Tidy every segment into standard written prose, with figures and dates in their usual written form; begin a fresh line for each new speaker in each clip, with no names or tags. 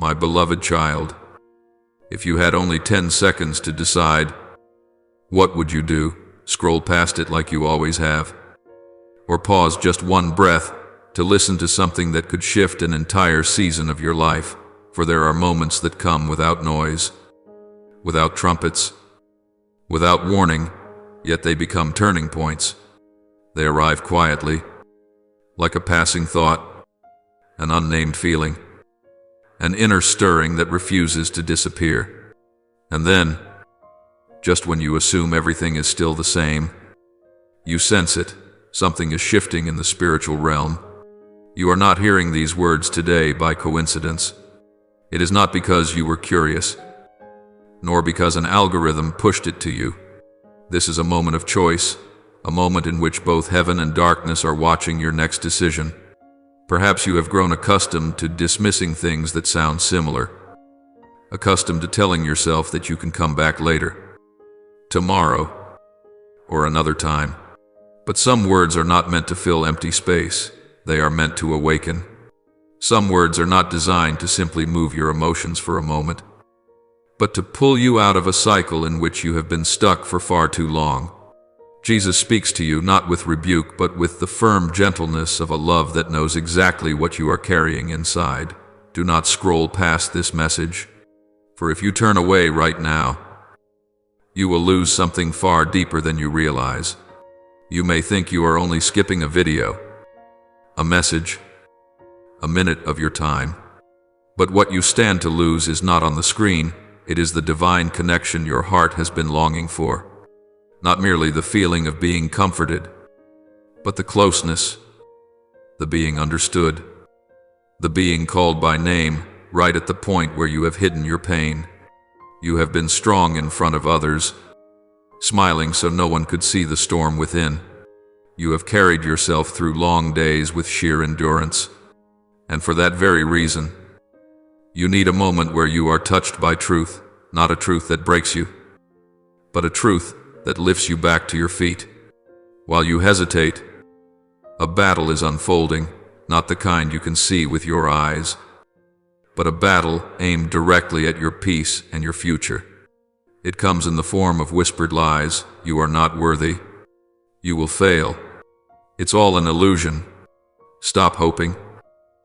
My beloved child, if you had only 10 seconds to decide, what would you do? Scroll past it like you always have? Or pause just one breath to listen to something that could shift an entire season of your life? For there are moments that come without noise, without trumpets, without warning, yet they become turning points. They arrive quietly, like a passing thought, an unnamed feeling, an inner stirring that refuses to disappear. And then, just when you assume everything is still the same, you sense it. Something is shifting in the spiritual realm. You are not hearing these words today by coincidence. It is not because you were curious, nor because an algorithm pushed it to you. This is a moment of choice, a moment in which both heaven and darkness are watching your next decision. Perhaps you have grown accustomed to dismissing things that sound similar, accustomed to telling yourself that you can come back later, tomorrow, or another time. But some words are not meant to fill empty space. They are meant to awaken. Some words are not designed to simply move your emotions for a moment, but to pull you out of a cycle in which you have been stuck for far too long. Jesus speaks to you not with rebuke, but with the firm gentleness of a love that knows exactly what you are carrying inside. Do not scroll past this message, for if you turn away right now, you will lose something far deeper than you realize. You may think you are only skipping a video, a message, a minute of your time. But what you stand to lose is not on the screen. It is the divine connection your heart has been longing for. Not merely the feeling of being comforted, but the closeness, the being understood, the being called by name right at the point where you have hidden your pain. You have been strong in front of others, smiling so no one could see the storm within. You have carried yourself through long days with sheer endurance. And for that very reason, you need a moment where you are touched by truth, not a truth that breaks you, but a truth that lifts you back to your feet. While you hesitate, a battle is unfolding, not the kind you can see with your eyes, but a battle aimed directly at your peace and your future. It comes in the form of whispered lies. You are not worthy. You will fail. It's all an illusion. Stop hoping.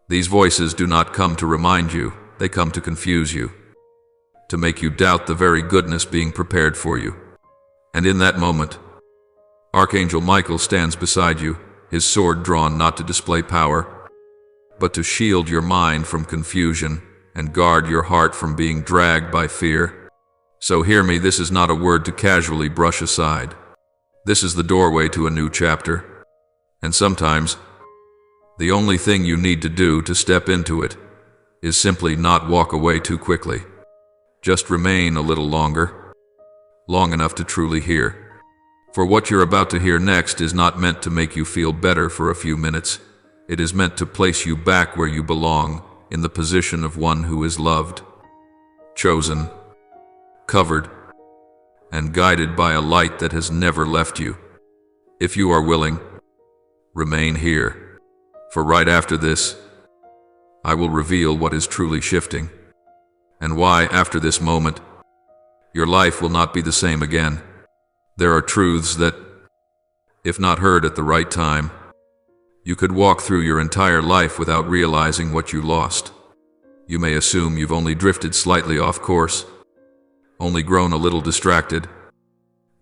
These voices do not come to remind you, they come to confuse you, to make you doubt the very goodness being prepared for you. And in that moment, Archangel Michael stands beside you, his sword drawn not to display power, but to shield your mind from confusion and guard your heart from being dragged by fear. So hear me, this is not a word to casually brush aside. This is the doorway to a new chapter. And sometimes, the only thing you need to do to step into it is simply not walk away too quickly. Just remain a little longer, long enough to truly hear. For what you're about to hear next is not meant to make you feel better for a few minutes. It is meant to place you back where you belong, in the position of one who is loved, chosen, covered, and guided by a light that has never left you. If you are willing, remain here. For right after this, I will reveal what is truly shifting, and why, after this moment, your life will not be the same again. There are truths that, if not heard at the right time, you could walk through your entire life without realizing what you lost. You may assume you've only drifted slightly off course, only grown a little distracted,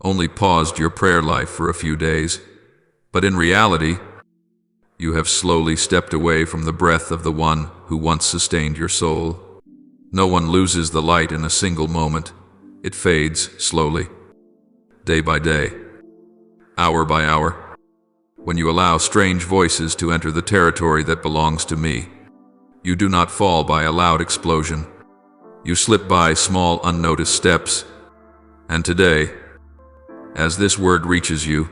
only paused your prayer life for a few days, but in reality, you have slowly stepped away from the breath of the one who once sustained your soul. No one loses the light in a single moment. It fades slowly, day by day, hour by hour. When you allow strange voices to enter the territory that belongs to me, you do not fall by a loud explosion. You slip by small, unnoticed steps. And today, as this word reaches you,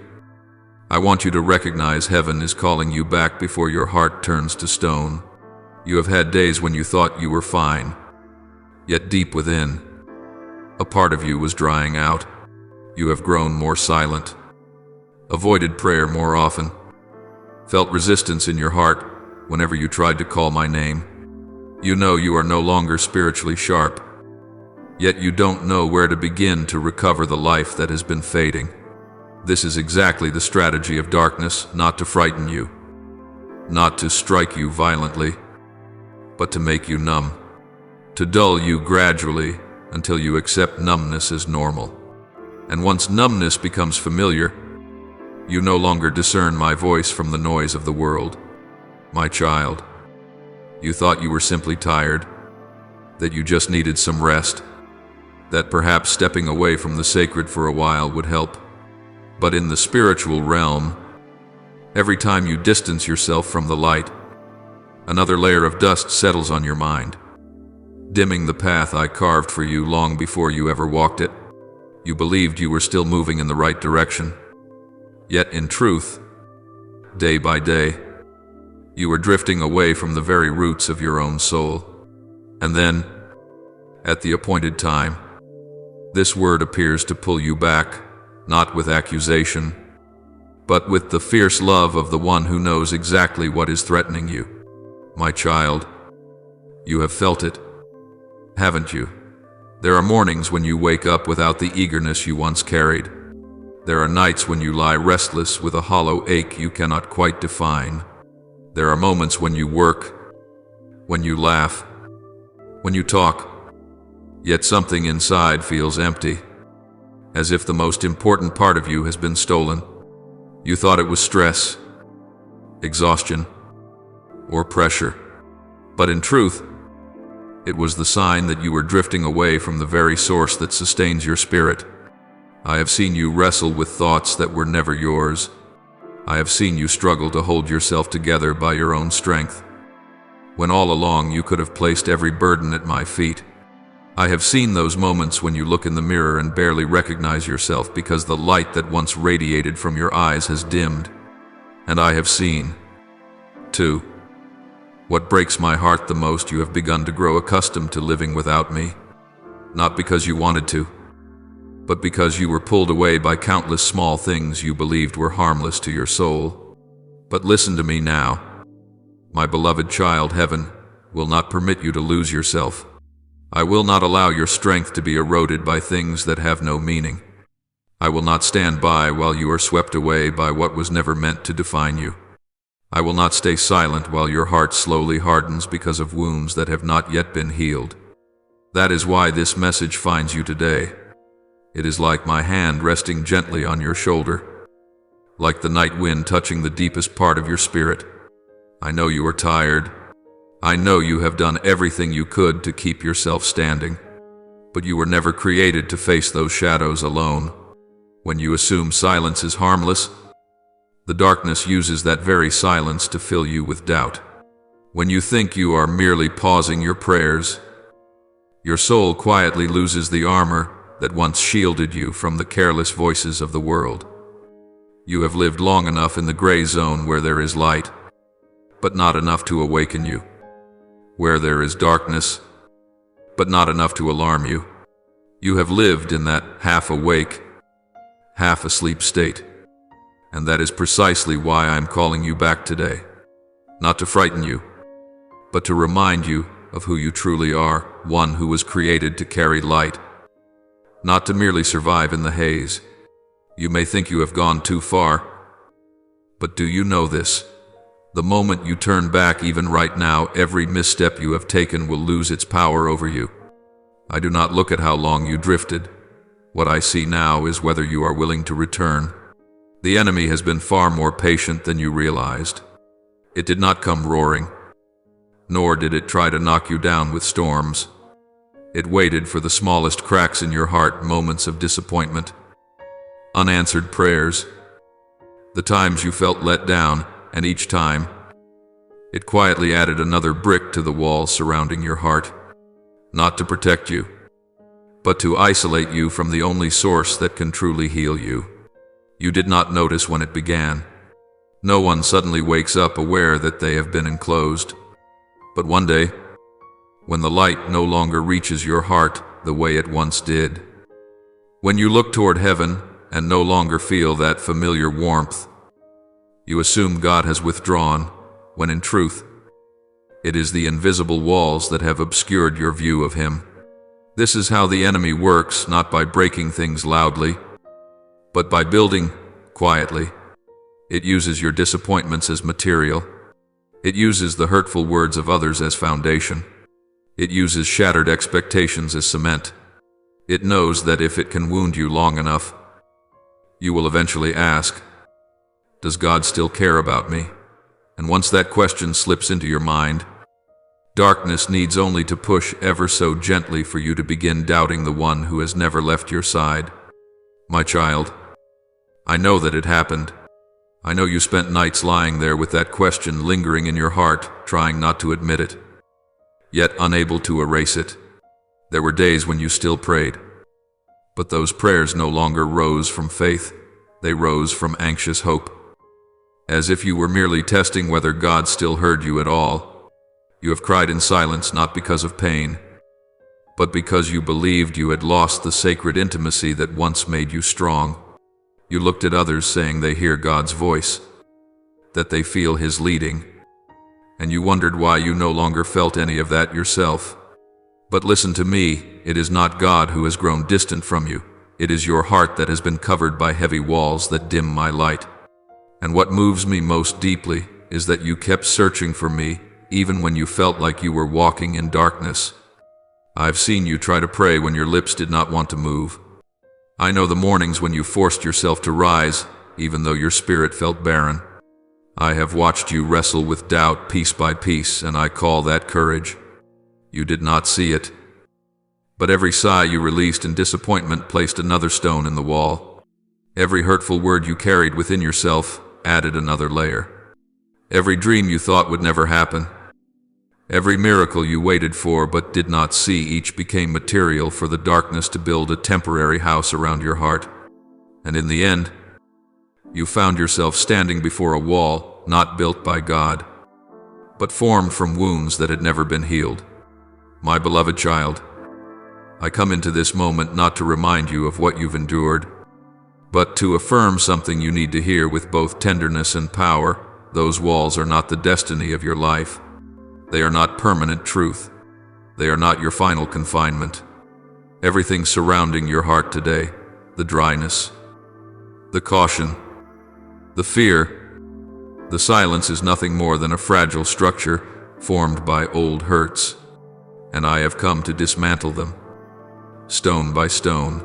I want you to recognize heaven is calling you back before your heart turns to stone. You have had days when you thought you were fine, yet deep within, a part of you was drying out. You have grown more silent, avoided prayer more often, felt resistance in your heart whenever you tried to call my name. You know you are no longer spiritually sharp, yet you don't know where to begin to recover the life that has been fading. This is exactly the strategy of darkness, not to frighten you, not to strike you violently, but to make you numb, to dull you gradually until you accept numbness as normal. And once numbness becomes familiar, you no longer discern my voice from the noise of the world. My child, you thought you were simply tired, that you just needed some rest, that perhaps stepping away from the sacred for a while would help. But in the spiritual realm, every time you distance yourself from the light, another layer of dust settles on your mind, dimming the path I carved for you long before you ever walked it. You believed you were still moving in the right direction, yet in truth, day by day, you were drifting away from the very roots of your own soul. And then, at the appointed time, this word appears to pull you back, not with accusation, but with the fierce love of the one who knows exactly what is threatening you. My child, you have felt it, haven't you? There are mornings when you wake up without the eagerness you once carried. There are nights when you lie restless with a hollow ache you cannot quite define. There are moments when you work, when you laugh, when you talk, yet something inside feels empty, as if the most important part of you has been stolen. You thought it was stress, exhaustion, or pressure, but in truth, it was the sign that you were drifting away from the very source that sustains your spirit. I have seen you wrestle with thoughts that were never yours. I have seen you struggle to hold yourself together by your own strength, when all along you could have placed every burden at my feet. I have seen those moments when you look in the mirror and barely recognize yourself because the light that once radiated from your eyes has dimmed. And I have seen, too, what breaks my heart the most: you have begun to grow accustomed to living without me, not because you wanted to, but because you were pulled away by countless small things you believed were harmless to your soul. But listen to me now. My beloved child, heaven will not permit you to lose yourself. I will not allow your strength to be eroded by things that have no meaning. I will not stand by while you are swept away by what was never meant to define you. I will not stay silent while your heart slowly hardens because of wounds that have not yet been healed. That is why this message finds you today. It is like my hand resting gently on your shoulder, like the night wind touching the deepest part of your spirit. I know you are tired. I know you have done everything you could to keep yourself standing, but you were never created to face those shadows alone. When you assume silence is harmless, the darkness uses that very silence to fill you with doubt. When you think you are merely pausing your prayers, your soul quietly loses the armor that once shielded you from the careless voices of the world. You have lived long enough in the gray zone where there is light, but not enough to awaken you, where there is darkness, but not enough to alarm you. You have lived in that half-awake, half-asleep state, and that is precisely why I am calling you back today. Not to frighten you, but to remind you of who you truly are, one who was created to carry light, not to merely survive in the haze. You may think you have gone too far, but do you know this? The moment you turn back, even right now, every misstep you have taken will lose its power over you. I do not look at how long you drifted. What I see now is whether you are willing to return. The enemy has been far more patient than you realized. It did not come roaring, nor did it try to knock you down with storms. It waited for the smallest cracks in your heart, moments of disappointment, unanswered prayers, the times you felt let down, and each time, it quietly added another brick to the wall surrounding your heart, not to protect you, but to isolate you from the only source that can truly heal you. You did not notice when it began. No one suddenly wakes up aware that they have been enclosed. But one day, when the light no longer reaches your heart the way it once did, when you look toward heaven and no longer feel that familiar warmth, you assume God has withdrawn, when in truth, It is the invisible walls that have obscured your view of Him. This is how the enemy works, not by breaking things loudly, but by building quietly. It uses your disappointments as material. It uses the hurtful words of others as foundation. It uses shattered expectations as cement. It knows that if it can wound you long enough, you will eventually ask, "Does God still care about me?" And once that question slips into your mind, darkness needs only to push ever so gently for you to begin doubting the one who has never left your side. My child, I know that it happened. I know you spent nights lying there with that question lingering in your heart, trying not to admit it, yet unable to erase it. There were days when you still prayed, but those prayers no longer rose from faith. They rose from anxious hope. As if you were merely testing whether God still heard you at all. You have cried in silence not because of pain, but because you believed you had lost the sacred intimacy that once made you strong. You looked at others saying they hear God's voice, that they feel His leading, and you wondered why you no longer felt any of that yourself. But listen to me, it is not God who has grown distant from you. It is your heart that has been covered by heavy walls that dim my light. And what moves me most deeply is that you kept searching for me, even when you felt like you were walking in darkness. I've seen you try to pray when your lips did not want to move. I know the mornings when you forced yourself to rise, even though your spirit felt barren. I have watched you wrestle with doubt piece by piece, and I call that courage. You did not see it. But every sigh you released in disappointment placed another stone in the wall. Every hurtful word you carried within yourself added another layer. Every dream you thought would never happen, every miracle you waited for but did not see, each became material for the darkness to build a temporary house around your heart. And in the end, you found yourself standing before a wall not built by God, but formed from wounds that had never been healed. My beloved child, I come into this moment not to remind you of what you've endured, but to affirm something you need to hear with both tenderness and power. Those walls are not the destiny of your life. They are not permanent truth. They are not your final confinement. Everything surrounding your heart today, the dryness, the caution, the fear, the silence, is nothing more than a fragile structure formed by old hurts, and I have come to dismantle them, stone by stone,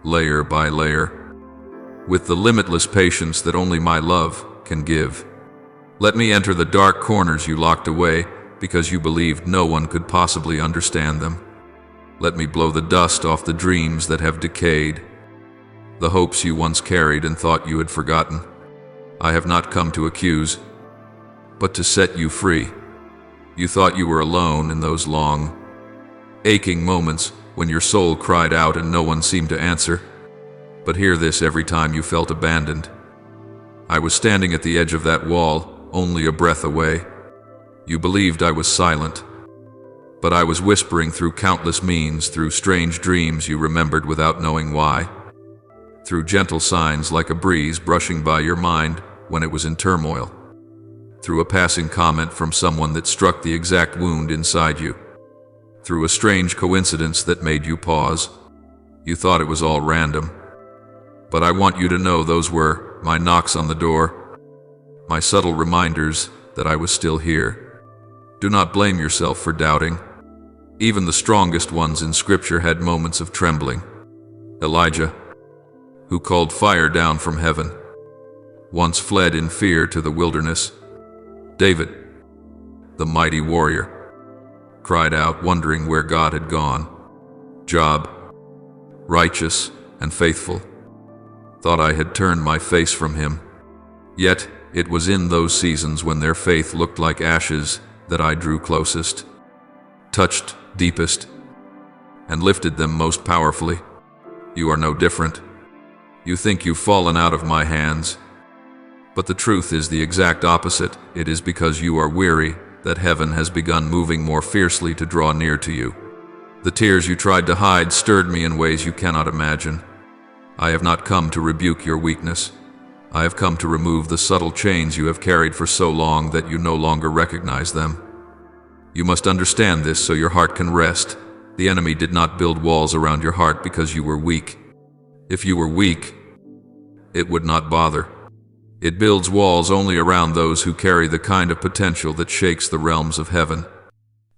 layer by layer, with the limitless patience that only my love can give. Let me enter the dark corners you locked away because you believed no one could possibly understand them. Let me blow the dust off the dreams that have decayed, the hopes you once carried and thought you had forgotten. I have not come to accuse, but to set you free. You thought you were alone in those long, aching moments when your soul cried out and no one seemed to answer. But hear this: every time you felt abandoned, I was standing at the edge of that wall, only a breath away. You believed I was silent, but I was whispering through countless means, through strange dreams you remembered without knowing why, through gentle signs like a breeze brushing by your mind when it was in turmoil, through a passing comment from someone that struck the exact wound inside you, through a strange coincidence that made you pause. You thought it was all random, but I want you to know those were my knocks on the door, my subtle reminders that I was still here. Do not blame yourself for doubting. Even the strongest ones in Scripture had moments of trembling. Elijah, who called fire down from heaven, once fled in fear to the wilderness. David, the mighty warrior, cried out, wondering where God had gone. Job, righteous and faithful, thought I had turned my face from him. Yet it was in those seasons when their faith looked like ashes that I drew closest, touched deepest, and lifted them most powerfully. You are no different. You think you've fallen out of my hands, but the truth is the exact opposite. It is because you are weary that heaven has begun moving more fiercely to draw near to you. The tears you tried to hide stirred me in ways you cannot imagine. I have not come to rebuke your weakness. I have come to remove the subtle chains you have carried for so long that you no longer recognize them. You must understand this so your heart can rest. The enemy did not build walls around your heart because you were weak. If you were weak, it would not bother. It builds walls only around those who carry the kind of potential that shakes the realms of heaven.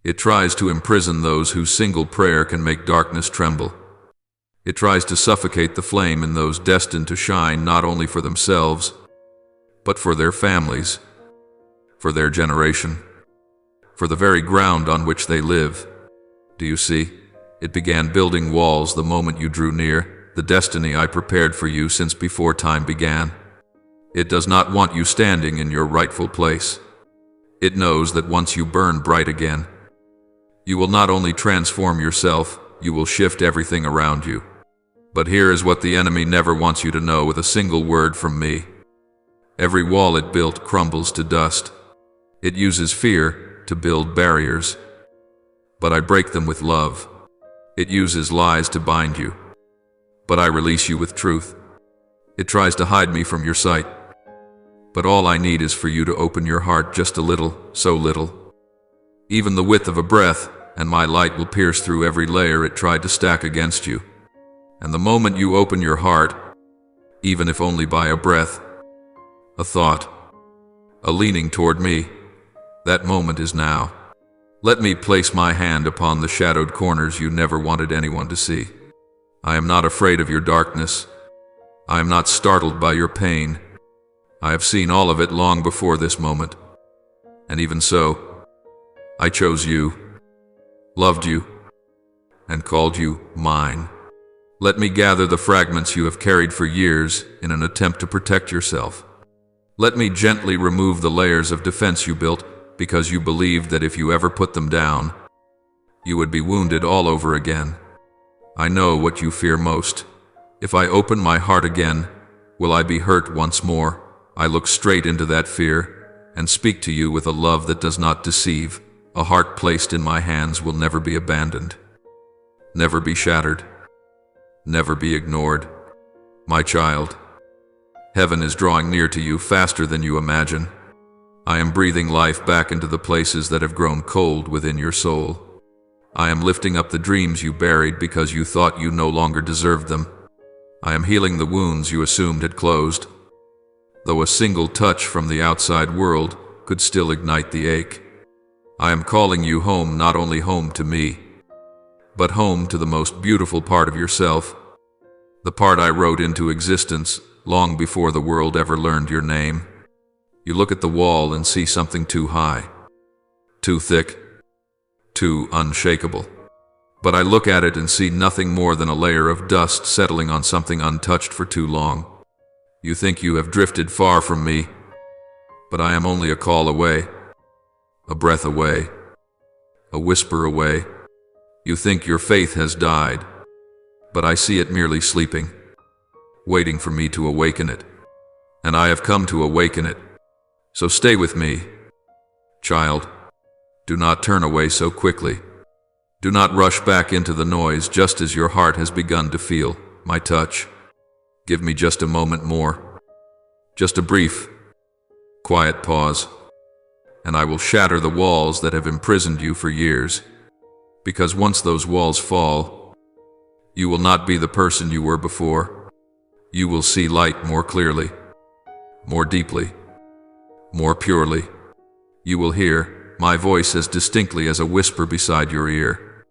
It tries to imprison those whose single prayer can make darkness tremble. It tries to suffocate the flame in those destined to shine not only for themselves, but for their families, for their generation, for the very ground on which they live. Do you see? It began building walls the moment you drew near, the destiny I prepared for you since before time began. It does not want you standing in your rightful place. It knows that once you burn bright again, you will not only transform yourself, you will shift everything around you. But here is what the enemy never wants you to know with a single word from me. Every wall it built crumbles to dust. It uses fear to build barriers, but I break them with love. It uses lies to bind you, but I release you with truth. It tries to hide me from your sight, but all I need is for you to open your heart just a little, so little. Even the width of a breath, and my light will pierce through every layer it tried to stack against you. And the moment you open your heart, even if only by a breath, a thought, a leaning toward me, that moment is now. Let me place my hand upon the shadowed corners you never wanted anyone to see. I am not afraid of your darkness. I am not startled by your pain. I have seen all of it long before this moment. And even so, I chose you, loved you, and called you mine. Let me gather the fragments you have carried for years in an attempt to protect yourself. Let me gently remove the layers of defense you built because you believed that if you ever put them down, you would be wounded all over again. I know what you fear most. If I open my heart again, will I be hurt once more? I look straight into that fear and speak to you with a love that does not deceive. A heart placed in my hands will never be abandoned, never be shattered, never be ignored. My child, heaven is drawing near to you faster than you imagine. I am breathing life back into the places that have grown cold within your soul. I am lifting up the dreams you buried because you thought you no longer deserved them. I am healing the wounds you assumed had closed, though a single touch from the outside world could still ignite the ache. I am calling you home, not only home to me, but home to the most beautiful part of yourself, the part I wrote into existence long before the world ever learned your name. You look at the wall and see something too high, too thick, too unshakable. But I look at it and see nothing more than a layer of dust settling on something untouched for too long. You think you have drifted far from me, but I am only a call away, a breath away, a whisper away. You think your faith has died, but I see it merely sleeping, waiting for me to awaken it. And I have come to awaken it. So stay with me, child. Do not turn away so quickly. Do not rush back into the noise just as your heart has begun to feel my touch. Give me just a moment more, just a brief, quiet pause, and I will shatter the walls that have imprisoned you for years. Because once those walls fall, you will not be the person you were before. You will see light more clearly, more deeply, more purely. You will hear my voice as distinctly as a whisper beside your ear.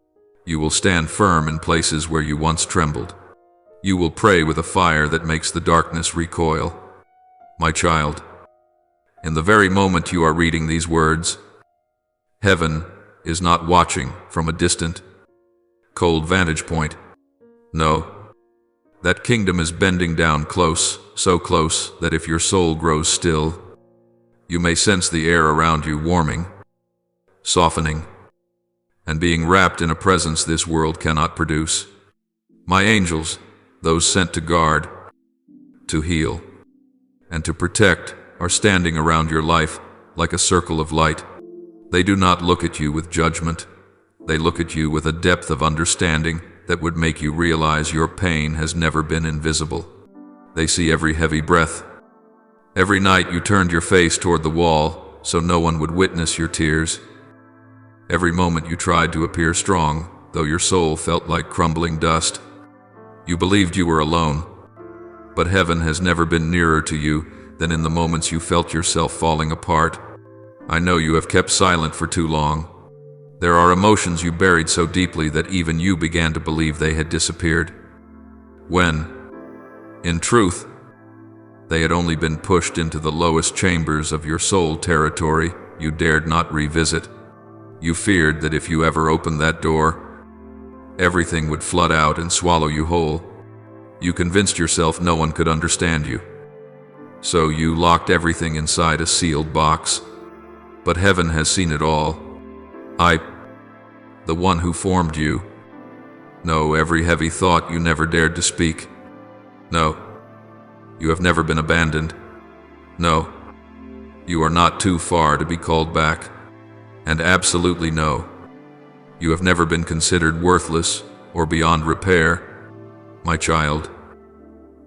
You will stand firm in places where you once trembled. You will pray with a fire that makes the darkness recoil. My child, in the very moment you are reading these words, heaven is not watching from a distant, cold vantage point. No, that kingdom is bending down close, so close that if your soul grows still, you may sense the air around you warming, softening, and being wrapped in a presence this world cannot produce. My angels, those sent to guard, to heal, and to protect, are standing around your life like a circle of light. They do not look at you with judgment. They look at you with a depth of understanding that would make you realize your pain has never been invisible. They see every heavy breath. Every night you turned your face toward the wall so no one would witness your tears. Every moment you tried to appear strong, though your soul felt like crumbling dust. You believed you were alone, but heaven has never been nearer to you than in the moments you felt yourself falling apart. I know you have kept silent for too long. There are emotions you buried so deeply that even you began to believe they had disappeared, when, in truth, they had only been pushed into the lowest chambers of your soul territory you dared not revisit. You feared that if you ever opened that door, everything would flood out and swallow you whole. You convinced yourself no one could understand you. So you locked everything inside a sealed box. But heaven has seen it all. I, the one who formed you, know every heavy thought you never dared to speak. No, you have never been abandoned. No, you are not too far to be called back. And absolutely no, you have never been considered worthless or beyond repair, my child.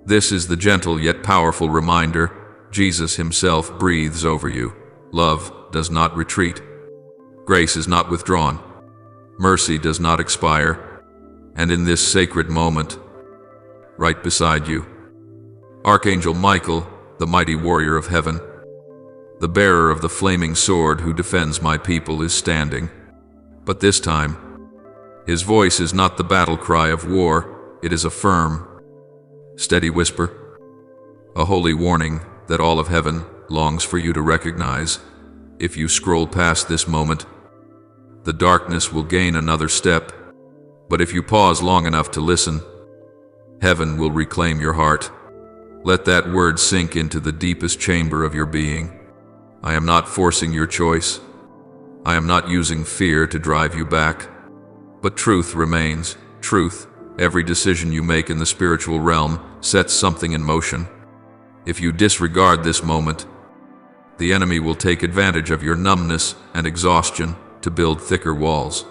This is the gentle yet powerful reminder Jesus himself breathes over you. Love does not retreat. Grace is not withdrawn. Mercy does not expire. And in this sacred moment, right beside you, Archangel Michael, the mighty warrior of heaven, the bearer of the flaming sword who defends my people, is standing. But this time, his voice is not the battle cry of war. It is a firm, steady whisper, a holy warning that all of heaven longs for you to recognize. If you scroll past this moment, the darkness will gain another step. But if you pause long enough to listen, heaven will reclaim your heart. Let that word sink into the deepest chamber of your being. I am not forcing your choice. I am not using fear to drive you back. But truth remains. Truth. Every decision you make in the spiritual realm sets something in motion. If you disregard this moment, the enemy will take advantage of your numbness and exhaustion to build thicker walls.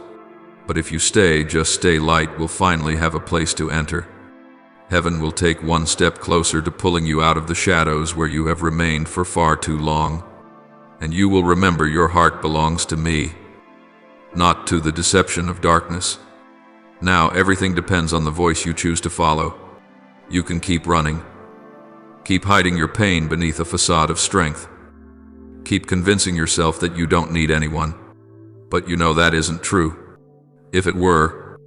But if you stay, just stay, light will finally have a place to enter. Heaven will take one step closer to pulling you out of the shadows where you have remained for far too long. And you will remember your heart belongs to me, not to the deception of darkness. Now everything depends on the voice you choose to follow. You can keep running. Keep hiding your pain beneath a facade of strength. Keep convincing yourself that you don't need anyone. But you know that isn't true. If it were,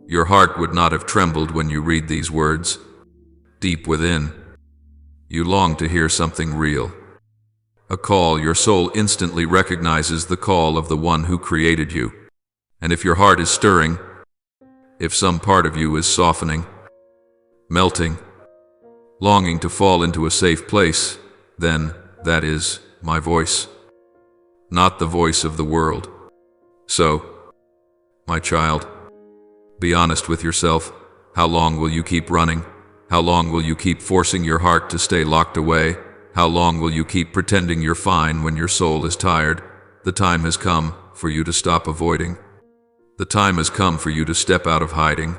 your heart would not have trembled when you read these words. Deep within, you long to hear something real. A call. Your soul instantly recognizes the call of the one who created you. And if your heart is stirring, if some part of you is softening, melting, longing to fall into a safe place, then that is my voice, not the voice of the world. So, my child, be honest with yourself. How long will you keep running? How long will you keep forcing your heart to stay locked away? How long will you keep pretending you're fine when your soul is tired? The time has come for you to stop avoiding. The time has come for you to step out of hiding.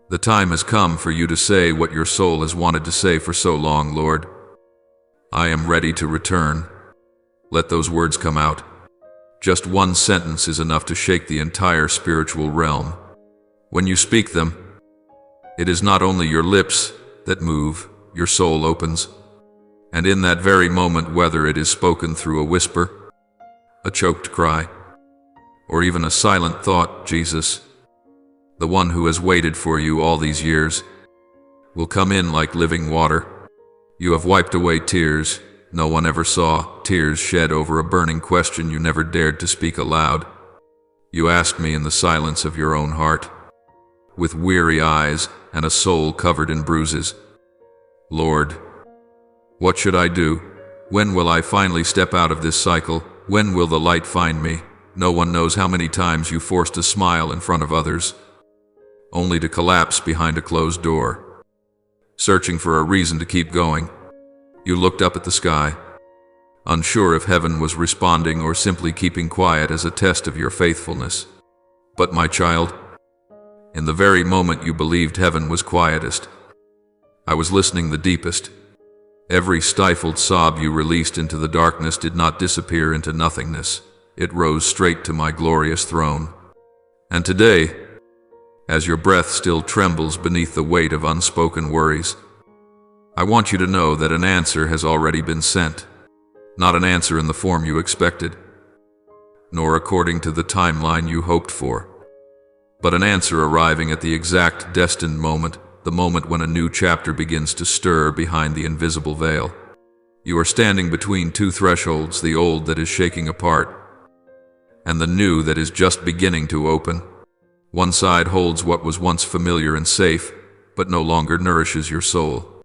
The time has come for you to say what your soul has wanted to say for so long. Lord, I am ready to return. Let those words come out. Just one sentence is enough to shake the entire spiritual realm. When you speak them, it is not only your lips that move, your soul opens. And in that very moment, whether it is spoken through a whisper, a choked cry, or even a silent thought, Jesus, the one who has waited for you all these years, will come in like living water. You have wiped away tears no one ever saw, tears shed over a burning question you never dared to speak aloud. You asked me in the silence of your own heart, with weary eyes and a soul covered in bruises, Lord, what should I do? When will I finally step out of this cycle? When will the light find me? No one knows how many times you forced a smile in front of others, only to collapse behind a closed door. Searching for a reason to keep going, you looked up at the sky, unsure if heaven was responding or simply keeping quiet as a test of your faithfulness. But my child, in the very moment you believed heaven was quietest, I was listening the deepest. Every stifled sob you released into the darkness did not disappear into nothingness. it rose straight to my glorious throne. And today, as your breath still trembles beneath the weight of unspoken worries, I want you to know that an answer has already been sent. Not an answer in the form you expected, nor according to the timeline you hoped for, but an answer arriving at the exact destined moment, the moment when a new chapter begins to stir behind the invisible veil. You are standing between two thresholds, the old that is shaking apart, and the new that is just beginning to open. One side holds what was once familiar and safe, but no longer nourishes your soul.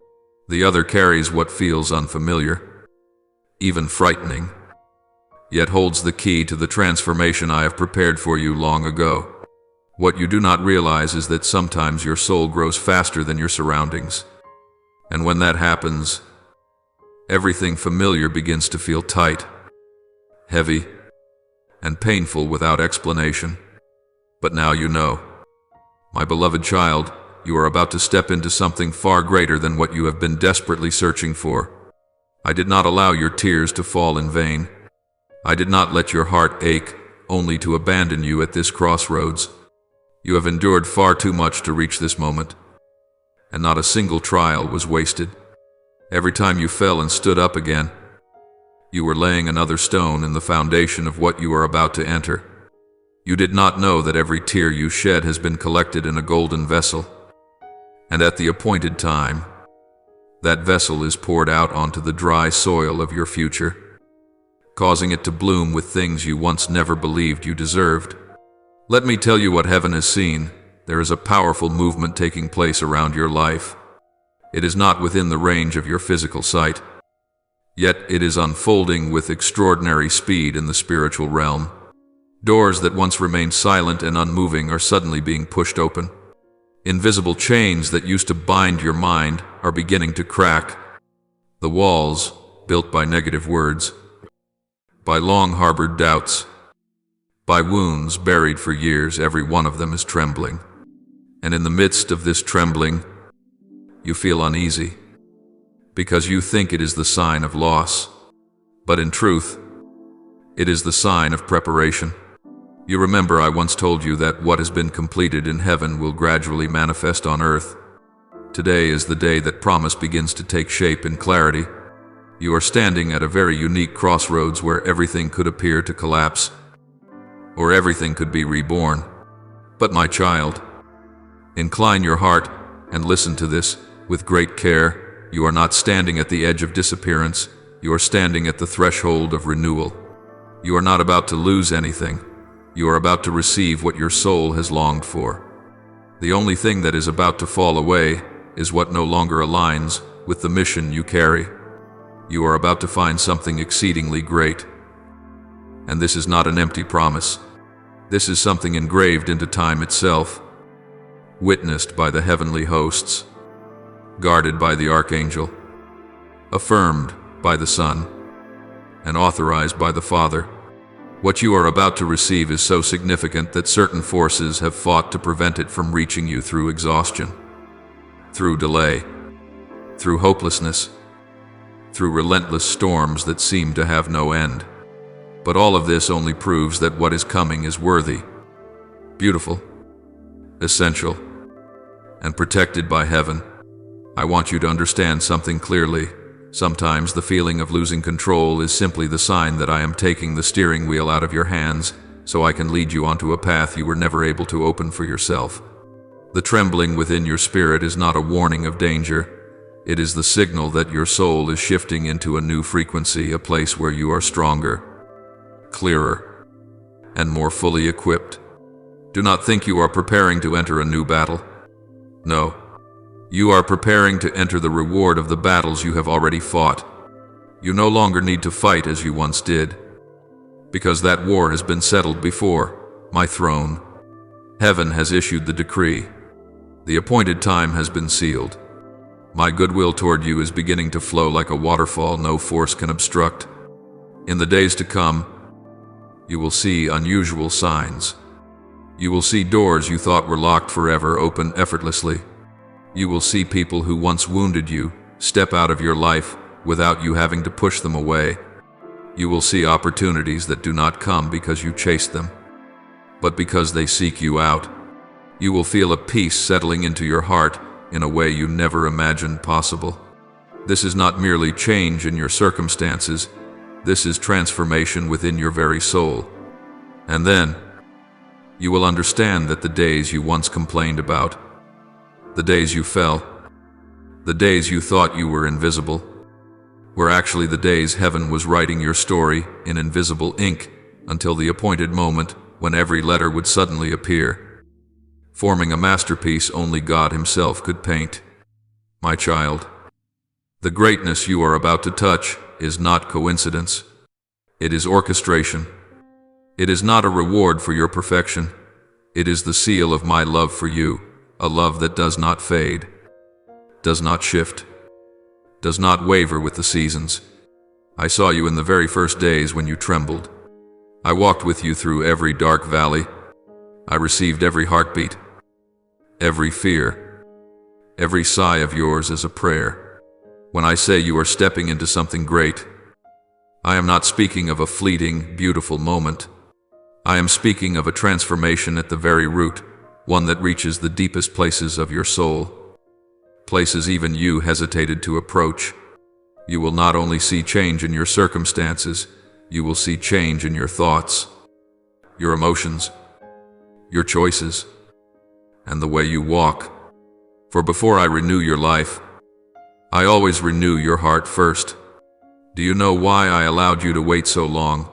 The other carries what feels unfamiliar, even frightening, yet holds the key to the transformation I have prepared for you long ago. What you do not realize is that sometimes your soul grows faster than your surroundings. And when that happens, everything familiar begins to feel tight, heavy, and painful without explanation. But now you know. My beloved child, you are about to step into something far greater than what you have been desperately searching for. I did not allow your tears to fall in vain. I did not let your heart ache, only to abandon you at this crossroads. You have endured far too much to reach this moment, and not a single trial was wasted. Every time you fell and stood up again, you were laying another stone in the foundation of what you are about to enter. You did not know that every tear you shed has been collected in a golden vessel, and at the appointed time, that vessel is poured out onto the dry soil of your future, causing it to bloom with things you once never believed you deserved. Let me tell you what heaven has seen. There is a powerful movement taking place around your life. It is not within the range of your physical sight, yet it is unfolding with extraordinary speed in the spiritual realm. Doors that once remained silent and unmoving are suddenly being pushed open. Invisible chains that used to bind your mind are beginning to crack. The walls, built by negative words, by long-harbored doubts, by wounds buried for years, every one of them is trembling. And in the midst of this trembling, you feel uneasy, because you think it is the sign of loss. But in truth, it is the sign of preparation. You remember I once told you that what has been completed in heaven will gradually manifest on earth. Today is the day that promise begins to take shape in clarity. You are standing at a very unique crossroads where everything could appear to collapse, or everything could be reborn. But my child, incline your heart and listen to this with great care. You are not standing at the edge of disappearance. You are standing at the threshold of renewal. You are not about to lose anything. You are about to receive what your soul has longed for. The only thing that is about to fall away is what no longer aligns with the mission you carry. You are about to find something exceedingly great. And this is not an empty promise. This is something engraved into time itself, witnessed by the heavenly hosts, guarded by the archangel, affirmed by the Son, and authorized by the Father. What you are about to receive is so significant that certain forces have fought to prevent it from reaching you through exhaustion, through delay, through hopelessness, through relentless storms that seem to have no end. But all of this only proves that what is coming is worthy, beautiful, essential, and protected by heaven. I want you to understand something clearly. Sometimes the feeling of losing control is simply the sign that I am taking the steering wheel out of your hands, so I can lead you onto a path you were never able to open for yourself. The trembling within your spirit is not a warning of danger. It is the signal that your soul is shifting into a new frequency, a place where you are stronger, clearer, and more fully equipped. Do not think you are preparing to enter a new battle. No. You are preparing to enter the reward of the battles you have already fought. You no longer need to fight as you once did, because that war has been settled before my throne. Heaven has issued the decree. The appointed time has been sealed. My goodwill toward you is beginning to flow like a waterfall no force can obstruct. In the days to come, you will see unusual signs. You will see doors you thought were locked forever open effortlessly. You will see people who once wounded you step out of your life without you having to push them away. You will see opportunities that do not come because you chase them, but because they seek you out. You will feel a peace settling into your heart in a way you never imagined possible. This is not merely change in your circumstances, this is transformation within your very soul. And then, you will understand that the days you once complained about, the days you fell, the days you thought you were invisible, were actually the days heaven was writing your story in invisible ink until the appointed moment when every letter would suddenly appear, forming a masterpiece only God Himself could paint. My child, the greatness you are about to touch is not coincidence. It is orchestration. It is not a reward for your perfection. It is the seal of my love for you, a love that does not fade, does not shift, does not waver with the seasons. I saw you in the very first days when you trembled. I walked with you through every dark valley. I received every heartbeat, every fear, every sigh of yours as a prayer. When I say you are stepping into something great, I am not speaking of a fleeting, beautiful moment. I am speaking of a transformation at the very root, one that reaches the deepest places of your soul, places even you hesitated to approach. You will not only see change in your circumstances, you will see change in your thoughts, your emotions, your choices, and the way you walk. For before I renew your life, I always renew your heart first. Do you know why I allowed you to wait so long?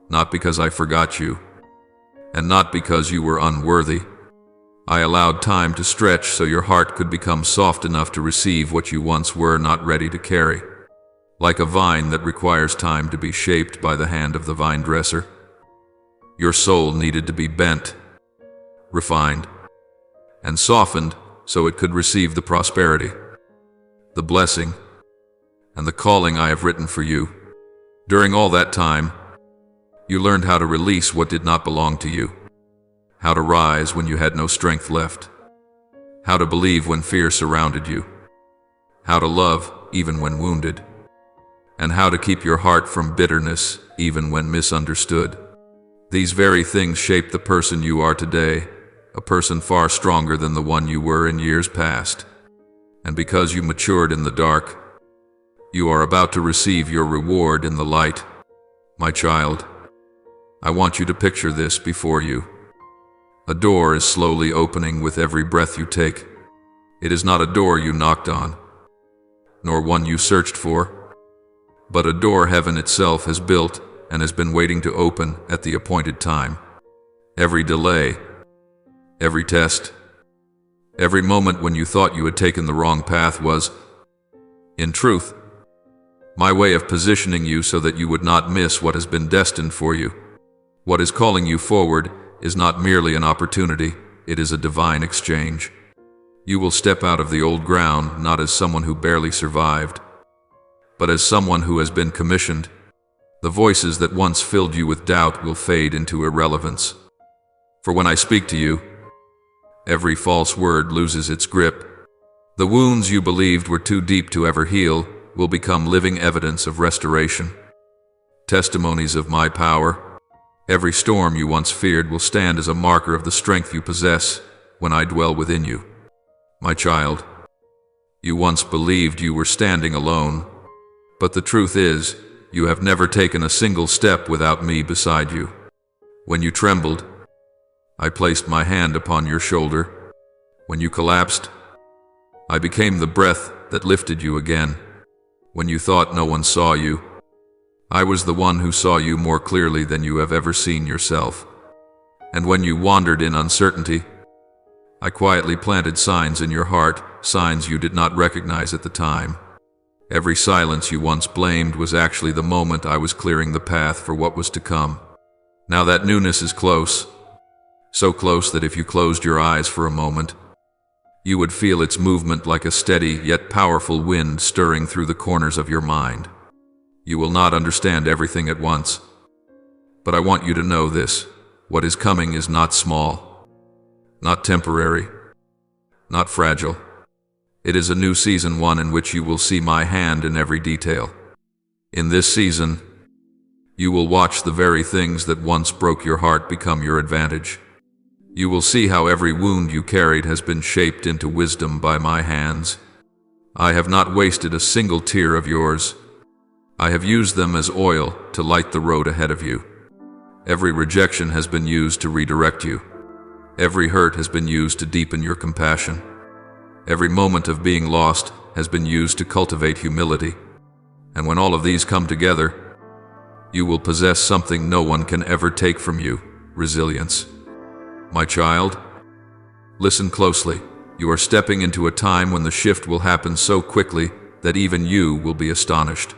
Not because I forgot you, and not because you were unworthy. I allowed time to stretch so your heart could become soft enough to receive what you once were not ready to carry. Like a vine that requires time to be shaped by the hand of the vine dresser, your soul needed to be bent, refined, and softened so it could receive the prosperity, the blessing, and the calling I have written for you. During all that time, you learned how to release what did not belong to you, how to rise when you had no strength left, how to believe when fear surrounded you, how to love even when wounded, and how to keep your heart from bitterness even when misunderstood. These very things shape the person you are today, a person far stronger than the one you were in years past. And because you matured in the dark, you are about to receive your reward in the light. My child, I want you to picture this before you. A door is slowly opening with every breath you take. It is not a door you knocked on, nor one you searched for, but a door heaven itself has built and has been waiting to open at the appointed time. Every delay, every test, every moment when you thought you had taken the wrong path was, in truth, my way of positioning you so that you would not miss what has been destined for you. What is calling you forward is not merely an opportunity, it is a divine exchange. You will step out of the old ground not as someone who barely survived, but as someone who has been commissioned. The voices that once filled you with doubt will fade into irrelevance. For when I speak to you, every false word loses its grip. The wounds you believed were too deep to ever heal will become living evidence of restoration, testimonies of my power. Every storm you once feared will stand as a marker of the strength you possess when I dwell within you. My child, you once believed you were standing alone, but the truth is, you have never taken a single step without me beside you. When you trembled, I placed my hand upon your shoulder. When you collapsed, I became the breath that lifted you again. When you thought no one saw you, I was the one who saw you more clearly than you have ever seen yourself. And when you wandered in uncertainty, I quietly planted signs in your heart, signs you did not recognize at the time. Every silence you once blamed was actually the moment I was clearing the path for what was to come. Now that newness is close, so close that if you closed your eyes for a moment, you would feel its movement like a steady yet powerful wind stirring through the corners of your mind. You will not understand everything at once, but I want you to know this: what is coming is not small, not temporary, not fragile. It is a new season, one in which you will see my hand in every detail. In this season, You will watch the very things that once broke your heart become your advantage. You will see how every wound you carried has been shaped into wisdom by my hands. I have not wasted a single tear of yours. I have used them as oil to light the road ahead of you. Every rejection has been used to redirect you. Every hurt has been used to deepen your compassion. Every moment of being lost has been used to cultivate humility. And when all of these come together, you will possess something no one can ever take from you: resilience. My child, listen closely. You are stepping into a time when the shift will happen so quickly that even you will be astonished.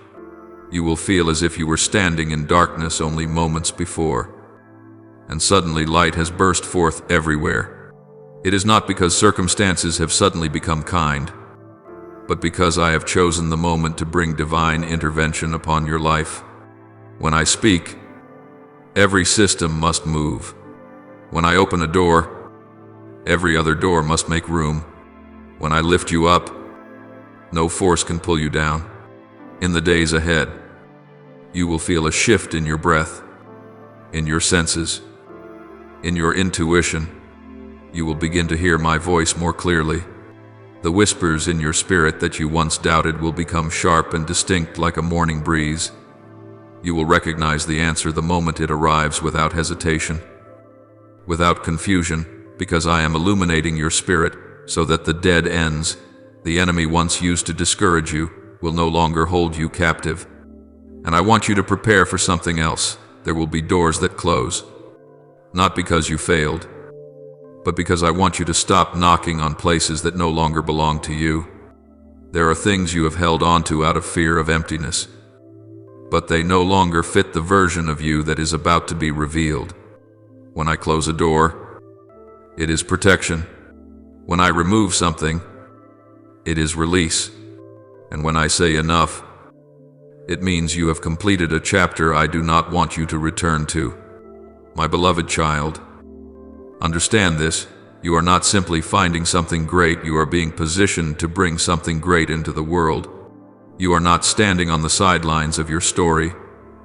You will feel as if you were standing in darkness only moments before, and suddenly light has burst forth everywhere. It is not because circumstances have suddenly become kind, but because I have chosen the moment to bring divine intervention upon your life. When I speak, every system must move. When I open a door, every other door must make room. When I lift you up, no force can pull you down. In the days ahead, you will feel a shift in your breath, in your senses, in your intuition. You will begin to hear my voice more clearly. The whispers in your spirit that you once doubted will become sharp and distinct like a morning breeze. You will recognize the answer the moment it arrives without hesitation, without confusion, because I am illuminating your spirit so that the dead ends the enemy once used to discourage you will no longer hold you captive. And I want you to prepare for something else. There will be doors that close, not because you failed, but because I want you to stop knocking on places that no longer belong to you. There are things you have held onto out of fear of emptiness, but they no longer fit the version of you that is about to be revealed. When I close a door, it is protection. When I remove something, it is release. And when I say enough, it means you have completed a chapter I do not want you to return to. My beloved child, understand this. You are not simply finding something great, you are being positioned to bring something great into the world. You are not standing on the sidelines of your story.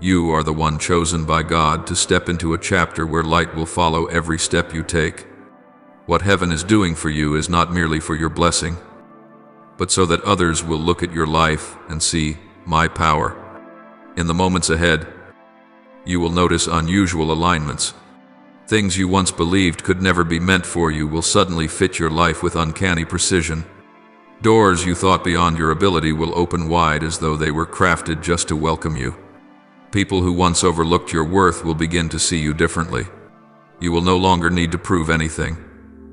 You are the one chosen by God to step into a chapter where light will follow every step you take. What heaven is doing for you is not merely for your blessing, but so that others will look at your life and see my power. In the moments ahead, you will notice unusual alignments. Things you once believed could never be meant for you will suddenly fit your life with uncanny precision. Doors you thought beyond your ability will open wide as though they were crafted just to welcome you. People who once overlooked your worth will begin to see you differently. You will no longer need to prove anything.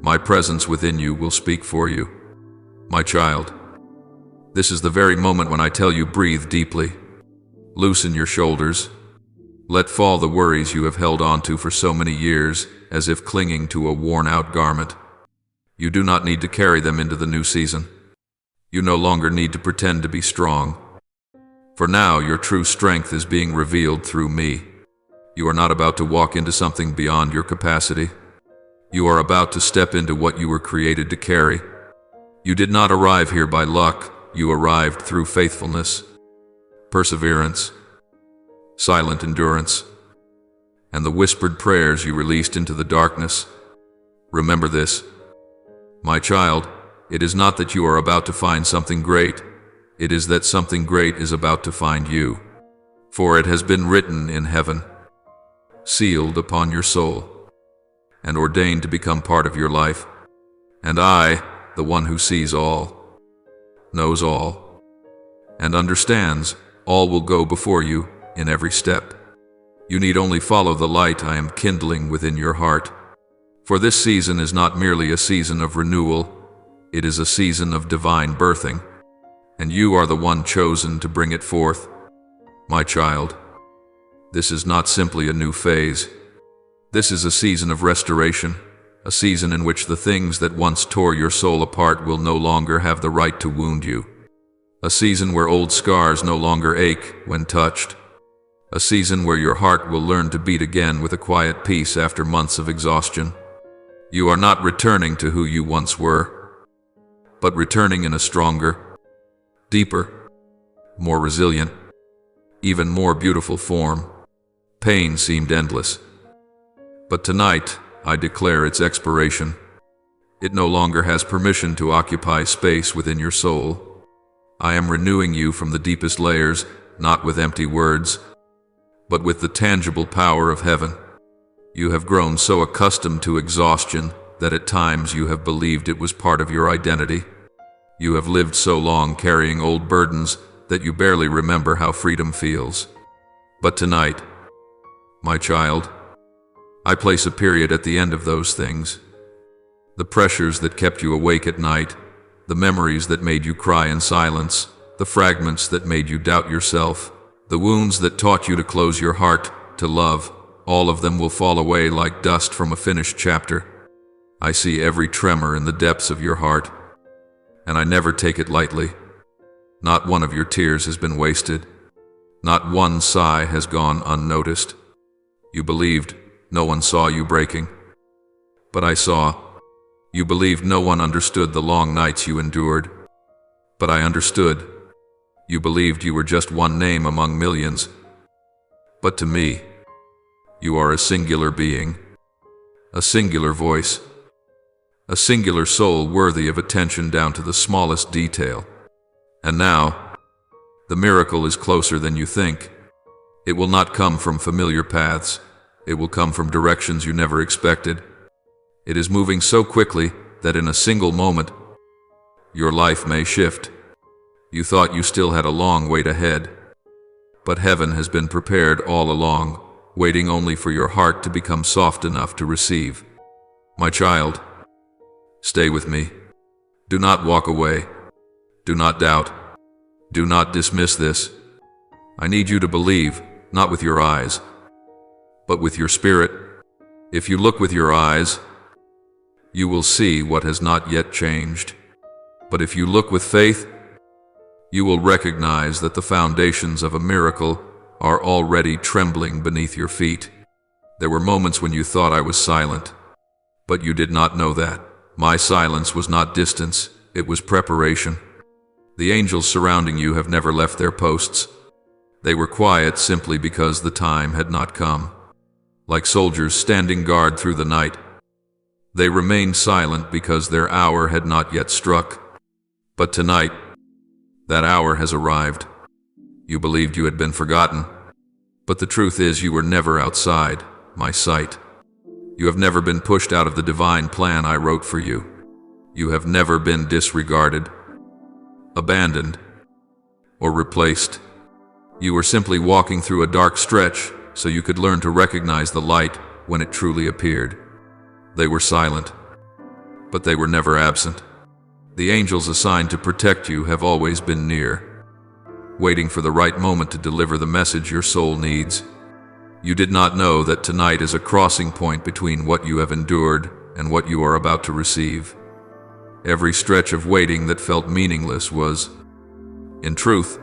My presence within you will speak for you. My child, this is the very moment when I tell you breathe deeply. Loosen your shoulders. Let fall the worries you have held onto for so many years, as if clinging to a worn-out garment. You do not need to carry them into the new season. You no longer need to pretend to be strong. For now, your true strength is being revealed through me. You are not about to walk into something beyond your capacity. You are about to step into what you were created to carry. You did not arrive here by luck. You arrived through faithfulness, perseverance, silent endurance, and the whispered prayers you released into the darkness. Remember this, my child, it is not that you are about to find something great, it is that something great is about to find you. For it has been written in heaven, sealed upon your soul, and ordained to become part of your life. And I, the one who sees all, knows all, and understands all will go before you in every step. You need only follow the light I am kindling within your heart. For this season is not merely a season of renewal, it is a season of divine birthing, and you are the one chosen to bring it forth. My child, this is not simply a new phase. This is a season of restoration, a season in which the things that once tore your soul apart will no longer have the right to wound you. A season where old scars no longer ache when touched. A season where your heart will learn to beat again with a quiet peace after months of exhaustion. You are not returning to who you once were, but returning in a stronger, deeper, more resilient, even more beautiful form. Pain seemed endless. But tonight, I declare its expiration. It no longer has permission to occupy space within your soul. I am renewing you from the deepest layers, not with empty words, but with the tangible power of heaven. You have grown so accustomed to exhaustion that at times you have believed it was part of your identity. You have lived so long carrying old burdens that you barely remember how freedom feels. But tonight, my child, I place a period at the end of those things. The pressures that kept you awake at night, the memories that made you cry in silence, the fragments that made you doubt yourself, the wounds that taught you to close your heart, to love, all of them will fall away like dust from a finished chapter. I see every tremor in the depths of your heart, and I never take it lightly. Not one of your tears has been wasted. Not one sigh has gone unnoticed. You believed no one saw you breaking. But I saw. You believed no one understood the long nights you endured. But I understood. You believed you were just one name among millions. But to me, you are a singular being, a singular voice, a singular soul worthy of attention down to the smallest detail. And now, the miracle is closer than you think. It will not come from familiar paths. It will come from directions you never expected. It is moving so quickly that in a single moment, your life may shift. You thought you still had a long wait ahead, but heaven has been prepared all along, waiting only for your heart to become soft enough to receive. My child, stay with me. Do not walk away. Do not doubt. Do not dismiss this. I need you to believe, not with your eyes, but with your spirit. If you look with your eyes, you will see what has not yet changed. But if you look with faith, you will recognize that the foundations of a miracle are already trembling beneath your feet. There were moments when you thought I was silent, but you did not know that. My silence was not distance, it was preparation. The angels surrounding you have never left their posts. They were quiet simply because the time had not come. Like soldiers standing guard through the night, they remained silent because their hour had not yet struck. But tonight, that hour has arrived. You believed you had been forgotten, but the truth is you were never outside my sight. You have never been pushed out of the divine plan I wrote for you. You have never been disregarded, abandoned, or replaced. You were simply walking through a dark stretch so you could learn to recognize the light when it truly appeared. They were silent, but they were never absent. The angels assigned to protect you have always been near, waiting for the right moment to deliver the message your soul needs. You did not know that tonight is a crossing point between what you have endured and what you are about to receive. Every stretch of waiting that felt meaningless was, in truth,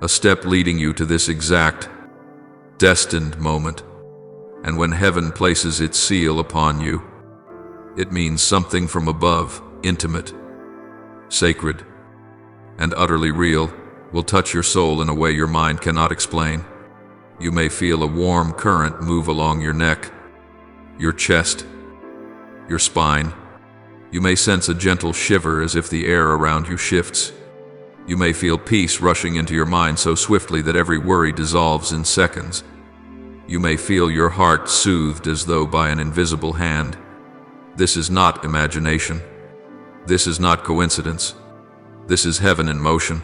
a step leading you to this exact, destined moment. And when heaven places its seal upon you, it means something from above, intimate, sacred, and utterly real, will touch your soul in a way your mind cannot explain. You may feel a warm current move along your neck, your chest, your spine. You may sense a gentle shiver as if the air around you shifts. You may feel peace rushing into your mind so swiftly that every worry dissolves in seconds. You may feel your heart soothed as though by an invisible hand. This is not imagination. This is not coincidence. This is heaven in motion.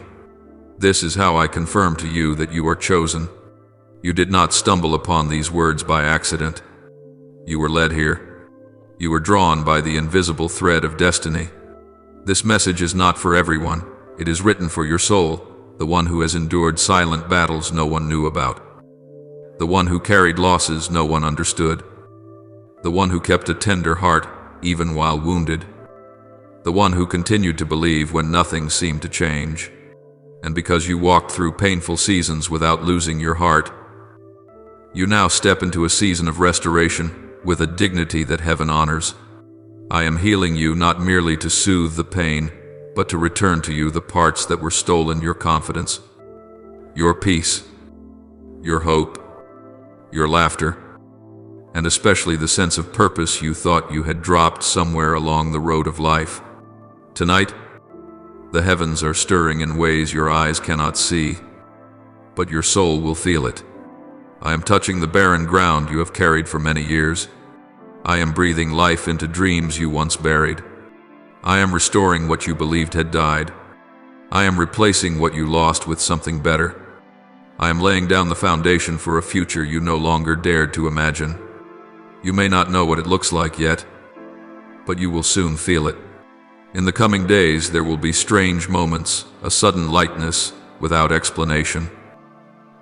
This is how I confirm to you that you are chosen. You did not stumble upon these words by accident. You were led here. You were drawn by the invisible thread of destiny. This message is not for everyone. It is written for your soul, the one who has endured silent battles no one knew about, the one who carried losses no one understood, the one who kept a tender heart even while wounded, the one who continued to believe when nothing seemed to change. And because you walked through painful seasons without losing your heart, you now step into a season of restoration with a dignity that heaven honors. I am healing you not merely to soothe the pain, but to return to you the parts that were stolen: your confidence, your peace, your hope, your laughter, and especially the sense of purpose you thought you had dropped somewhere along the road of life. Tonight, the heavens are stirring in ways your eyes cannot see, but your soul will feel it. I am touching the barren ground you have carried for many years. I am breathing life into dreams you once buried. I am restoring what you believed had died. I am replacing what you lost with something better. I am laying down the foundation for a future you no longer dared to imagine. You may not know what it looks like yet, but you will soon feel it. In the coming days, there will be strange moments, a sudden lightness without explanation,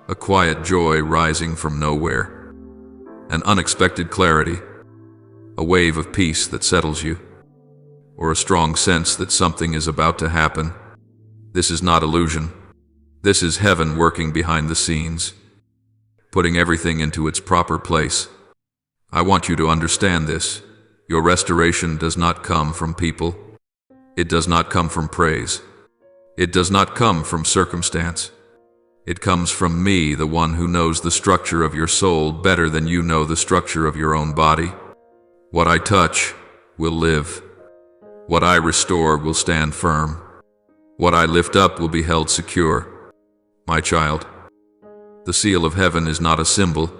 a quiet joy rising from nowhere, an unexpected clarity, a wave of peace that settles you, or a strong sense that something is about to happen. This is not illusion. This is heaven working behind the scenes, putting everything into its proper place. I want you to understand this. Your restoration does not come from people. It does not come from praise. It does not come from circumstance. It comes from me, the one who knows the structure of your soul better than you know the structure of your own body. What I touch will live. What I restore will stand firm. What I lift up will be held secure. My child, the seal of heaven is not a symbol.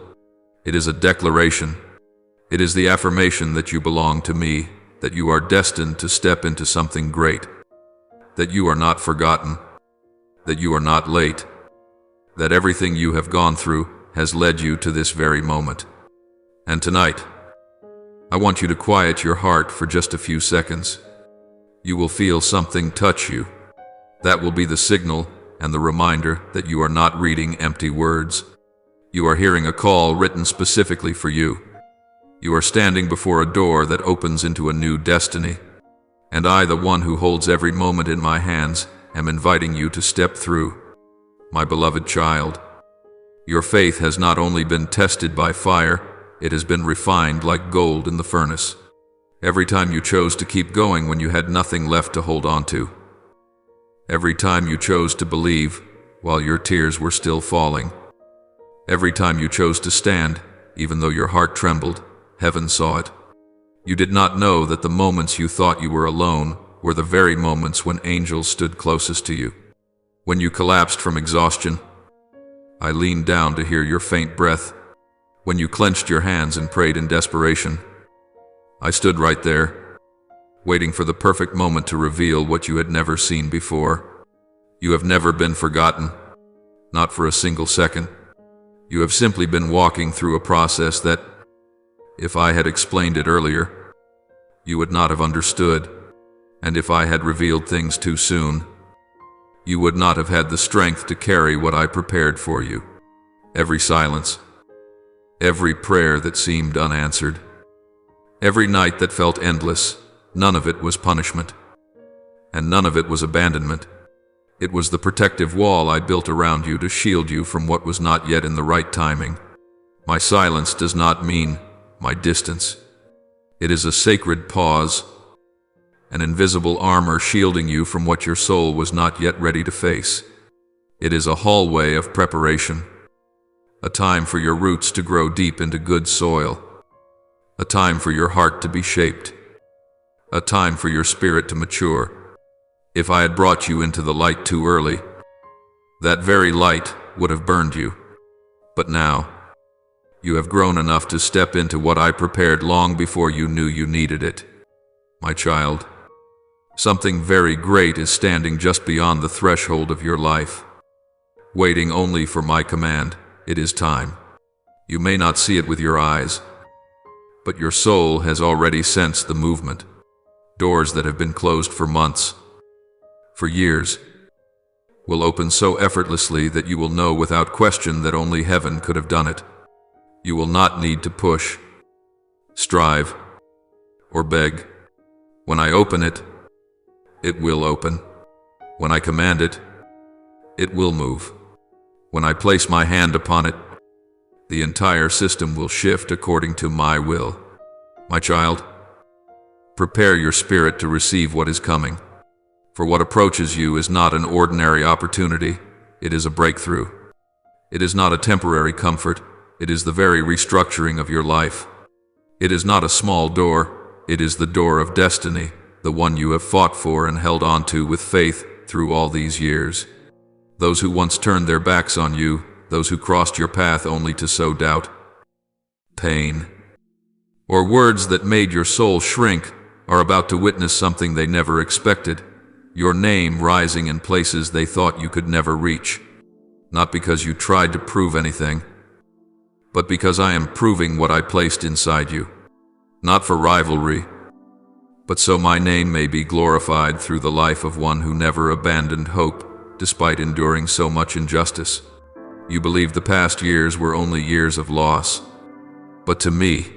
It is a declaration. It is the affirmation that you belong to me, that you are destined to step into something great, that you are not forgotten, that you are not late, that everything you have gone through has led you to this very moment. And tonight, I want you to quiet your heart for just a few seconds. You will feel something touch you. That will be the signal and the reminder that you are not reading empty words. You are hearing a call written specifically for you. You are standing before a door that opens into a new destiny. And I, the one who holds every moment in my hands, am inviting you to step through. My beloved child, your faith has not only been tested by fire, it has been refined like gold in the furnace. Every time you chose to keep going when you had nothing left to hold on to. Every time you chose to believe while your tears were still falling. Every time you chose to stand, even though your heart trembled, heaven saw it. You did not know that the moments you thought you were alone were the very moments when angels stood closest to you. When you collapsed from exhaustion, I leaned down to hear your faint breath. When you clenched your hands and prayed in desperation, I stood right there, waiting for the perfect moment to reveal what you had never seen before. You have never been forgotten, not for a single second. You have simply been walking through a process that, if I had explained it earlier, you would not have understood, and if I had revealed things too soon, you would not have had the strength to carry what I prepared for you. Every silence, every prayer that seemed unanswered, every night that felt endless, none of it was punishment, and none of it was abandonment. It was the protective wall I built around you to shield you from what was not yet in the right timing. My silence does not mean my distance. It is a sacred pause, an invisible armor shielding you from what your soul was not yet ready to face. It is a hallway of preparation, a time for your roots to grow deep into good soil, a time for your heart to be shaped, a time for your spirit to mature. If I had brought you into the light too early, that very light would have burned you. But now, you have grown enough to step into what I prepared long before you knew you needed it. My child, something very great is standing just beyond the threshold of your life, waiting only for my command. It is time. You may not see it with your eyes, but your soul has already sensed the movement. Doors that have been closed for months, for years, will open so effortlessly that you will know without question that only heaven could have done it. You will not need to push, strive, or beg. When I open it, it will open. When I command it, it will move. When I place my hand upon it, the entire system will shift according to my will. My child, prepare your spirit to receive what is coming. For what approaches you is not an ordinary opportunity, it is a breakthrough. It is not a temporary comfort, it is the very restructuring of your life. It is not a small door, it is the door of destiny, the one you have fought for and held on to with faith through all these years. Those who once turned their backs on you, those who crossed your path only to sow doubt, pain, or words that made your soul shrink, are about to witness something they never expected, your name rising in places they thought you could never reach. Not because you tried to prove anything, but because I am proving what I placed inside you. Not for rivalry, but so my name may be glorified through the life of one who never abandoned hope, despite enduring so much injustice. You believed the past years were only years of loss, but to me,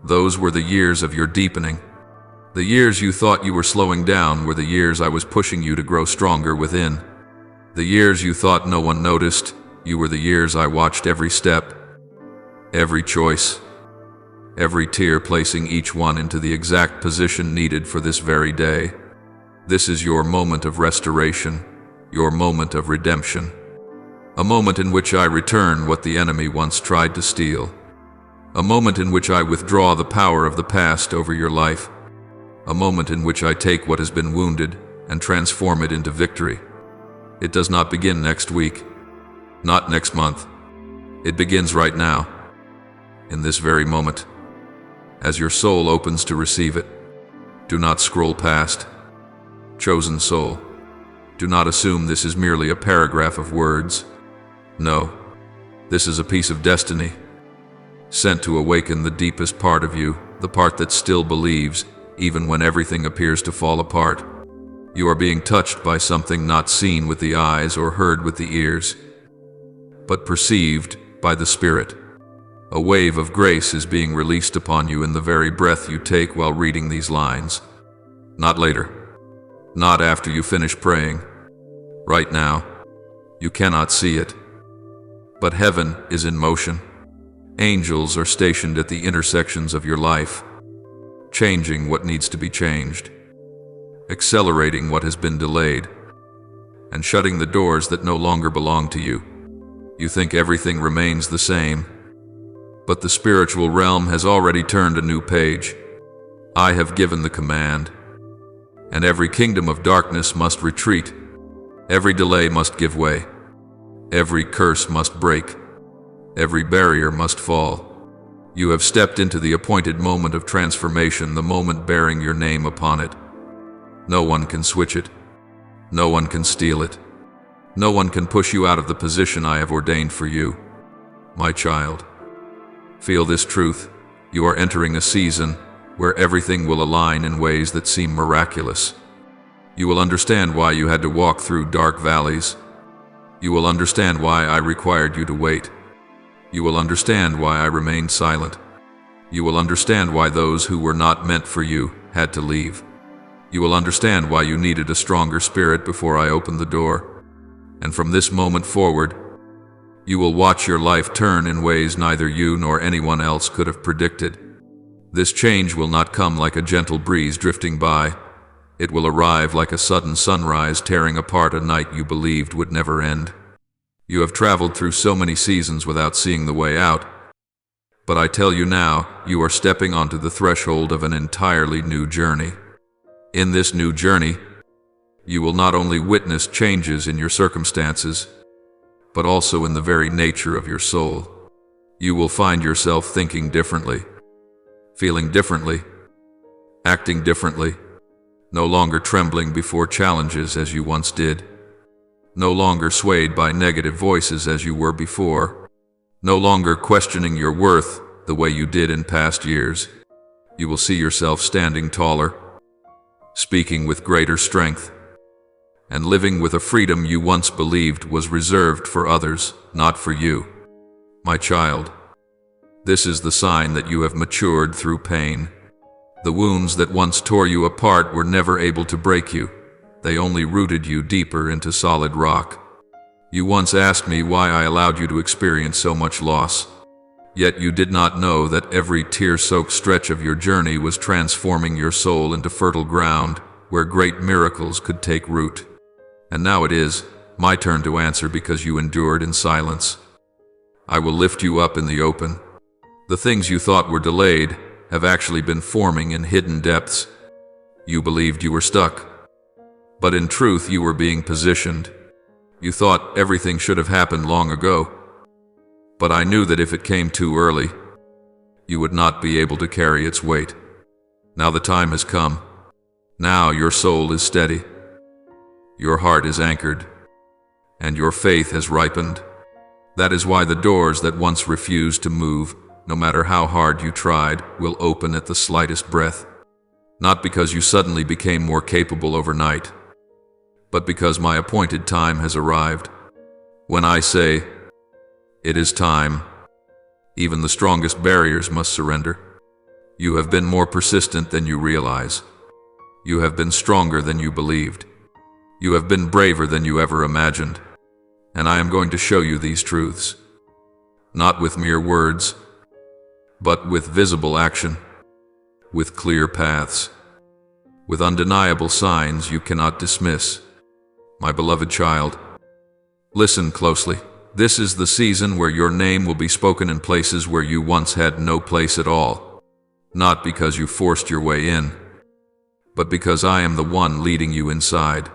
those were the years of your deepening. The years you thought you were slowing down were the years I was pushing you to grow stronger within. The years you thought no one noticed, you were the years I watched every step, every choice, every tear, placing each one into the exact position needed for this very day. This is your moment of restoration, your moment of redemption. A moment in which I return what the enemy once tried to steal. A moment in which I withdraw the power of the past over your life. A moment in which I take what has been wounded and transform it into victory. It does not begin next week, not next month. It begins right now, in this very moment, as your soul opens to receive it. Do not scroll past. Chosen soul, do not assume this is merely a paragraph of words. No, this is a piece of destiny, sent to awaken the deepest part of you, the part that still believes, even when everything appears to fall apart. You are being touched by something not seen with the eyes or heard with the ears, but perceived by the Spirit. A wave of grace is being released upon you in the very breath you take while reading these lines. Not later. Not after you finish praying. Right now. You cannot see it. But heaven is in motion. Angels are stationed at the intersections of your life, changing what needs to be changed, accelerating what has been delayed, and shutting the doors that no longer belong to you. You think everything remains the same, but the spiritual realm has already turned a new page. I have given the command, and every kingdom of darkness must retreat. Every delay must give way. Every curse must break. Every barrier must fall. You have stepped into the appointed moment of transformation, the moment bearing your name upon it. No one can switch it. No one can steal it. No one can push you out of the position I have ordained for you. My child, feel this truth. You are entering a season where everything will align in ways that seem miraculous. You will understand why you had to walk through dark valleys. You will understand why I required you to wait. You will understand why I remained silent. You will understand why those who were not meant for you had to leave. You will understand why you needed a stronger spirit before I opened the door. And from this moment forward, you will watch your life turn in ways neither you nor anyone else could have predicted. This change will not come like a gentle breeze drifting by. It will arrive like a sudden sunrise tearing apart a night you believed would never end. You have traveled through so many seasons without seeing the way out, but I tell you now, you are stepping onto the threshold of an entirely new journey. In this new journey, you will not only witness changes in your circumstances, but also in the very nature of your soul. You will find yourself thinking differently, feeling differently, acting differently, no longer trembling before challenges as you once did, no longer swayed by negative voices as you were before, no longer questioning your worth the way you did in past years. You will see yourself standing taller, speaking with greater strength, and living with a freedom you once believed was reserved for others, not for you. My child, this is the sign that you have matured through pain. The wounds that once tore you apart were never able to break you. They only rooted you deeper into solid rock. You once asked me why I allowed you to experience so much loss. Yet you did not know that every tear-soaked stretch of your journey was transforming your soul into fertile ground where great miracles could take root. And now it is my turn to answer because you endured in silence. I will lift you up in the open. The things you thought were delayed have actually been forming in hidden depths. You believed you were stuck, but in truth you were being positioned. You thought everything should have happened long ago, but I knew that if it came too early, you would not be able to carry its weight. Now the time has come. Now your soul is steady, your heart is anchored, and your faith has ripened. That is why the doors that once refused to move, no matter how hard you tried, will open at the slightest breath. Not because you suddenly became more capable overnight, but because my appointed time has arrived. When I say, it is time, even the strongest barriers must surrender. You have been more persistent than you realize. You have been stronger than you believed. You have been braver than you ever imagined. And I am going to show you these truths, not with mere words, but with visible action, with clear paths, with undeniable signs you cannot dismiss. My beloved child, listen closely. This is the season where your name will be spoken in places where you once had no place at all. Not because you forced your way in, but because I am the one leading you inside.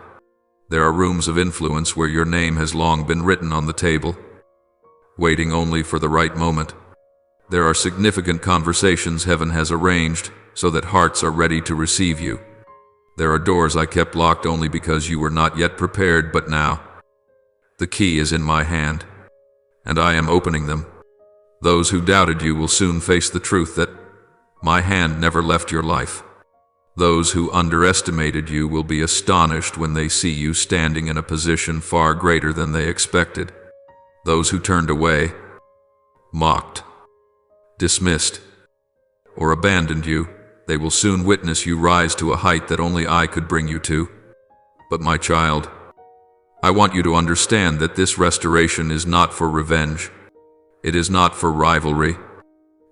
There are rooms of influence where your name has long been written on the table, waiting only for the right moment. There are significant conversations heaven has arranged so that hearts are ready to receive you. There are doors I kept locked only because you were not yet prepared, but now the key is in my hand, and I am opening them. Those who doubted you will soon face the truth that my hand never left your life. Those who underestimated you will be astonished when they see you standing in a position far greater than they expected. Those who turned away, mocked, dismissed, or abandoned you, they will soon witness you rise to a height that only I could bring you to. But my child, I want you to understand that this restoration is not for revenge. It is not for rivalry.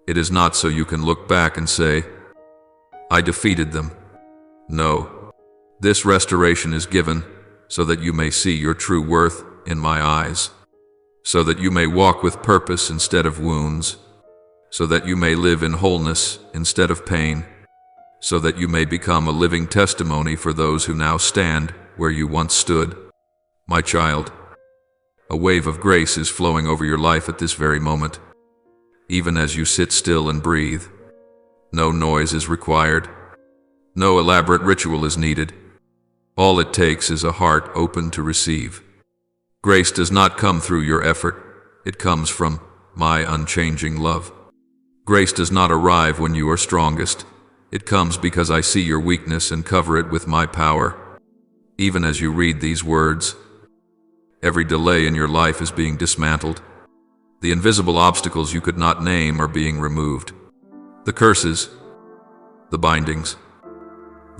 It is not so you can look back and say, I defeated them. No, this restoration is given so that you may see your true worth in my eyes, so that you may walk with purpose instead of wounds, so that you may live in wholeness instead of pain, so that you may become a living testimony for those who now stand where you once stood. My child, a wave of grace is flowing over your life at this very moment, even as you sit still and breathe. No noise is required. No elaborate ritual is needed. All it takes is a heart open to receive. Grace does not come through your effort. It comes from my unchanging love. Grace does not arrive when you are strongest. It comes because I see your weakness and cover it with my power. Even as you read these words, every delay in your life is being dismantled. The invisible obstacles you could not name are being removed. The curses, the bindings,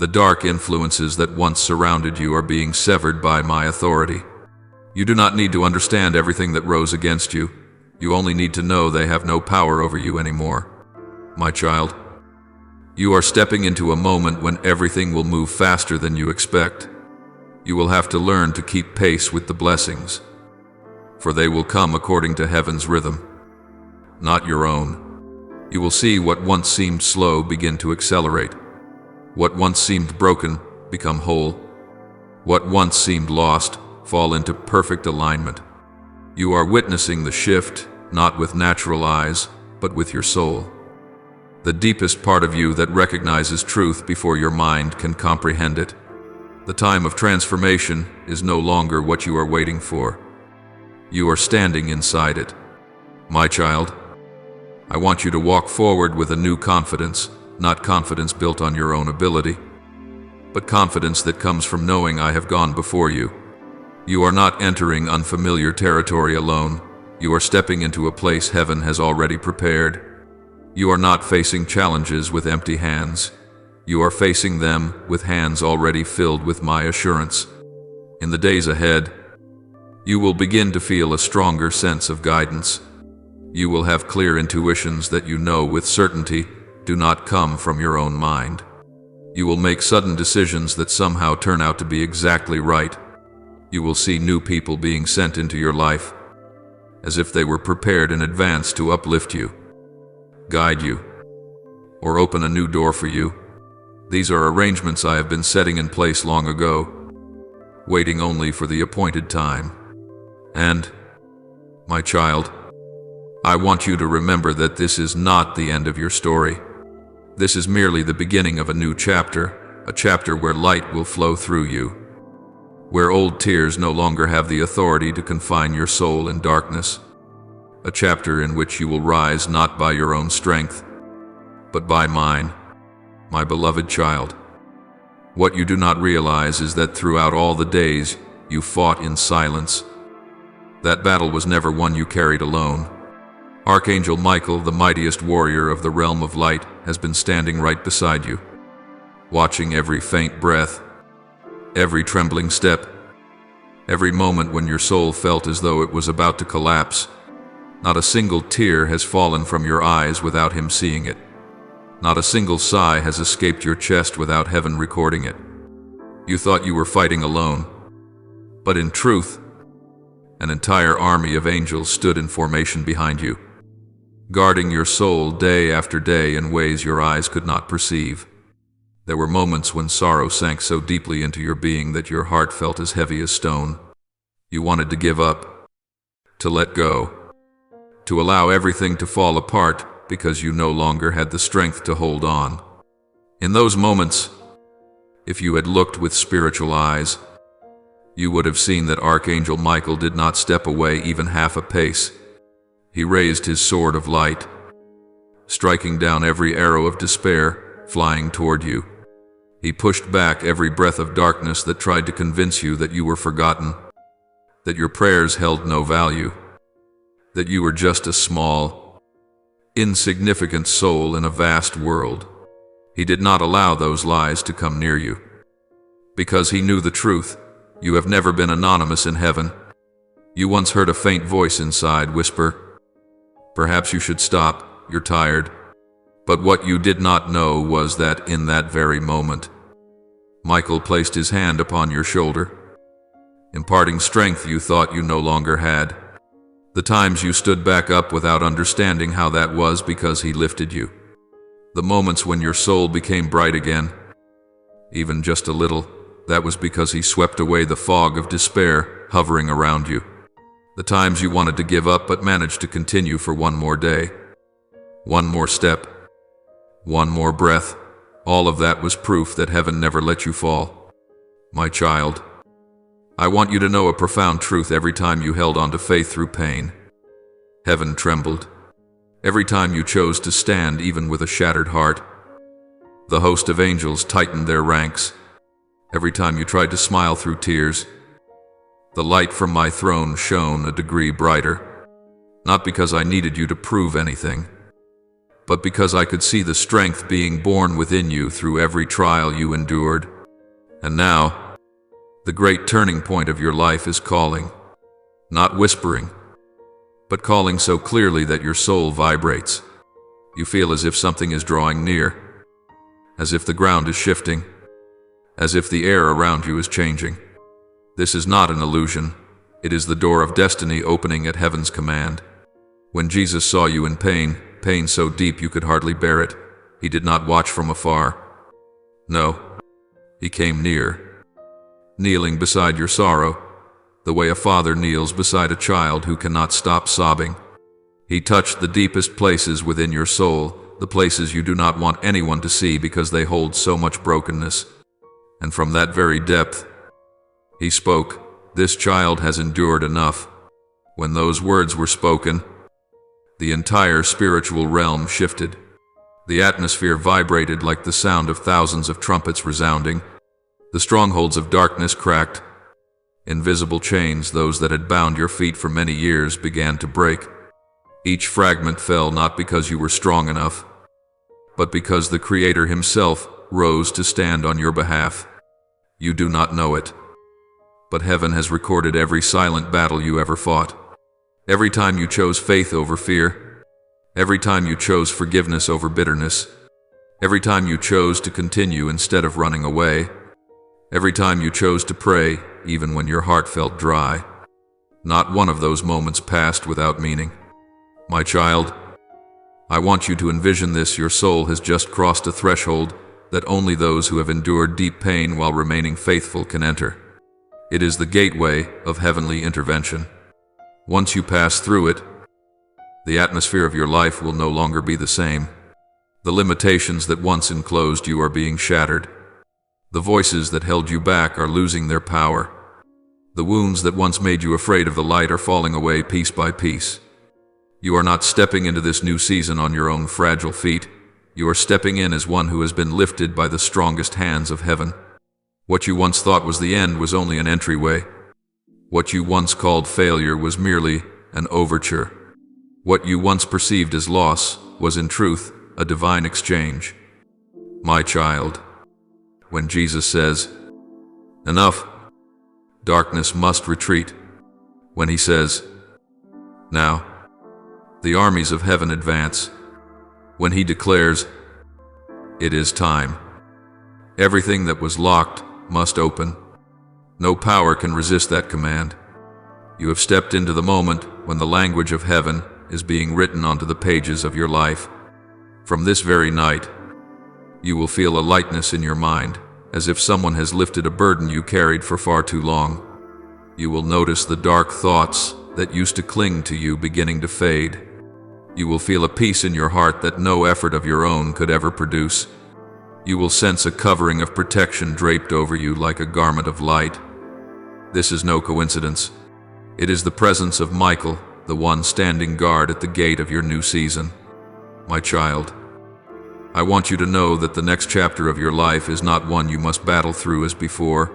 the dark influences that once surrounded you are being severed by my authority. You do not need to understand everything that rose against you. You only need to know they have no power over you anymore. My child, you are stepping into a moment when everything will move faster than you expect. You will have to learn to keep pace with the blessings, for they will come according to heaven's rhythm, not your own. You will see what once seemed slow begin to accelerate, what once seemed broken become whole, what once seemed lost fall into perfect alignment. You are witnessing the shift, not with natural eyes, but with your soul. The deepest part of you that recognizes truth before your mind can comprehend it. The time of transformation is no longer what you are waiting for. You are standing inside it. My child, I want you to walk forward with a new confidence, not confidence built on your own ability, but confidence that comes from knowing I have gone before you. You are not entering unfamiliar territory alone. You are stepping into a place heaven has already prepared. You are not facing challenges with empty hands. You are facing them with hands already filled with my assurance. In the days ahead, you will begin to feel a stronger sense of guidance. You will have clear intuitions that you know with certainty do not come from your own mind. You will make sudden decisions that somehow turn out to be exactly right. You will see new people being sent into your life, as if they were prepared in advance to uplift you, guide you, or open a new door for you. These are arrangements I have been setting in place long ago, waiting only for the appointed time. And, my child, I want you to remember that this is not the end of your story. This is merely the beginning of a new chapter, a chapter where light will flow through you, where old tears no longer have the authority to confine your soul in darkness, a chapter in which you will rise not by your own strength, but by mine, my beloved child. What you do not realize is that throughout all the days you fought in silence. That battle was never one you carried alone. Archangel Michael, the mightiest warrior of the realm of light, has been standing right beside you, watching every faint breath, every trembling step, every moment when your soul felt as though it was about to collapse. Not a single tear has fallen from your eyes without him seeing it. Not a single sigh has escaped your chest without heaven recording it. You thought you were fighting alone, but in truth, an entire army of angels stood in formation behind you, guarding your soul day after day in ways your eyes could not perceive. There were moments when sorrow sank so deeply into your being that your heart felt as heavy as stone. You wanted to give up, to let go, to allow everything to fall apart because you no longer had the strength to hold on. In those moments, if you had looked with spiritual eyes, you would have seen that Archangel Michael did not step away even half a pace. He raised his sword of light, striking down every arrow of despair flying toward you. He pushed back every breath of darkness that tried to convince you that you were forgotten, that your prayers held no value, that you were just a small, insignificant soul in a vast world. He did not allow those lies to come near you, because he knew the truth. You have never been anonymous in heaven. You once heard a faint voice inside whisper, "Perhaps you should stop, you're tired." But what you did not know was that in that very moment, Michael placed his hand upon your shoulder, imparting strength you thought you no longer had. The times you stood back up without understanding how that was because he lifted you. The moments when your soul became bright again, even just a little, that was because he swept away the fog of despair hovering around you. The times you wanted to give up but managed to continue for one more day, one more step, one more breath, all of that was proof that heaven never let you fall. My child, I want you to know a profound truth. Every time you held on to faith through pain, heaven trembled. Every time you chose to stand even with a shattered heart, the host of angels tightened their ranks. Every time you tried to smile through tears, the light from my throne shone a degree brighter, not because I needed you to prove anything, but because I could see the strength being born within you through every trial you endured. And now, the great turning point of your life is calling, not whispering, but calling so clearly that your soul vibrates. You feel as if something is drawing near, as if the ground is shifting, as if the air around you is changing. This is not an illusion. It is the door of destiny opening at heaven's command. When Jesus saw you in pain, pain so deep you could hardly bear it, he did not watch from afar. No, he came near, kneeling beside your sorrow, the way a father kneels beside a child who cannot stop sobbing. He touched the deepest places within your soul, the places you do not want anyone to see because they hold so much brokenness. And from that very depth, he spoke, "This child has endured enough." When those words were spoken, the entire spiritual realm shifted. The atmosphere vibrated like the sound of thousands of trumpets resounding. The strongholds of darkness cracked. Invisible chains, those that had bound your feet for many years, began to break. Each fragment fell not because you were strong enough, but because the Creator himself rose to stand on your behalf. You do not know it, but heaven has recorded every silent battle you ever fought. Every time you chose faith over fear, every time you chose forgiveness over bitterness, every time you chose to continue instead of running away, every time you chose to pray even when your heart felt dry. Not one of those moments passed without meaning. My child, I want you to envision this. Your soul has just crossed a threshold that only those who have endured deep pain while remaining faithful can enter. It is the gateway of heavenly intervention. Once you pass through it, the atmosphere of your life will no longer be the same. The limitations that once enclosed you are being shattered. The voices that held you back are losing their power. The wounds that once made you afraid of the light are falling away piece by piece. You are not stepping into this new season on your own fragile feet. You are stepping in as one who has been lifted by the strongest hands of heaven. What you once thought was the end was only an entryway. What you once called failure was merely an overture. What you once perceived as loss was in truth a divine exchange. My child, when Jesus says, "Enough," darkness must retreat. When he says, "Now," the armies of heaven advance. When he declares, "It is time," everything that was locked must open. No power can resist that command. You have stepped into the moment when the language of heaven is being written onto the pages of your life. From this very night, you will feel a lightness in your mind, as if someone has lifted a burden you carried for far too long. You will notice the dark thoughts that used to cling to you beginning to fade. You will feel a peace in your heart that no effort of your own could ever produce. You will sense a covering of protection draped over you like a garment of light. This is no coincidence. It is the presence of Michael, the one standing guard at the gate of your new season. My child, I want you to know that the next chapter of your life is not one you must battle through as before.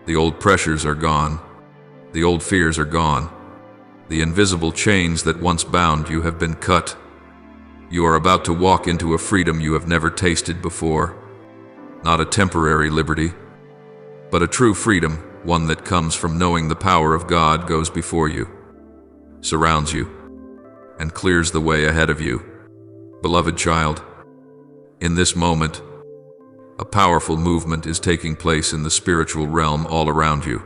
The old pressures are gone. The old fears are gone. The invisible chains that once bound you have been cut. You are about to walk into a freedom you have never tasted before. Not a temporary liberty, but a true freedom, one that comes from knowing the power of God goes before you, surrounds you, and clears the way ahead of you. Beloved child, in this moment, a powerful movement is taking place in the spiritual realm all around you.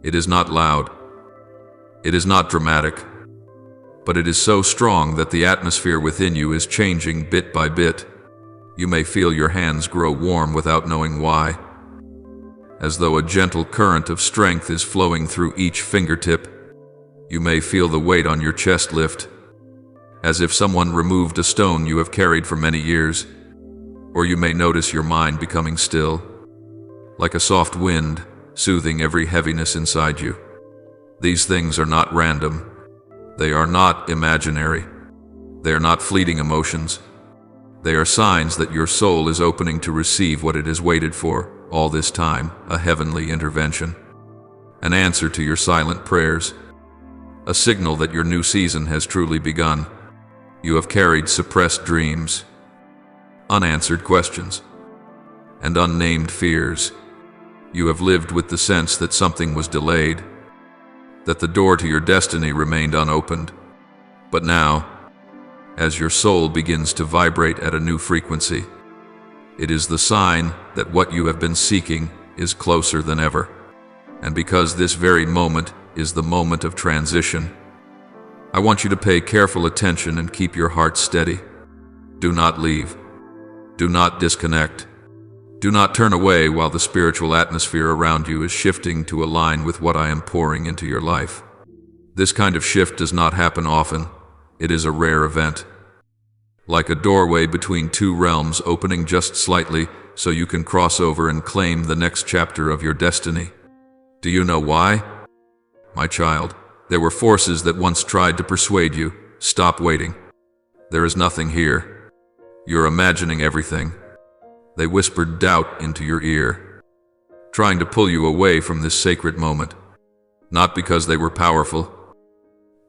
It is not loud. It is not dramatic, but it is so strong that the atmosphere within you is changing bit by bit. You may feel your hands grow warm without knowing why, as though a gentle current of strength is flowing through each fingertip. You may feel the weight on your chest lift, as if someone removed a stone you have carried for many years. Or you may notice your mind becoming still, like a soft wind, soothing every heaviness inside you. These things are not random. They are not imaginary. They are not fleeting emotions. They are signs that your soul is opening to receive what it has waited for all this time, a heavenly intervention, an answer to your silent prayers, a signal that your new season has truly begun. You have carried suppressed dreams, unanswered questions, and unnamed fears. You have lived with the sense that something was delayed, that the door to your destiny remained unopened. But now, as your soul begins to vibrate at a new frequency, it is the sign that what you have been seeking is closer than ever. And because this very moment is the moment of transition, I want you to pay careful attention and keep your heart steady. Do not leave. Do not disconnect. Do not turn away while the spiritual atmosphere around you is shifting to align with what I am pouring into your life. This kind of shift does not happen often. It is a rare event. Like a doorway between two realms opening just slightly so you can cross over and claim the next chapter of your destiny. Do you know why? My child, there were forces that once tried to persuade you, stop waiting. There is nothing here. You're imagining everything. They whispered doubt into your ear, trying to pull you away from this sacred moment, not because they were powerful,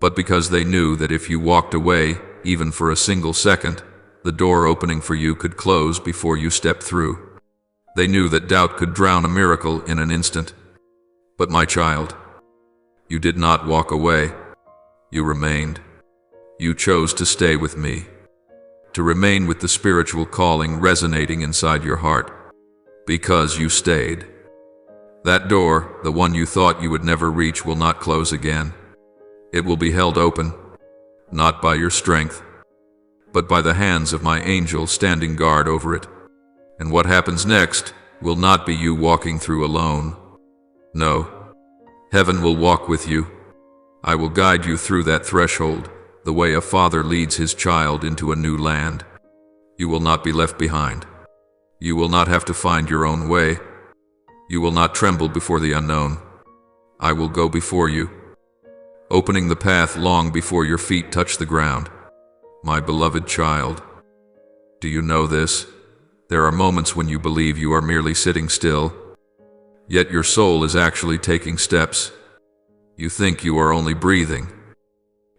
but because they knew that if you walked away, even for a single second, the door opening for you could close before you stepped through. They knew that doubt could drown a miracle in an instant. But my child, you did not walk away. You remained. You chose to stay with me, to remain with the spiritual calling resonating inside your heart. Because you stayed. That door, the one you thought you would never reach, will not close again. It will be held open, not by your strength, but by the hands of my angel standing guard over it. And what happens next will not be you walking through alone. No, heaven will walk with you. I will guide you through that threshold, the way a father leads his child into a new land. You will not be left behind. You will not have to find your own way. You will not tremble before the unknown. I will go before you, opening the path long before your feet touch the ground. My beloved child, do you know this? There are moments when you believe you are merely sitting still, yet your soul is actually taking steps. You think you are only breathing,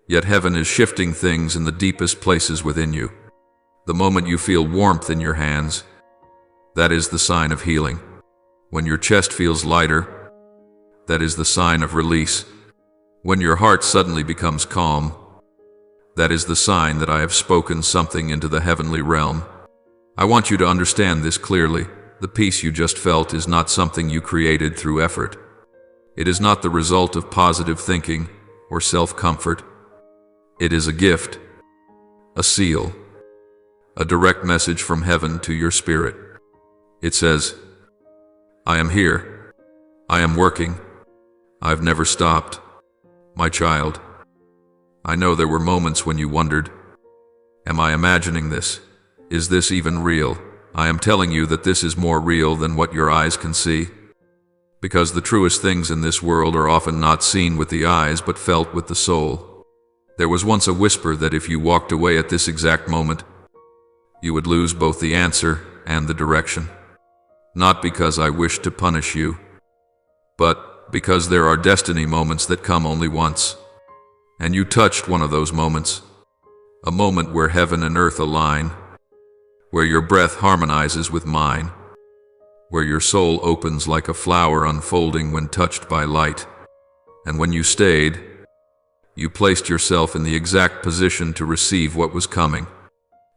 yet heaven is shifting things in the deepest places within you. The moment you feel warmth in your hands, that is the sign of healing. When your chest feels lighter, that is the sign of release. When your heart suddenly becomes calm, that is the sign that I have spoken something into the heavenly realm. I want you to understand this clearly. The peace you just felt is not something you created through effort. It is not the result of positive thinking or self-comfort. It is a gift, a seal, a direct message from heaven to your spirit. It says, I am here. I am working. I've never stopped. My child, I know there were moments when you wondered, am I imagining this? Is this even real? I am telling you that this is more real than what your eyes can see. Because the truest things in this world are often not seen with the eyes but felt with the soul. There was once a whisper that if you walked away at this exact moment, you would lose both the answer and the direction. Not because I wish to punish you, but because there are destiny moments that come only once. And you touched one of those moments, a moment where heaven and earth align, where your breath harmonizes with mine, where your soul opens like a flower unfolding when touched by light. And when you stayed, you placed yourself in the exact position to receive what was coming.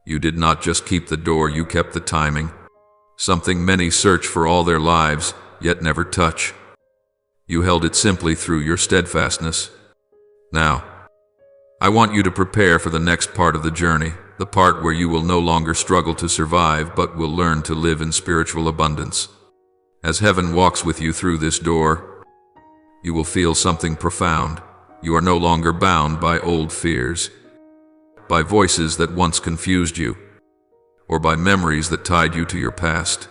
You did not just keep the door, you kept the timing, something many search for all their lives, yet never touch. You held it simply through your steadfastness. Now, I want you to prepare for the next part of the journey, the part where you will no longer struggle to survive but will learn to live in spiritual abundance. As heaven walks with you through this door, you will feel something profound. You are no longer bound by old fears, by voices that once confused you, or by memories that tied you to your past.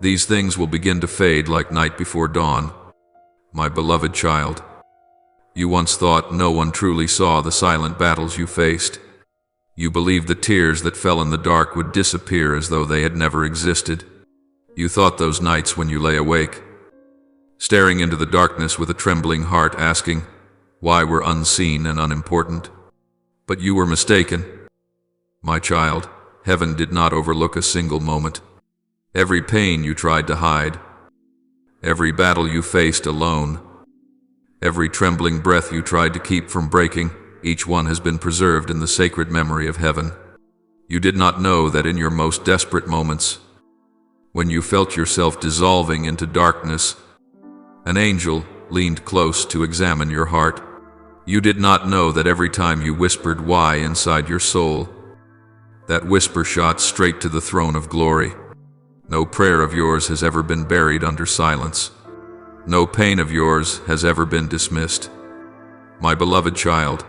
These things will begin to fade like night before dawn. My beloved child, you once thought no one truly saw the silent battles you faced. You believed the tears that fell in the dark would disappear as though they had never existed. You thought those nights when you lay awake, staring into the darkness with a trembling heart, asking, why were unseen and unimportant? But you were mistaken. My child, heaven did not overlook a single moment. Every pain you tried to hide, every battle you faced alone, every trembling breath you tried to keep from breaking, each one has been preserved in the sacred memory of heaven. You did not know that in your most desperate moments, when you felt yourself dissolving into darkness, an angel leaned close to examine your heart. You did not know that every time you whispered why inside your soul, that whisper shot straight to the throne of glory. No prayer of yours has ever been buried under silence. No pain of yours has ever been dismissed. My beloved child,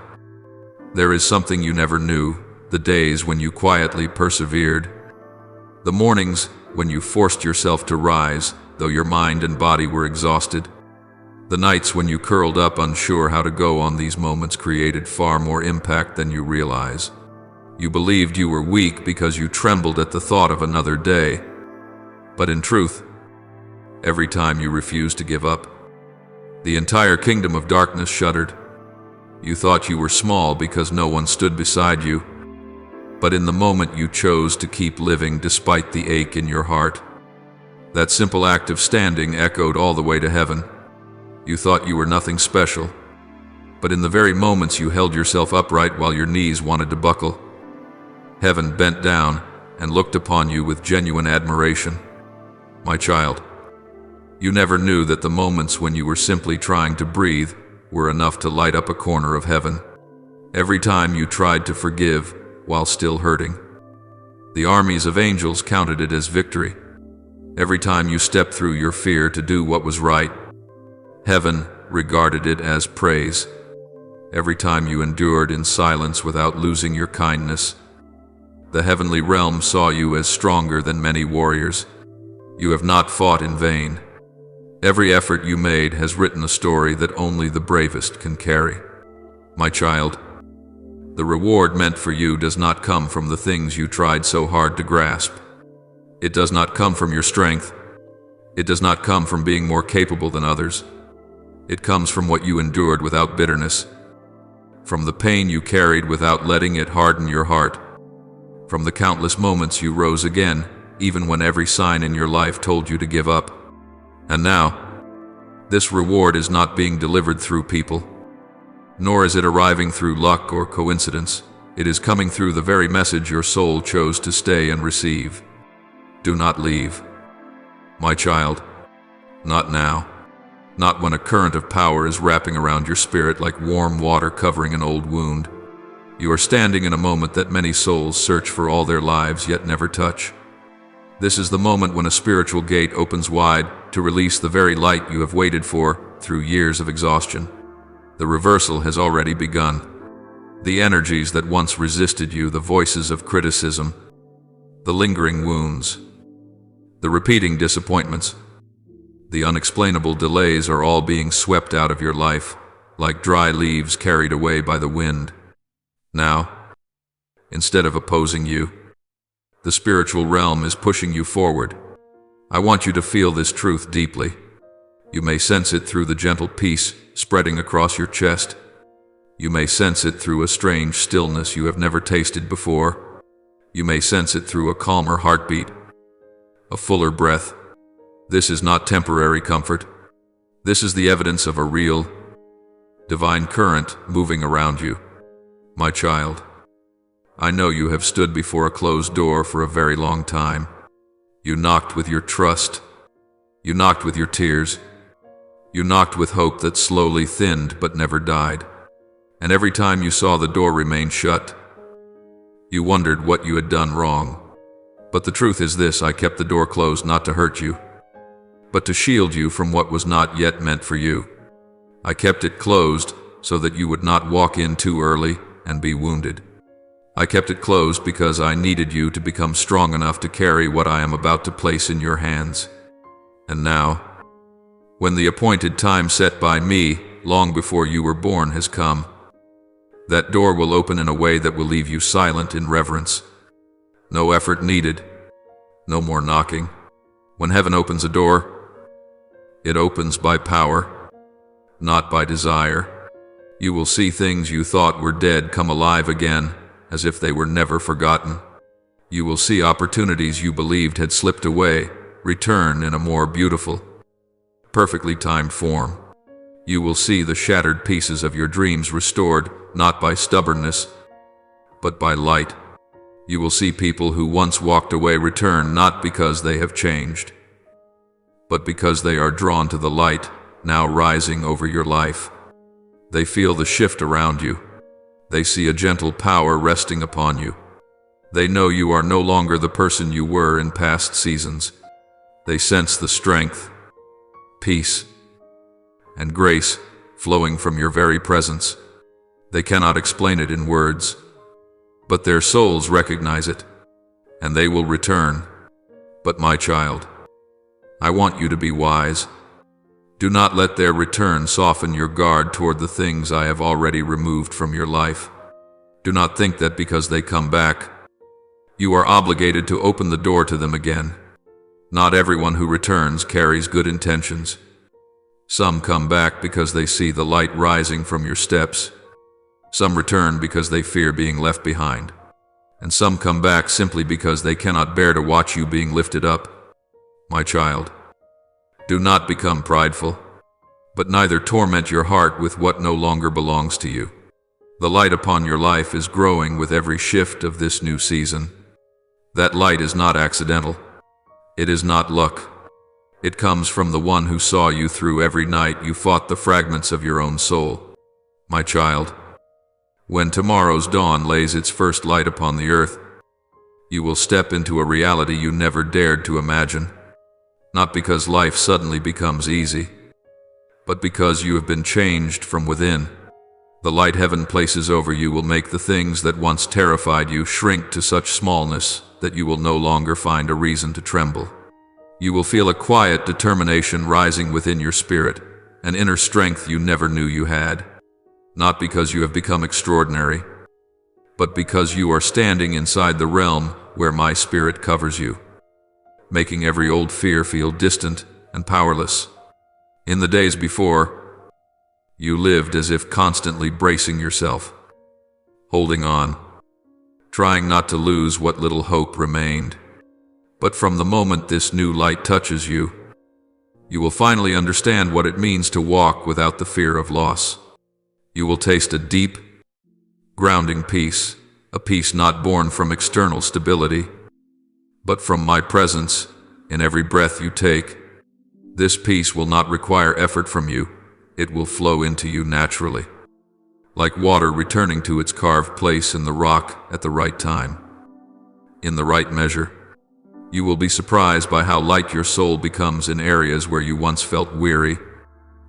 there is something you never knew, the days when you quietly persevered, the mornings when you forced yourself to rise, though your mind and body were exhausted. The nights when you curled up unsure how to go on. These moments created far more impact than you realize. You believed you were weak because you trembled at the thought of another day. But in truth, every time you refused to give up, the entire kingdom of darkness shuddered. You thought you were small because no one stood beside you. But in the moment you chose to keep living despite the ache in your heart, that simple act of standing echoed all the way to heaven. You thought you were nothing special, but in the very moments you held yourself upright while your knees wanted to buckle, heaven bent down and looked upon you with genuine admiration. My child, you never knew that the moments when you were simply trying to breathe were enough to light up a corner of heaven. Every time you tried to forgive while still hurting, the armies of angels counted it as victory. Every time you stepped through your fear to do what was right, heaven regarded it as praise. Every time you endured in silence without losing your kindness, the heavenly realm saw you as stronger than many warriors. You have not fought in vain. Every effort you made has written a story that only the bravest can carry. My child, the reward meant for you does not come from the things you tried so hard to grasp. It does not come from your strength. It does not come from being more capable than others. It comes from what you endured without bitterness, from the pain you carried without letting it harden your heart, from the countless moments you rose again, even when every sign in your life told you to give up. And now, this reward is not being delivered through people, nor is it arriving through luck or coincidence. It is coming through the very message your soul chose to stay and receive. Do not leave, my child. Not now. Not when a current of power is wrapping around your spirit like warm water covering an old wound. You are standing in a moment that many souls search for all their lives yet never touch. This is the moment when a spiritual gate opens wide to release the very light you have waited for through years of exhaustion. The reversal has already begun. The energies that once resisted you, the voices of criticism, the lingering wounds, the repeating disappointments, the unexplainable delays are all being swept out of your life, like dry leaves carried away by the wind. Now, instead of opposing you, the spiritual realm is pushing you forward. I want you to feel this truth deeply. You may sense it through the gentle peace spreading across your chest. You may sense it through a strange stillness you have never tasted before. You may sense it through a calmer heartbeat, a fuller breath. This is not temporary comfort. This is the evidence of a real, divine current moving around you. My child, I know you have stood before a closed door for a very long time. You knocked with your trust. You knocked with your tears. You knocked with hope that slowly thinned but never died. And every time you saw the door remain shut, you wondered what you had done wrong. But the truth is this: I kept the door closed not to hurt you, but to shield you from what was not yet meant for you. I kept it closed so that you would not walk in too early and be wounded. I kept it closed because I needed you to become strong enough to carry what I am about to place in your hands. And now, when the appointed time set by me, long before you were born, has come, that door will open in a way that will leave you silent in reverence. No effort needed. No more knocking. When heaven opens a door, it opens by power, not by desire. You will see things you thought were dead come alive again, as if they were never forgotten. You will see opportunities you believed had slipped away return in a more beautiful, perfectly timed form. You will see the shattered pieces of your dreams restored, not by stubbornness, but by light. You will see people who once walked away return, not because they have changed, but because they are drawn to the light now rising over your life. They feel the shift around you. They see a gentle power resting upon you. They know you are no longer the person you were in past seasons. They sense the strength, peace, and grace flowing from your very presence. They cannot explain it in words, but their souls recognize it, and they will return. But my child, I want you to be wise. Do not let their return soften your guard toward the things I have already removed from your life. Do not think that because they come back, you are obligated to open the door to them again. Not everyone who returns carries good intentions. Some come back because they see the light rising from your steps. Some return because they fear being left behind. And some come back simply because they cannot bear to watch you being lifted up. My child, do not become prideful, but neither torment your heart with what no longer belongs to you. The light upon your life is growing with every shift of this new season. That light is not accidental. It is not luck. It comes from the one who saw you through every night you fought the fragments of your own soul. My child, when tomorrow's dawn lays its first light upon the earth, you will step into a reality you never dared to imagine, not because life suddenly becomes easy, but because you have been changed from within. The light heaven places over you will make the things that once terrified you shrink to such smallness that you will no longer find a reason to tremble. You will feel a quiet determination rising within your spirit, an inner strength you never knew you had, not because you have become extraordinary, but because you are standing inside the realm where my spirit covers you, making every old fear feel distant and powerless. In the days before, you lived as if constantly bracing yourself, holding on, trying not to lose what little hope remained. But from the moment this new light touches you, you will finally understand what it means to walk without the fear of loss. You will taste a deep, grounding peace, a peace not born from external stability, but from my presence in every breath you take. This peace will not require effort from you. It will flow into you naturally, like water returning to its carved place in the rock at the right time, in the right measure. You will be surprised by how light your soul becomes in areas where you once felt weary.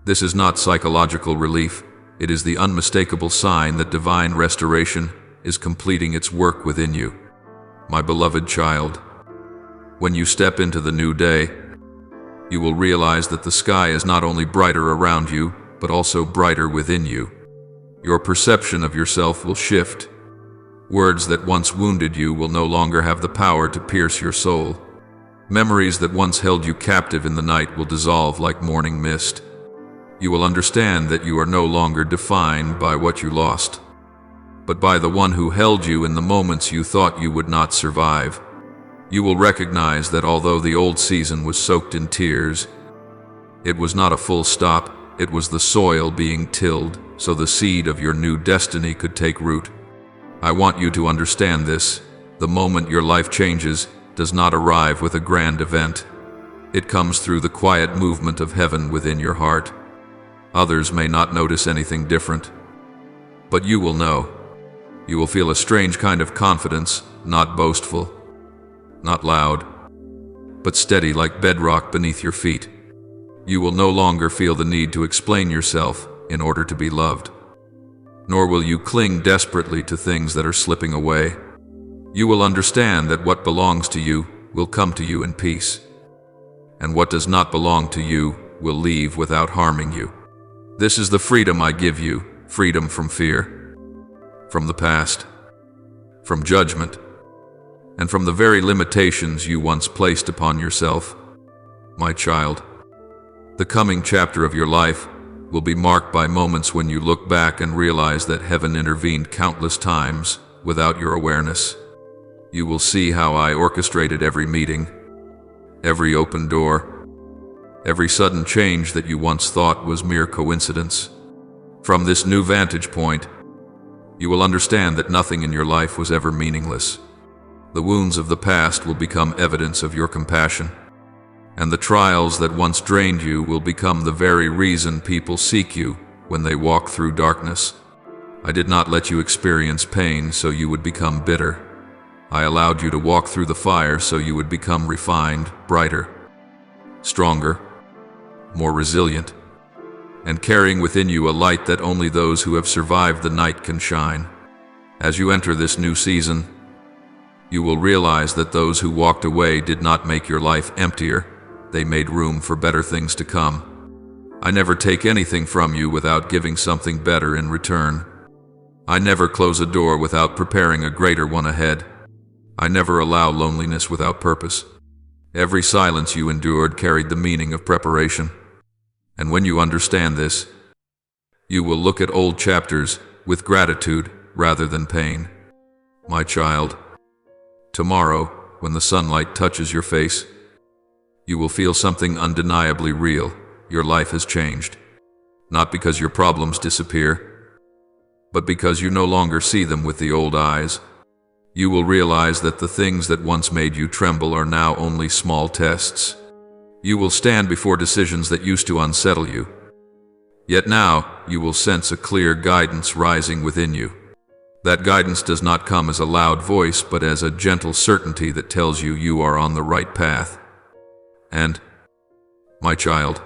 This is not psychological relief. It is the unmistakable sign that divine restoration is completing its work within you. My beloved child, when you step into the new day, you will realize that the sky is not only brighter around you, but also brighter within you. Your perception of yourself will shift. Words that once wounded you will no longer have the power to pierce your soul. Memories that once held you captive in the night will dissolve like morning mist. You will understand that you are no longer defined by what you lost, but by the one who held you in the moments you thought you would not survive. You will recognize that although the old season was soaked in tears, it was not a full stop. It was the soil being tilled so the seed of your new destiny could take root. I want you to understand this. The moment your life changes does not arrive with a grand event. It comes through the quiet movement of heaven within your heart. Others may not notice anything different, but you will know. You will feel a strange kind of confidence, not boastful, not loud, but steady like bedrock beneath your feet. You will no longer feel the need to explain yourself in order to be loved, nor will you cling desperately to things that are slipping away. You will understand that what belongs to you will come to you in peace, and what does not belong to you will leave without harming you. This is the freedom I give you, freedom from fear, from the past, from judgment, and from the very limitations you once placed upon yourself. My child, the coming chapter of your life will be marked by moments when you look back and realize that heaven intervened countless times without your awareness. You will see how I orchestrated every meeting, every open door, every sudden change that you once thought was mere coincidence. From this new vantage point, you will understand that nothing in your life was ever meaningless. The wounds of the past will become evidence of your compassion, and the trials that once drained you will become the very reason people seek you when they walk through darkness. I did not let you experience pain so you would become bitter. I allowed you to walk through the fire so you would become refined, brighter, stronger, more resilient, and carrying within you a light that only those who have survived the night can shine. As you enter this new season, you will realize that those who walked away did not make your life emptier. They made room for better things to come. I never take anything from you without giving something better in return. I never close a door without preparing a greater one ahead. I never allow loneliness without purpose. Every silence you endured carried the meaning of preparation. And when you understand this, you will look at old chapters with gratitude rather than pain. My child, tomorrow, when the sunlight touches your face, you will feel something undeniably real. Your life has changed, not because your problems disappear, but because you no longer see them with the old eyes. You will realize that the things that once made you tremble are now only small tests. You will stand before decisions that used to unsettle you. Yet now you will sense a clear guidance rising within you. That guidance does not come as a loud voice, but as a gentle certainty that tells you you are on the right path. And, my child,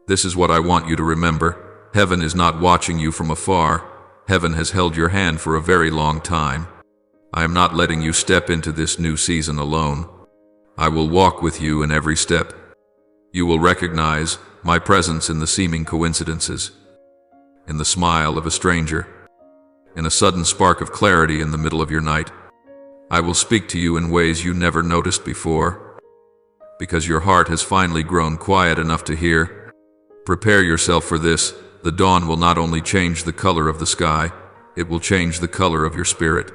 this is what I want you to remember. Heaven is not watching you from afar. Heaven has held your hand for a very long time. I am not letting you step into this new season alone. I will walk with you in every step. You will recognize my presence in the seeming coincidences, in the smile of a stranger, in a sudden spark of clarity in the middle of your night. I will speak to you in ways you never noticed before, because your heart has finally grown quiet enough to hear. Prepare yourself for this. The dawn will not only change the color of the sky, it will change the color of your spirit.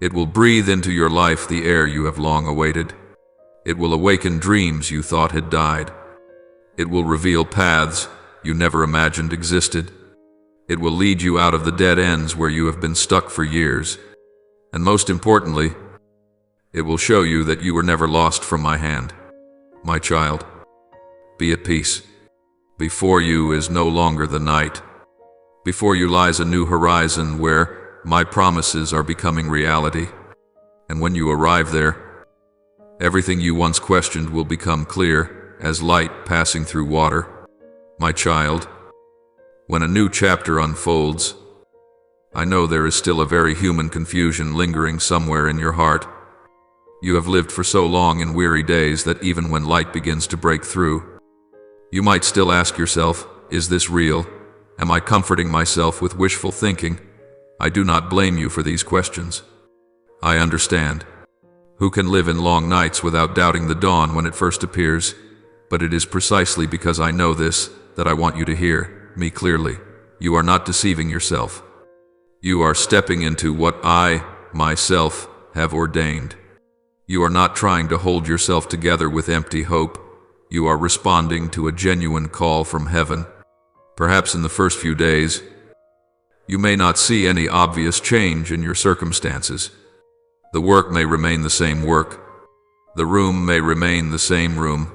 It will breathe into your life the air you have long awaited. It will awaken dreams you thought had died. It will reveal paths you never imagined existed. It will lead you out of the dead ends where you have been stuck for years. And most importantly, it will show you that you were never lost from my hand. My child, be at peace. Before you is no longer the night. Before you lies a new horizon where my promises are becoming reality. And when you arrive there, everything you once questioned will become clear as light passing through water. My child, when a new chapter unfolds, I know there is still a very human confusion lingering somewhere in your heart. You have lived for so long in weary days that even when light begins to break through, you might still ask yourself, is this real? Am I comforting myself with wishful thinking? I do not blame you for these questions. I understand. Who can live in long nights without doubting the dawn when it first appears? But it is precisely because I know this that I want you to hear me clearly. You are not deceiving yourself. You are stepping into what I, myself, have ordained. You are not trying to hold yourself together with empty hope. You are responding to a genuine call from heaven. Perhaps in the first few days, you may not see any obvious change in your circumstances. The work may remain the same work. The room may remain the same room.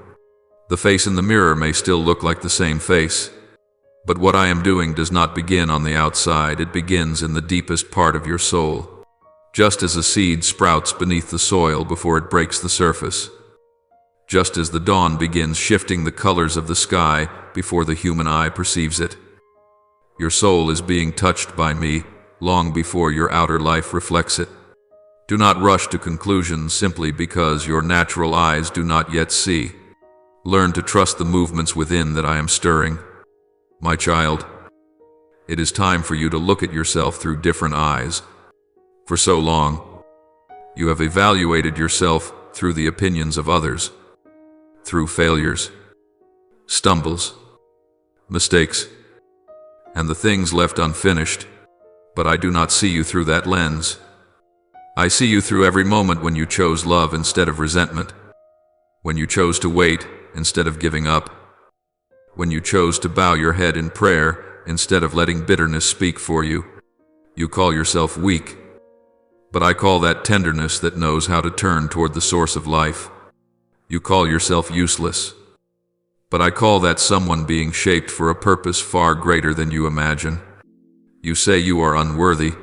The face in the mirror may still look like the same face. But what I am doing does not begin on the outside. It begins in the deepest part of your soul. Just as a seed sprouts beneath the soil before it breaks the surface. Just as the dawn begins shifting the colors of the sky before the human eye perceives it. Your soul is being touched by me long before your outer life reflects it. Do not rush to conclusions simply because your natural eyes do not yet see. Learn to trust the movements within that I am stirring. My child, it is time for you to look at yourself through different eyes. For so long, you have evaluated yourself through the opinions of others, through failures, stumbles, mistakes, and the things left unfinished. But I do not see you through that lens. I see you through every moment when you chose love instead of resentment, when you chose to wait instead of giving up, when you chose to bow your head in prayer instead of letting bitterness speak for you. You call yourself weak, but I call that tenderness that knows how to turn toward the source of life. You call yourself useless, but I call that someone being shaped for a purpose far greater than you imagine. You say you are unworthy,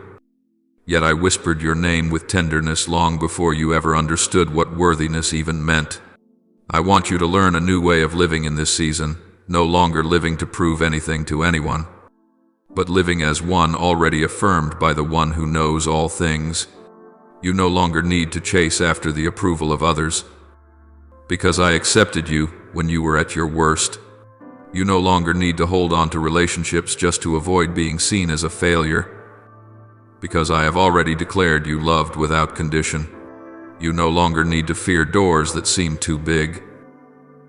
yet I whispered your name with tenderness long before you ever understood what worthiness even meant. I want you to learn a new way of living in this season, no longer living to prove anything to anyone, but living as one already affirmed by the one who knows all things. You no longer need to chase after the approval of others, because I accepted you when you were at your worst. You no longer need to hold on to relationships just to avoid being seen as a failure, because I have already declared you loved without condition. You no longer need to fear doors that seem too big,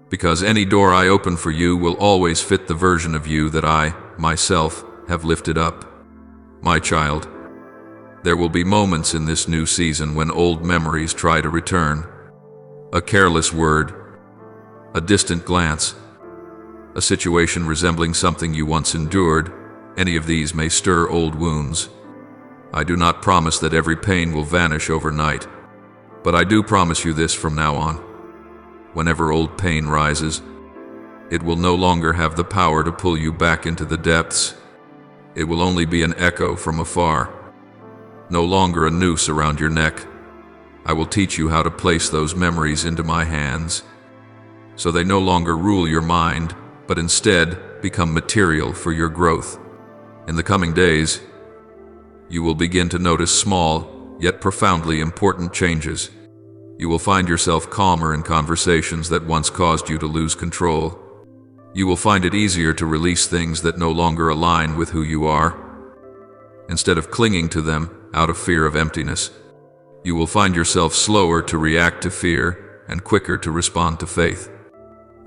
because any door I open for you will always fit the version of you that I, myself, have lifted up. My child, there will be moments in this new season when old memories try to return. A careless word, a distant glance, a situation resembling something you once endured, any of these may stir old wounds. I do not promise that every pain will vanish overnight, but I do promise you this from now on. Whenever old pain rises, it will no longer have the power to pull you back into the depths. It will only be an echo from afar, no longer a noose around your neck. I will teach you how to place those memories into my hands, so they no longer rule your mind, but instead become material for your growth. In the coming days, you will begin to notice small, yet profoundly important changes. You will find yourself calmer in conversations that once caused you to lose control. You will find it easier to release things that no longer align with who you are, instead of clinging to them out of fear of emptiness. You will find yourself slower to react to fear and quicker to respond to faith.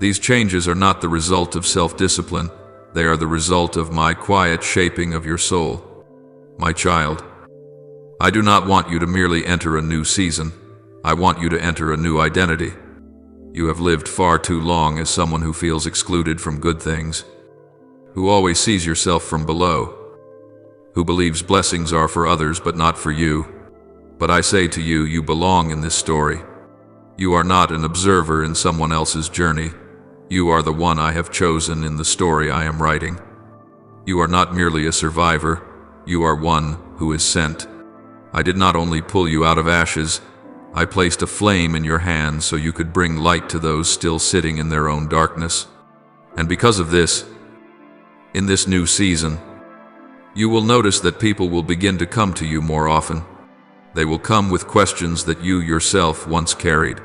These changes are not the result of self-discipline. They are the result of my quiet shaping of your soul. My child, I do not want you to merely enter a new season. I want you to enter a new identity. You have lived far too long as someone who feels excluded from good things, who always sees yourself from below, who believes blessings are for others but not for you. But I say to you, you belong in this story. You are not an observer in someone else's journey. You are the one I have chosen in the story I am writing. You are not merely a survivor. You are one who is sent. I did not only pull you out of ashes, I placed a flame in your hands so you could bring light to those still sitting in their own darkness. And because of this, in this new season, you will notice that people will begin to come to you more often. They will come with questions that you yourself once carried.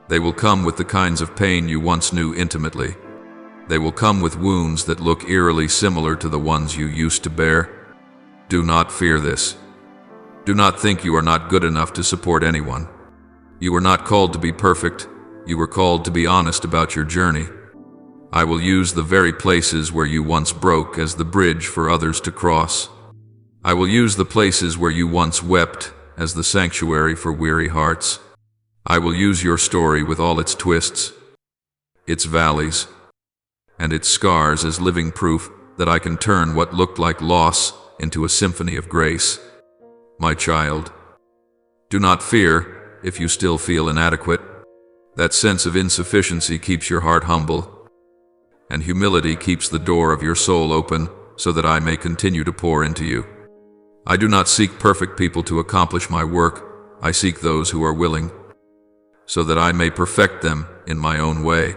They will come with the kinds of pain you once knew intimately. They will come with wounds that look eerily similar to the ones you used to bear. Do not fear this. Do not think you are not good enough to support anyone. You were not called to be perfect. You were called to be honest about your journey. I will use the very places where you once broke as the bridge for others to cross. I will use the places where you once wept as the sanctuary for weary hearts. I will use your story with all its twists, its valleys, and its scars as living proof that I can turn what looked like loss into a symphony of grace. My child, do not fear if you still feel inadequate. That sense of insufficiency keeps your heart humble, and humility keeps the door of your soul open so that I may continue to pour into you. I do not seek perfect people to accomplish my work. I seek those who are willing, so that I may perfect them in my own way.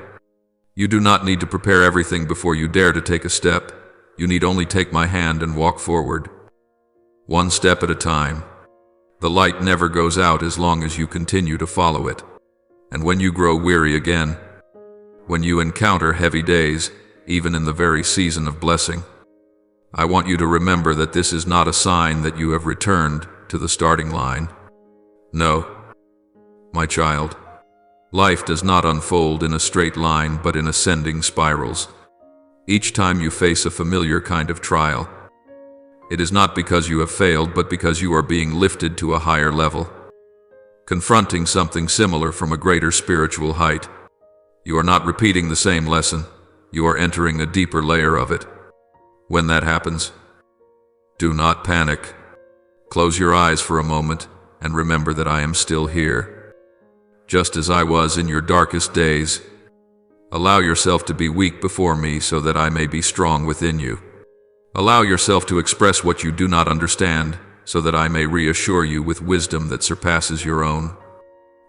You do not need to prepare everything before you dare to take a step. You need only take my hand and walk forward, one step at a time. The light never goes out as long as you continue to follow it. And when you grow weary again, when you encounter heavy days, even in the very season of blessing, I want you to remember that this is not a sign that you have returned to the starting line. No, my child, life does not unfold in a straight line but in ascending spirals. Each time you face a familiar kind of trial, it is not because you have failed, but because you are being lifted to a higher level, confronting something similar from a greater spiritual height. You are not repeating the same lesson. You are entering a deeper layer of it. When that happens, do not panic. Close your eyes for a moment and remember that I am still here, just as I was in your darkest days. Allow yourself to be weak before me so that I may be strong within you. Allow yourself to express what you do not understand so that I may reassure you with wisdom that surpasses your own.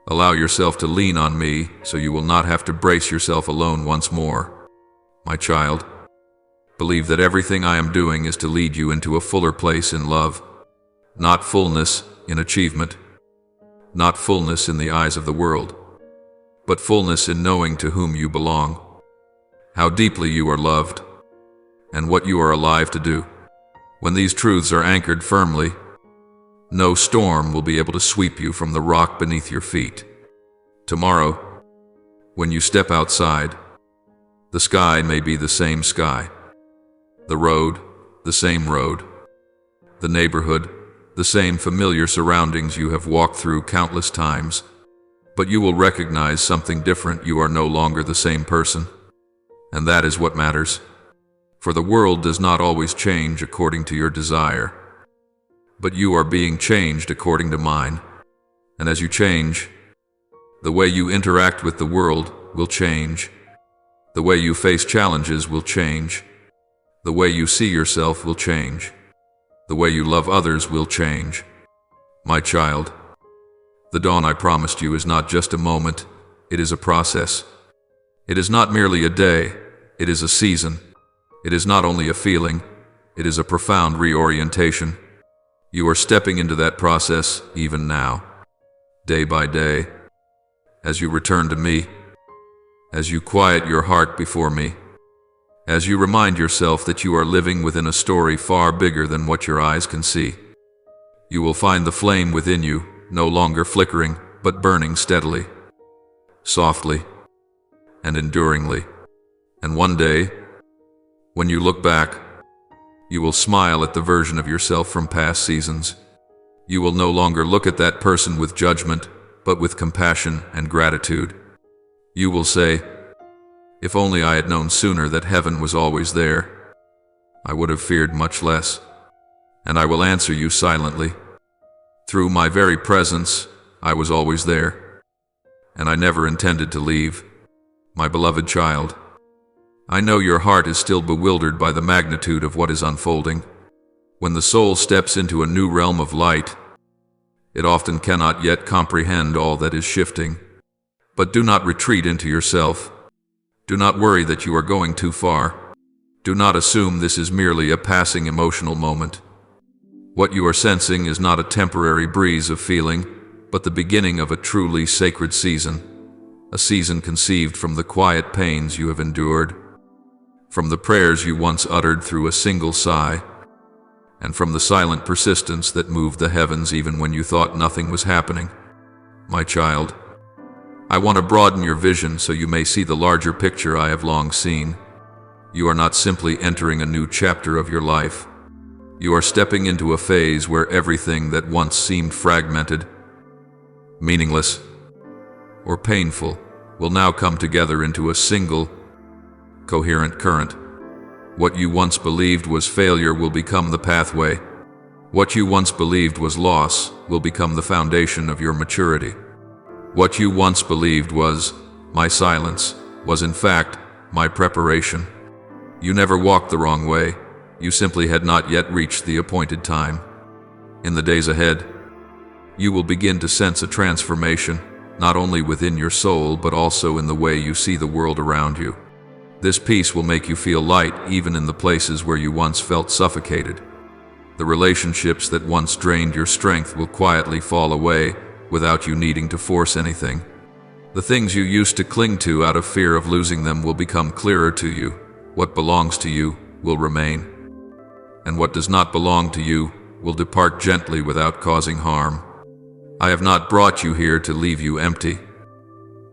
Allow yourself to lean on me so you will not have to brace yourself alone once more. My child, believe that everything I am doing is to lead you into a fuller place in love, not fullness in achievement, not fullness in the eyes of the world, but fullness in knowing to whom you belong, how deeply you are loved, and what you are alive to do. When these truths are anchored firmly, no storm will be able to sweep you from the rock beneath your feet. Tomorrow, when you step outside, the sky may be the same sky, the road, the same road, the neighborhood, the same familiar surroundings you have walked through countless times, but you will recognize something different. You are no longer the same person, and that is what matters. For the world does not always change according to your desire, but you are being changed according to mine. And as you change, The way you interact with the world will change. The way you face challenges will change. The way you see yourself will change. The way you love others will change. My child, the dawn I promised you is not just a moment, it is a process. It is not merely a day, it is a season. It is not only a feeling, it is a profound reorientation. You are stepping into that process even now, day by day, as you return to me, as you quiet your heart before me, as you remind yourself that you are living within a story far bigger than what your eyes can see. You will find the flame within you no longer flickering, but burning steadily, softly, and enduringly. And one day, when you look back, you will smile at the version of yourself from past seasons. You will no longer look at that person with judgment, but with compassion and gratitude. You will say, "If only I had known sooner that heaven was always there, I would have feared much less." And I will answer you silently, "Through my very presence, I was always there, and I never intended to leave." My beloved child, I know your heart is still bewildered by the magnitude of what is unfolding. When the soul steps into a new realm of light, it often cannot yet comprehend all that is shifting. But do not retreat into yourself. Do not worry that you are going too far. Do not assume this is merely a passing emotional moment. What you are sensing is not a temporary breeze of feeling, but the beginning of a truly sacred season, a season conceived from the quiet pains you have endured, from the prayers you once uttered through a single sigh, and from the silent persistence that moved the heavens even when you thought nothing was happening. My child, I want to broaden your vision so you may see the larger picture I have long seen. You are not simply entering a new chapter of your life. You are stepping into a phase where everything that once seemed fragmented, meaningless, or painful will now come together into a single, coherent current. What you once believed was failure will become the pathway. What you once believed was loss will become the foundation of your maturity. What you once believed was my silence was in fact my preparation. You never walked the wrong way. You simply had not yet reached the appointed time. In the days ahead, you will begin to sense a transformation, not only within your soul but also in the way you see the world around you. This peace will make you feel light even in the places where you once felt suffocated. The relationships that once drained your strength will quietly fall away without you needing to force anything. The things you used to cling to out of fear of losing them will become clearer to you. What belongs to you will remain, and what does not belong to you will depart gently without causing harm. I have not brought you here to leave you empty,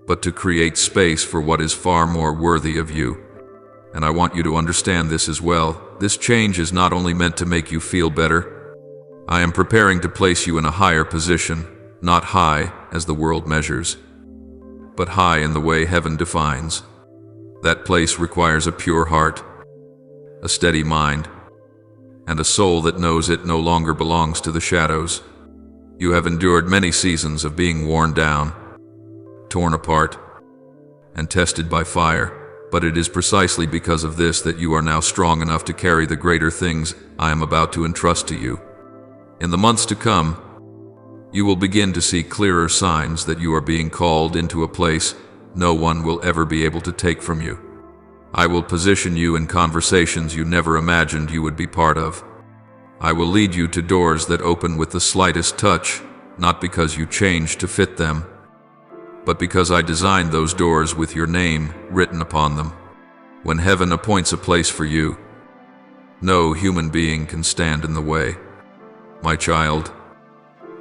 but to create space for what is far more worthy of you. And I want you to understand this as well. This change is not only meant to make you feel better. I am preparing to place you in a higher position, not high as the world measures, but high in the way heaven defines. That place requires a pure heart, a steady mind, and a soul that knows it no longer belongs to the shadows. You have endured many seasons of being worn down, torn apart, and tested by fire, but it is precisely because of this that you are now strong enough to carry the greater things I am about to entrust to you. In the months to come, you will begin to see clearer signs that you are being called into a place no one will ever be able to take from you. I will position you in conversations you never imagined you would be part of. I will lead you to doors that open with the slightest touch, not because you changed to fit them, but because I designed those doors with your name written upon them. When heaven appoints a place for you, no human being can stand in the way. My child,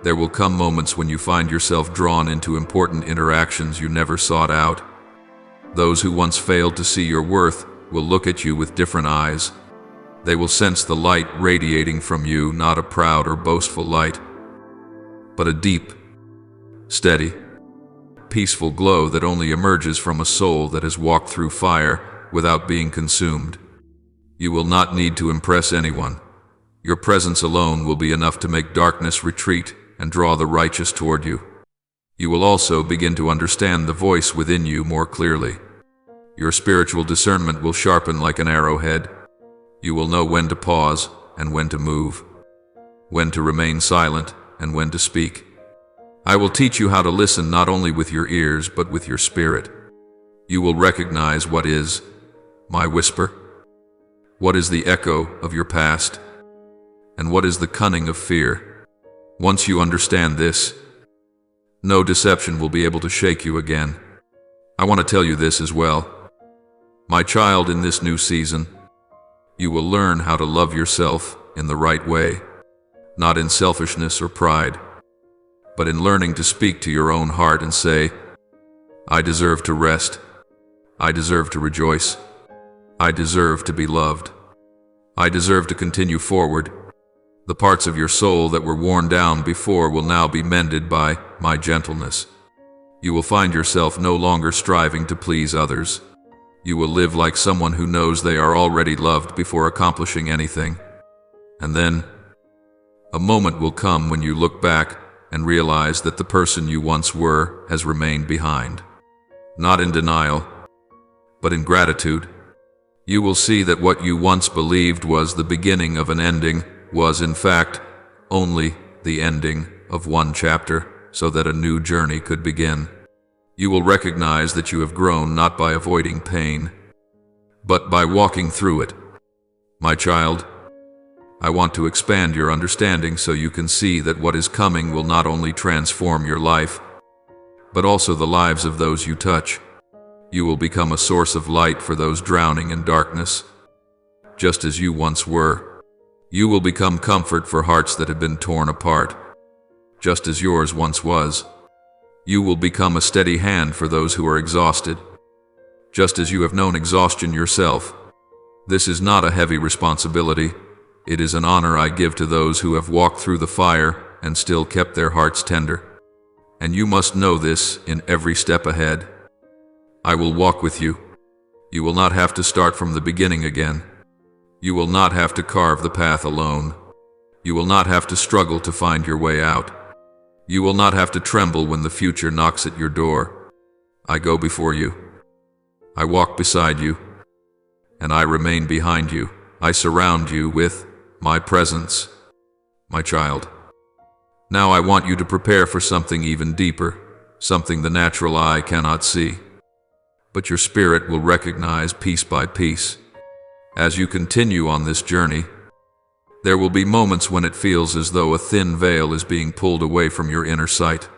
there will come moments when you find yourself drawn into important interactions you never sought out. Those who once failed to see your worth will look at you with different eyes. They will sense the light radiating from you, not a proud or boastful light, but a deep, steady, peaceful glow that only emerges from a soul that has walked through fire without being consumed. You will not need to impress anyone. Your presence alone will be enough to make darkness retreat and draw the righteous toward you. You will also begin to understand the voice within you more clearly. Your spiritual discernment will sharpen like an arrowhead. You will know when to pause and when to move, when to remain silent and when to speak. I will teach you how to listen not only with your ears but with your spirit. You will recognize what is my whisper, what is the echo of your past, and what is the cunning of fear. Once you understand this, no deception will be able to shake you again. I want to tell you this as well. My child, in this new season, you will learn how to love yourself in the right way, not in selfishness or pride, but in learning to speak to your own heart and say, I deserve to rest. I deserve to rejoice. I deserve to be loved. I deserve to continue forward. The parts of your soul that were worn down before will now be mended by my gentleness. You will find yourself no longer striving to please others. You will live like someone who knows they are already loved before accomplishing anything. And then, a moment will come when you look back and realize that the person you once were has remained behind. Not in denial, but in gratitude. You will see that what you once believed was the beginning of an ending was, in fact, only the ending of one chapter, so that a new journey could begin. You will recognize that you have grown not by avoiding pain, but by walking through it. My child, I want to expand your understanding so you can see that what is coming will not only transform your life, but also the lives of those you touch. You will become a source of light for those drowning in darkness, just as you once were. You will become comfort for hearts that have been torn apart, just as yours once was. You will become a steady hand for those who are exhausted, just as you have known exhaustion yourself. This is not a heavy responsibility. It is an honor I give to those who have walked through the fire and still kept their hearts tender. And you must know this in every step ahead. I will walk with you. You will not have to start from the beginning again. You will not have to carve the path alone. You will not have to struggle to find your way out. You will not have to tremble when the future knocks at your door. I go before you. I walk beside you. And I remain behind you. I surround you with my presence, my child. Now I want you to prepare for something even deeper, something the natural eye cannot see, but your spirit will recognize piece by piece. As you continue on this journey, there will be moments when it feels as though a thin veil is being pulled away from your inner sight.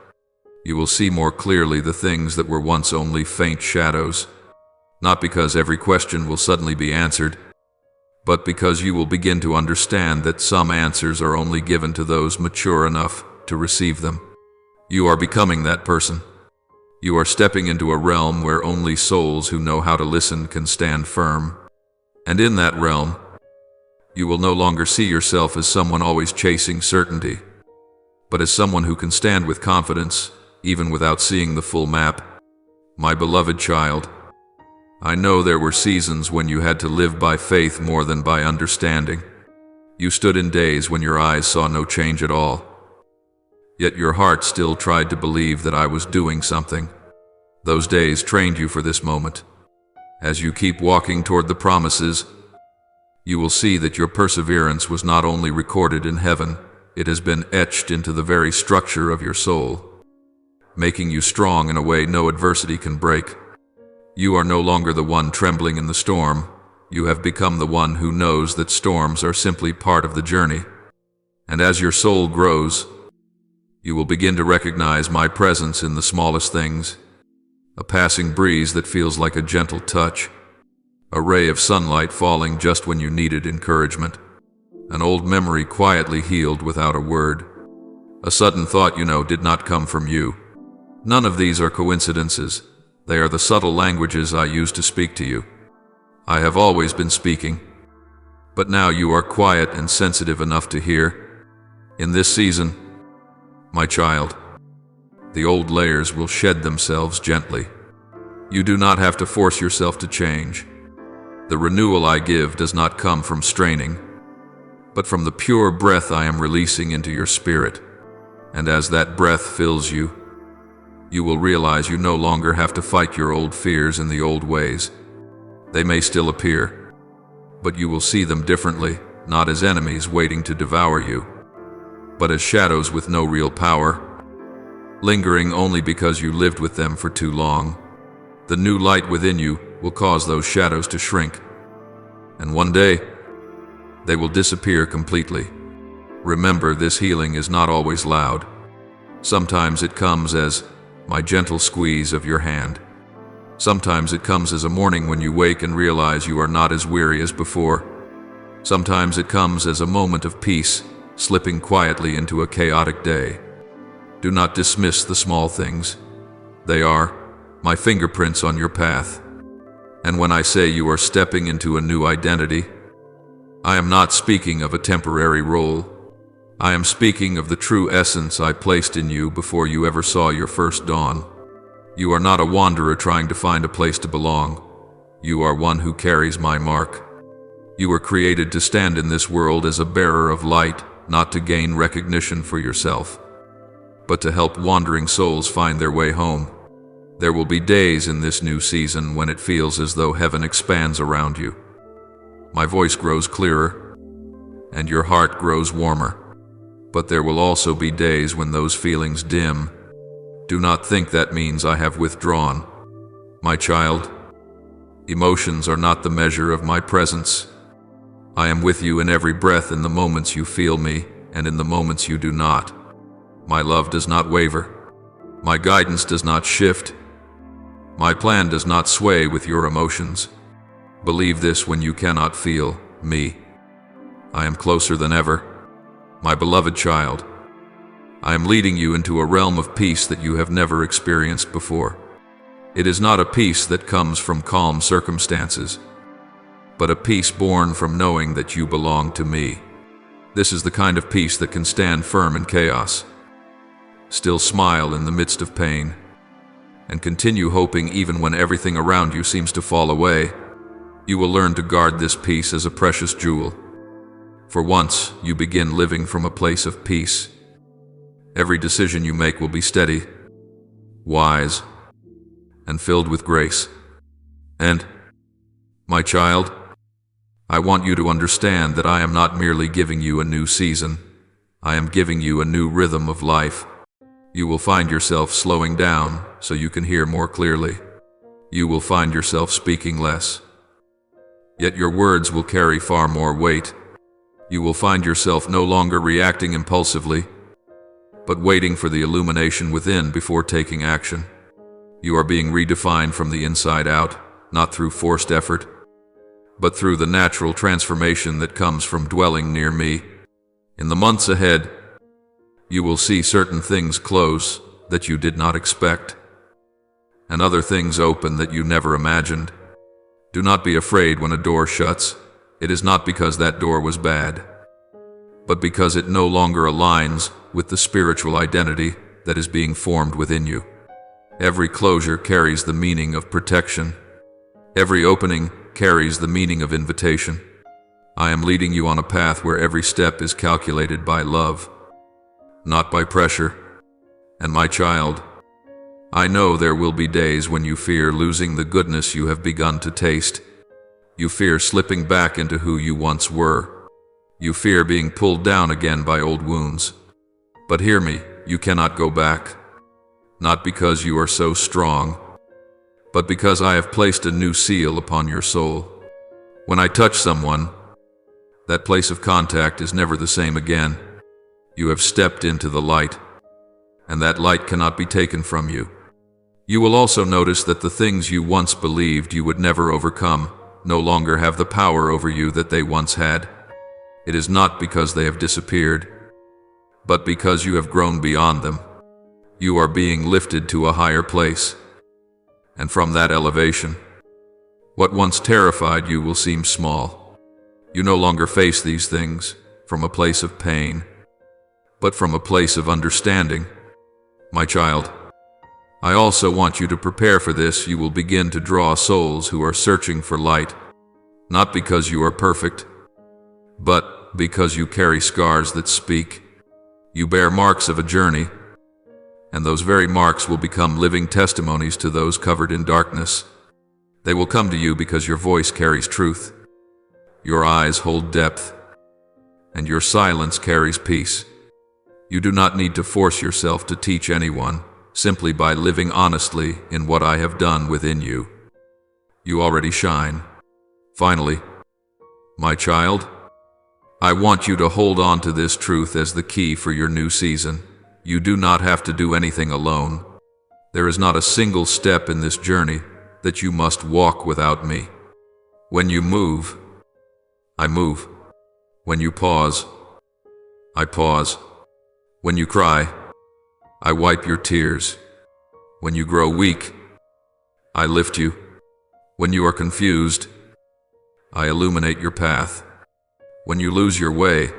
You will see more clearly the things that were once only faint shadows, not because every question will suddenly be answered, but because you will begin to understand that some answers are only given to those mature enough to receive them. You are becoming that person. You are stepping into a realm where only souls who know how to listen can stand firm. And in that realm, you will no longer see yourself as someone always chasing certainty, but as someone who can stand with confidence, even without seeing the full map. My beloved child, I know there were seasons when you had to live by faith more than by understanding. You stood in days when your eyes saw no change at all. Yet your heart still tried to believe that I was doing something. Those days trained you for this moment. As you keep walking toward the promises, you will see that your perseverance was not only recorded in heaven, it has been etched into the very structure of your soul, making you strong in a way no adversity can break. You are no longer the one trembling in the storm. You have become the one who knows that storms are simply part of the journey. And as your soul grows, you will begin to recognize my presence in the smallest things. A passing breeze that feels like a gentle touch. A ray of sunlight falling just when you needed encouragement. An old memory quietly healed without a word. A sudden thought you know did not come from you. None of these are coincidences. They are the subtle languages I use to speak to you. I have always been speaking, but now you are quiet and sensitive enough to hear. In this season, my child, the old layers will shed themselves gently. You do not have to force yourself to change. The renewal I give does not come from straining, but from the pure breath I am releasing into your spirit. And as that breath fills you, you will realize you no longer have to fight your old fears in the old ways. They may still appear, but you will see them differently, not as enemies waiting to devour you, but as shadows with no real power, lingering only because you lived with them for too long. The new light within you will cause those shadows to shrink, and one day, they will disappear completely. Remember, this healing is not always loud. Sometimes it comes as my gentle squeeze of your hand. Sometimes it comes as a morning when you wake and realize you are not as weary as before. Sometimes it comes as a moment of peace, slipping quietly into a chaotic day. Do not dismiss the small things. They are my fingerprints on your path. And when I say you are stepping into a new identity, I am not speaking of a temporary role. I am speaking of the true essence I placed in you before you ever saw your first dawn. You are not a wanderer trying to find a place to belong. You are one who carries my mark. You were created to stand in this world as a bearer of light, not to gain recognition for yourself, but to help wandering souls find their way home. There will be days in this new season when it feels as though heaven expands around you. My voice grows clearer, and your heart grows warmer. But there will also be days when those feelings dim. Do not think that means I have withdrawn. My child, emotions are not the measure of my presence. I am with you in every breath, in the moments you feel me, and in the moments you do not. My love does not waver. My guidance does not shift. My plan does not sway with your emotions. Believe this when you cannot feel me. I am closer than ever. My beloved child, I am leading you into a realm of peace that you have never experienced before. It is not a peace that comes from calm circumstances, but a peace born from knowing that you belong to me. This is the kind of peace that can stand firm in chaos, still smile in the midst of pain, and continue hoping even when everything around you seems to fall away. You will learn to guard this peace as a precious jewel. For once you begin living from a place of peace, every decision you make will be steady, wise, and filled with grace. And, my child, I want you to understand that I am not merely giving you a new season. I am giving you a new rhythm of life. You will find yourself slowing down so you can hear more clearly. You will find yourself speaking less, yet your words will carry far more weight. You will find yourself no longer reacting impulsively, but waiting for the illumination within before taking action. You are being redefined from the inside out, not through forced effort, but through the natural transformation that comes from dwelling near me. In the months ahead, you will see certain things close that you did not expect, and other things open that you never imagined. Do not be afraid when a door shuts. It is not because that door was bad, but because it no longer aligns with the spiritual identity that is being formed within you. Every closure carries the meaning of protection. Every opening carries the meaning of invitation. I am leading you on a path where every step is calculated by love, not by pressure. And my child, I know there will be days when you fear losing the goodness you have begun to taste. You fear slipping back into who you once were. You fear being pulled down again by old wounds. But hear me, you cannot go back. Not because you are so strong, but because I have placed a new seal upon your soul. When I touch someone, that place of contact is never the same again. You have stepped into the light, and that light cannot be taken from you. You will also notice that the things you once believed you would never overcome no longer have the power over you that they once had. It is not because they have disappeared, but because you have grown beyond them. You are being lifted to a higher place, and from that elevation, what once terrified you will seem small. You no longer face these things from a place of pain, but from a place of understanding. My child, I also want you to prepare for this. You will begin to draw souls who are searching for light, not because you are perfect, but because you carry scars that speak. You bear marks of a journey, and those very marks will become living testimonies to those covered in darkness. They will come to you because your voice carries truth, your eyes hold depth, and your silence carries peace. You do not need to force yourself to teach anyone, simply by living honestly in what I have done within you. You already shine. Finally, my child, I want you to hold on to this truth as the key for your new season. You do not have to do anything alone. There is not a single step in this journey that you must walk without me. When you move, I move. When you pause, I pause. When you cry, I wipe your tears. When you grow weak, I lift you. When you are confused, I illuminate your path. When you lose your way,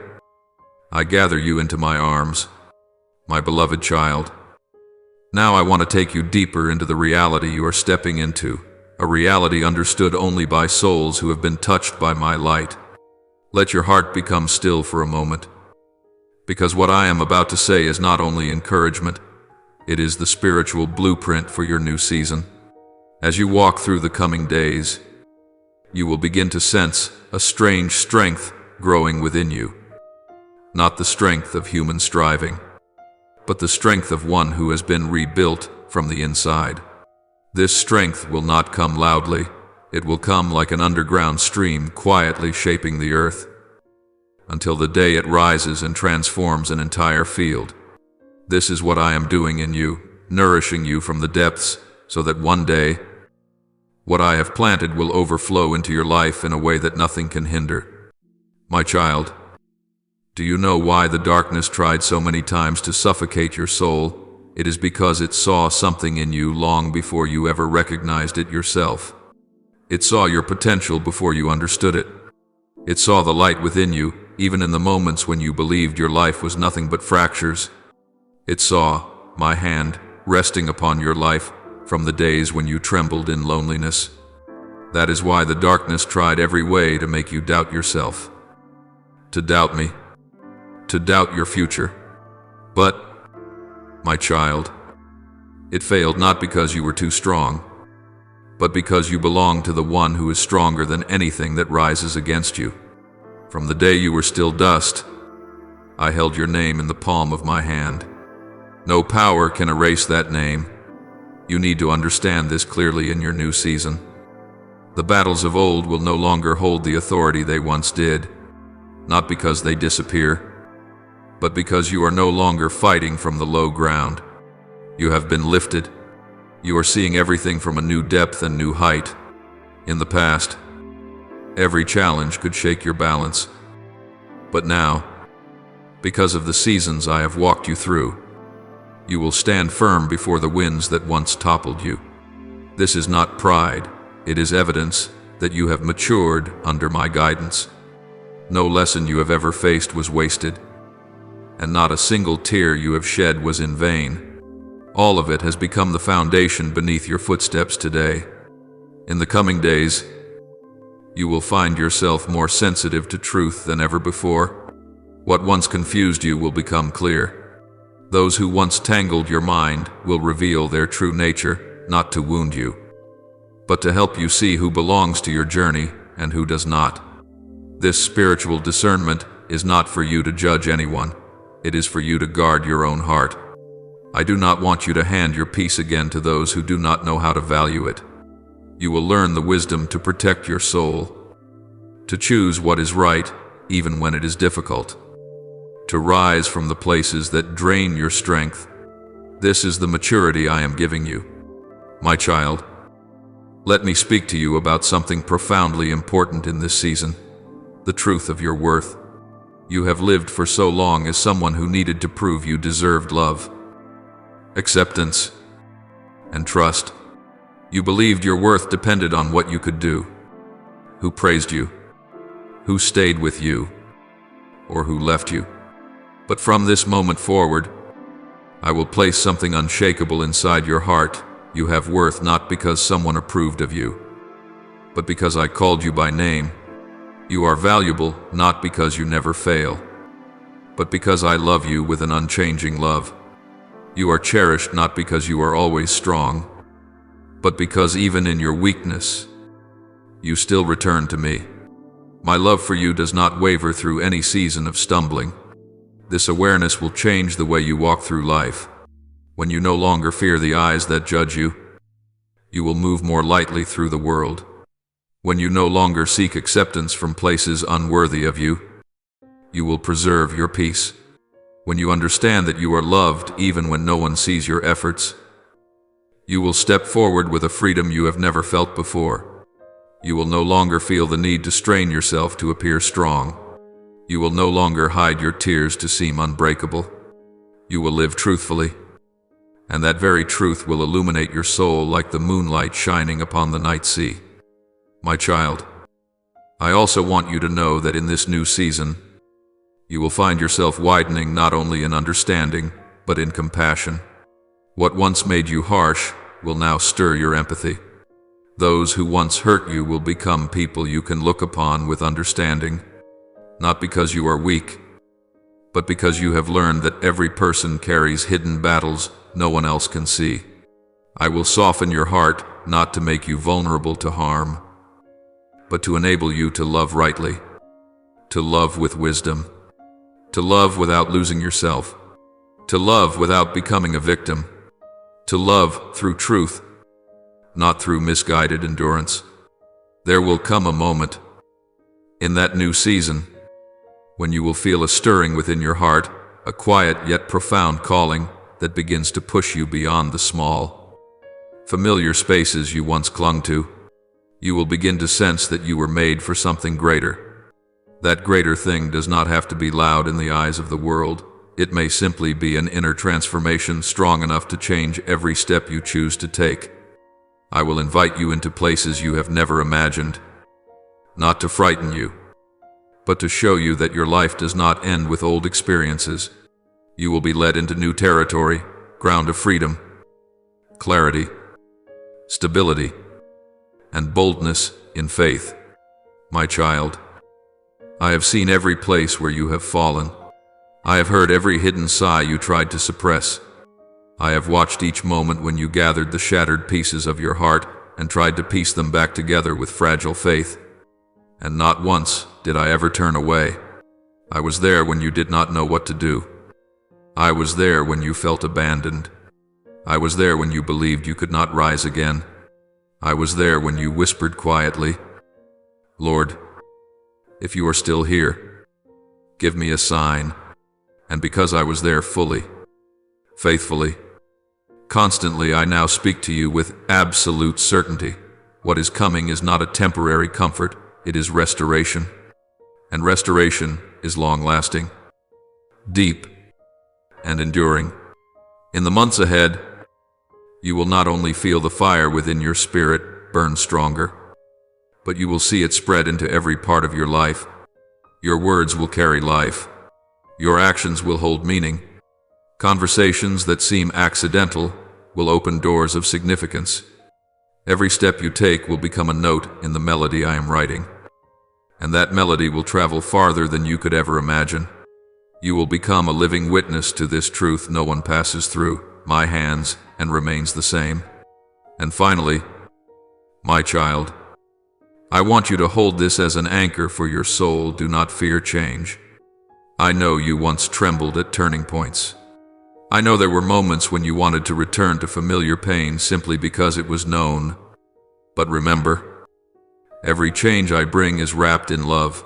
I gather you into my arms, my beloved child. Now I want to take you deeper into the reality you are stepping into, a reality understood only by souls who have been touched by my light. Let your heart become still for a moment, because what I am about to say is not only encouragement, it is the spiritual blueprint for your new season. As you walk through the coming days, you will begin to sense a strange strength growing within you. Not the strength of human striving, but the strength of one who has been rebuilt from the inside. This strength will not come loudly. It will come like an underground stream quietly shaping the earth, until the day it rises and transforms an entire field. This is what I am doing in you, nourishing you from the depths, so that one day, what I have planted will overflow into your life in a way that nothing can hinder. My child, do you know why the darkness tried so many times to suffocate your soul? It is because it saw something in you long before you ever recognized it yourself. It saw your potential before you understood it. It saw the light within you, even in the moments when you believed your life was nothing but fractures. It saw my hand resting upon your life from the days when you trembled in loneliness. That is why the darkness tried every way to make you doubt yourself, to doubt me, to doubt your future. But, my child, it failed not because you were too strong, but because you belong to the one who is stronger than anything that rises against you. From the day you were still dust, I held your name in the palm of my hand. No power can erase that name. You need to understand this clearly in your new season. The battles of old will no longer hold the authority they once did, not because they disappear, but because you are no longer fighting from the low ground. You have been lifted. You are seeing everything from a new depth and new height. In the past, every challenge could shake your balance. But now, because of the seasons I have walked you through, you will stand firm before the winds that once toppled you. This is not pride, it is evidence that you have matured under my guidance. No lesson you have ever faced was wasted, and not a single tear you have shed was in vain. All of it has become the foundation beneath your footsteps today. In the coming days, you will find yourself more sensitive to truth than ever before. What once confused you will become clear. Those who once tangled your mind will reveal their true nature, not to wound you, but to help you see who belongs to your journey and who does not. This spiritual discernment is not for you to judge anyone. It is for you to guard your own heart. I do not want you to hand your peace again to those who do not know how to value it. You will learn the wisdom to protect your soul, to choose what is right even when it is difficult, to rise from the places that drain your strength. This is the maturity I am giving you. My child, let me speak to you about something profoundly important in this season, the truth of your worth. You have lived for so long as someone who needed to prove you deserved love, acceptance, and trust. You believed your worth depended on what you could do, who praised you, who stayed with you, or who left you. But from this moment forward, I will place something unshakable inside your heart. You have worth not because someone approved of you, but because I called you by name. You are valuable not because you never fail, but because I love you with an unchanging love. You are cherished not because you are always strong, but because even in your weakness, you still return to me. My love for you does not waver through any season of stumbling. This awareness will change the way you walk through life. When you no longer fear the eyes that judge you, you will move more lightly through the world. When you no longer seek acceptance from places unworthy of you, you will preserve your peace. When you understand that you are loved even when no one sees your efforts, you will step forward with a freedom you have never felt before. You will no longer feel the need to strain yourself to appear strong. You will no longer hide your tears to seem unbreakable. You will live truthfully, and that very truth will illuminate your soul like the moonlight shining upon the night sea. My child, I also want you to know that in this new season, you will find yourself widening not only in understanding, but in compassion. What once made you harsh will now stir your empathy. Those who once hurt you will become people you can look upon with understanding, not because you are weak, but because you have learned that every person carries hidden battles no one else can see. I will soften your heart, not to make you vulnerable to harm, but to enable you to love rightly, to love with wisdom, to love without losing yourself, to love without becoming a victim, to love through truth, not through misguided endurance. There will come a moment in that new season when you will feel a stirring within your heart, a quiet yet profound calling that begins to push you beyond the small, familiar spaces you once clung to. You will begin to sense that you were made for something greater. That greater thing does not have to be loud in the eyes of the world. It may simply be an inner transformation strong enough to change every step you choose to take. I will invite you into places you have never imagined, not to frighten you, but to show you that your life does not end with old experiences. You will be led into new territory, ground of freedom, clarity, stability, and boldness in faith. My child, I have seen every place where you have fallen. I have heard every hidden sigh you tried to suppress. I have watched each moment when you gathered the shattered pieces of your heart and tried to piece them back together with fragile faith. And not once did I ever turn away. I was there when you did not know what to do. I was there when you felt abandoned. I was there when you believed you could not rise again. I was there when you whispered quietly, "Lord, if you are still here, give me a sign." And because I was there fully, faithfully, constantly, I now speak to you with absolute certainty. What is coming is not a temporary comfort, it is restoration. And restoration is long-lasting, deep, and enduring. In the months ahead, you will not only feel the fire within your spirit burn stronger, but you will see it spread into every part of your life. Your words will carry life. Your actions will hold meaning. Conversations that seem accidental will open doors of significance. Every step you take will become a note in the melody I am writing, and that melody will travel farther than you could ever imagine. You will become a living witness to this truth. No one passes through my hands and remains the same. And finally, my child, I want you to hold this as an anchor for your soul. Do not fear change. I know you once trembled at turning points. I know there were moments when you wanted to return to familiar pain simply because it was known. But remember, every change I bring is wrapped in love.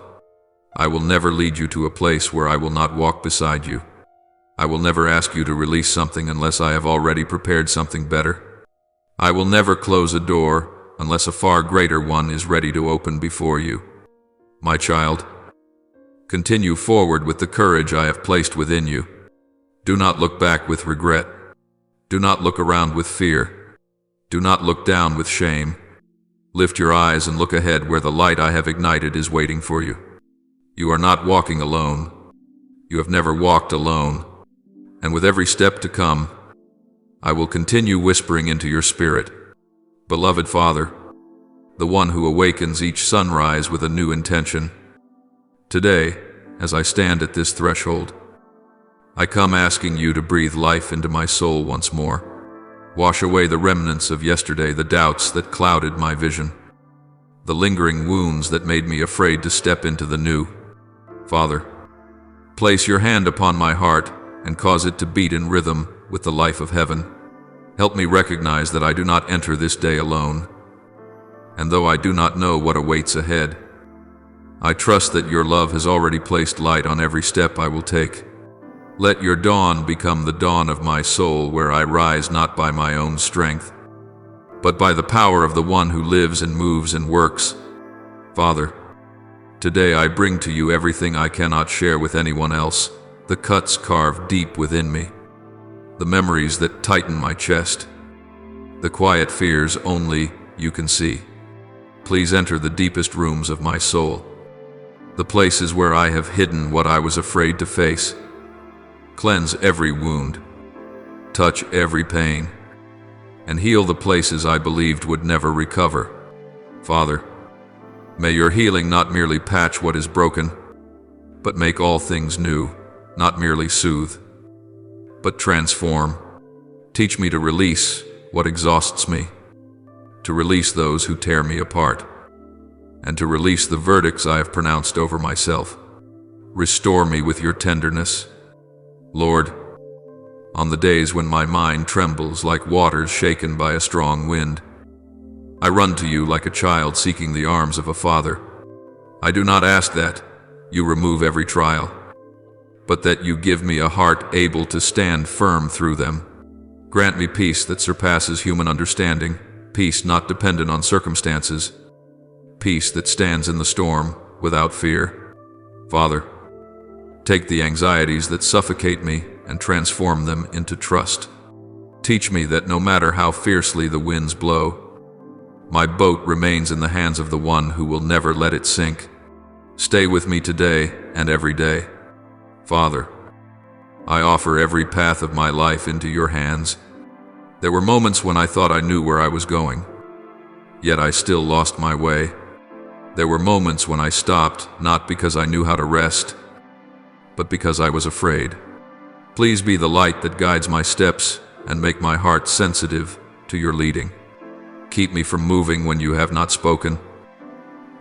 I will never lead you to a place where I will not walk beside you. I will never ask you to release something unless I have already prepared something better. I will never close a door unless a far greater one is ready to open before you. My child, continue forward with the courage I have placed within you. Do not look back with regret. Do not look around with fear. Do not look down with shame. Lift your eyes and look ahead where the light I have ignited is waiting for you. You are not walking alone. You have never walked alone. And with every step to come, I will continue whispering into your spirit, "Beloved Father," the one who awakens each sunrise with a new intention. Today, as I stand at this threshold, I come asking you to breathe life into my soul once more. Wash away the remnants of yesterday, the doubts that clouded my vision, the lingering wounds that made me afraid to step into the new. Father, place your hand upon my heart and cause it to beat in rhythm with the life of heaven. Help me recognize that I do not enter this day alone. And though I do not know what awaits ahead, I trust that your love has already placed light on every step I will take. Let your dawn become the dawn of my soul, where I rise not by my own strength, but by the power of the one who lives and moves and works. Father, today I bring to you everything I cannot share with anyone else, the cuts carved deep within me, the memories that tighten my chest, the quiet fears only you can see. Please enter the deepest rooms of my soul, the places where I have hidden what I was afraid to face. Cleanse every wound, touch every pain, and heal the places I believed would never recover. Father, may your healing not merely patch what is broken, but make all things new, not merely soothe, but transform. Teach me to release what exhausts me, to release those who tear me apart, and to release the verdicts I have pronounced over myself. Restore me with your tenderness, Lord, on the days when my mind trembles like waters shaken by a strong wind. I run to you like a child seeking the arms of a father. I do not ask that you remove every trial, but that you give me a heart able to stand firm through them. Grant me peace that surpasses human understanding, peace not dependent on circumstances, peace that stands in the storm without fear. Father, take the anxieties that suffocate me and transform them into trust. Teach me that no matter how fiercely the winds blow, my boat remains in the hands of the one who will never let it sink. Stay with me today and every day. Father, I offer every path of my life into your hands. There were moments when I thought I knew where I was going, yet I still lost my way. There were moments when I stopped, not because I knew how to rest, but because I was afraid. Please be the light that guides my steps and make my heart sensitive to your leading. Keep me from moving when you have not spoken,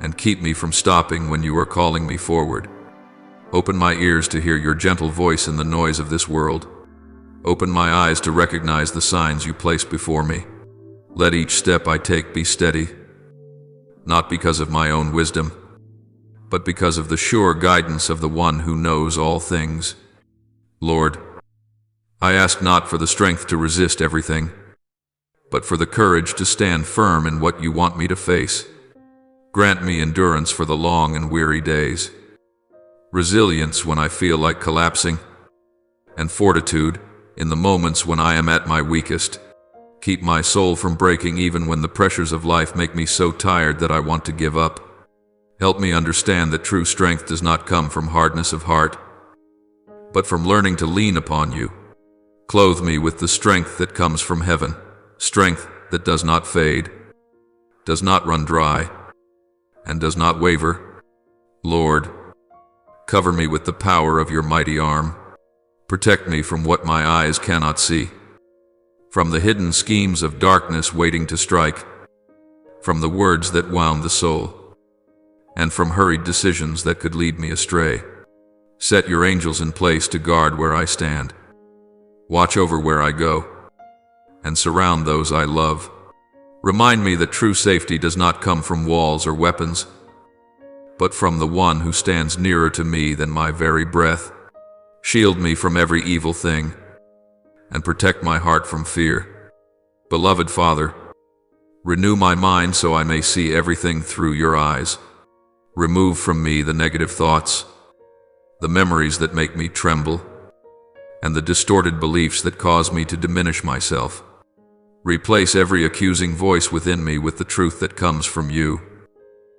and keep me from stopping when you are calling me forward. Open my ears to hear your gentle voice in the noise of this world. Open my eyes to recognize the signs you place before me. Let each step I take be steady, not because of my own wisdom, but because of the sure guidance of the one who knows all things. Lord, I ask not for the strength to resist everything, but for the courage to stand firm in what you want me to face. Grant me endurance for the long and weary days, resilience when I feel like collapsing, and fortitude in the moments when I am at my weakest. Keep my soul from breaking even when the pressures of life make me so tired that I want to give up. Help me understand that true strength does not come from hardness of heart, but from learning to lean upon you. Clothe me with the strength that comes from heaven, strength that does not fade, does not run dry, and does not waver. Lord, cover me with the power of your mighty arm. Protect me from what my eyes cannot see, from the hidden schemes of darkness waiting to strike, from the words that wound the soul, and from hurried decisions that could lead me astray. Set your angels in place to guard where I stand. Watch over where I go, and surround those I love. Remind me that true safety does not come from walls or weapons, but from the one who stands nearer to me than my very breath. Shield me from every evil thing, and protect my heart from fear. Beloved Father, renew my mind so I may see everything through your eyes. Remove from me the negative thoughts, the memories that make me tremble, and the distorted beliefs that cause me to diminish myself. Replace every accusing voice within me with the truth that comes from you.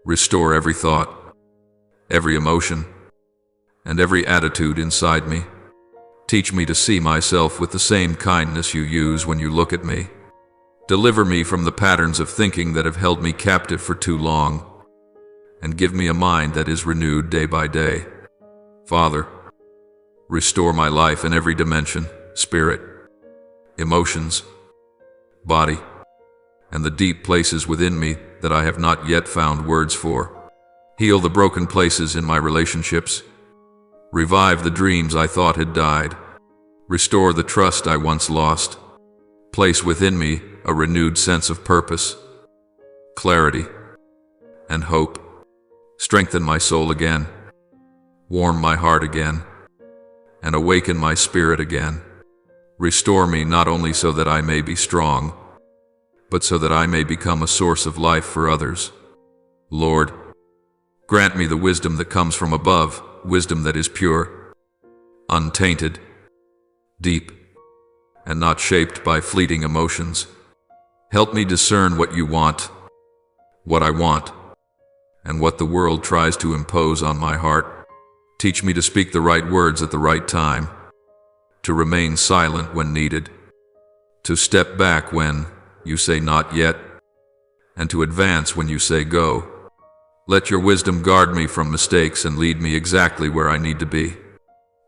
Restore every thought, every emotion, and every attitude inside me. Teach me to see myself with the same kindness you use when you look at me. Deliver me from the patterns of thinking that have held me captive for too long, and give me a mind that is renewed day by day. Father, Restore my life in every dimension, spirit, emotions, body, and the deep places within me that I have not yet found words for. Heal the broken places in my relationships. Revive the dreams I thought had died. Restore the trust I once lost. Place within me a renewed sense of purpose, clarity, and hope. Strengthen my soul again. Warm my heart again, and awaken my spirit again. Restore me not only so that I may be strong, but so that I may become a source of life for others. Lord, grant me the wisdom that comes from above, wisdom that is pure, untainted, deep, and not shaped by fleeting emotions. Help me discern what you want, what I want, and what the world tries to impose on my heart. Teach me to speak the right words at the right time, to remain silent when needed, to step back when you say not yet, and to advance when you say go. Let your wisdom guard me from mistakes and lead me exactly where I need to be.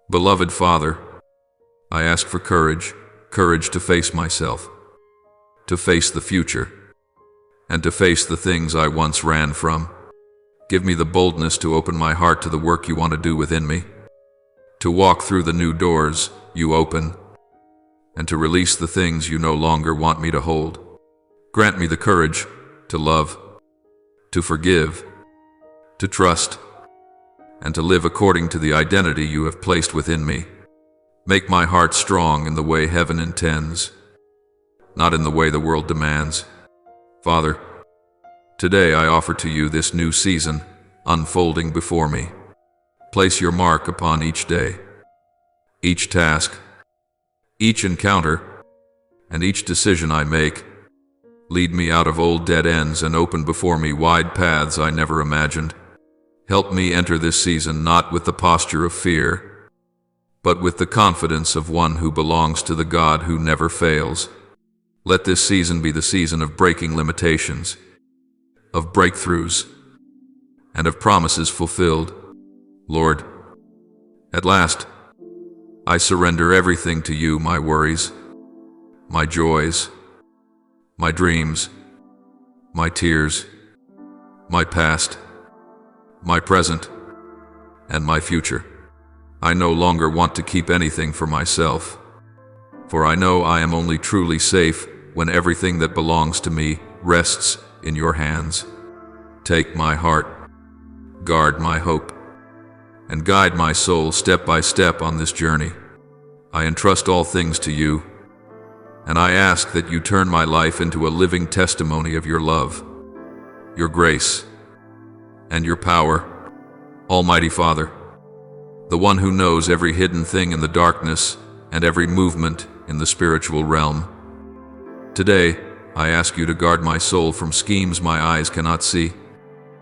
Beloved Father, I ask for courage, courage to face myself, to face the future, and to face the things I once ran from. Give me the boldness to open my heart to the work you want to do within me, to walk through the new doors you open, and to release the things you no longer want me to hold. Grant me the courage to love, to forgive, to trust, and to live according to the identity you have placed within me. Make my heart strong in the way heaven intends, not in the way the world demands. Father, today I offer to you this new season unfolding before me. Place your mark upon each day, each task, each encounter, and each decision I make. Lead me out of old dead ends and open before me wide paths I never imagined. Help me enter this season not with the posture of fear, but with the confidence of one who belongs to the God who never fails. Let this season be the season of breaking limitations, of breakthroughs, and of promises fulfilled. Lord, at last, I surrender everything to you, my worries, my joys, my dreams, my tears, my past, my present, and my future. I no longer want to keep anything for myself, for I know I am only truly safe when everything that belongs to me rests in your hands. Take my heart, guard my hope, and guide my soul step by step on this journey. I entrust all things to you, and I ask that you turn my life into a living testimony of your love, your grace, and your power. Almighty Father, the one who knows every hidden thing in the darkness and every movement in the spiritual realm. Today, I ask you to guard my soul from schemes my eyes cannot see.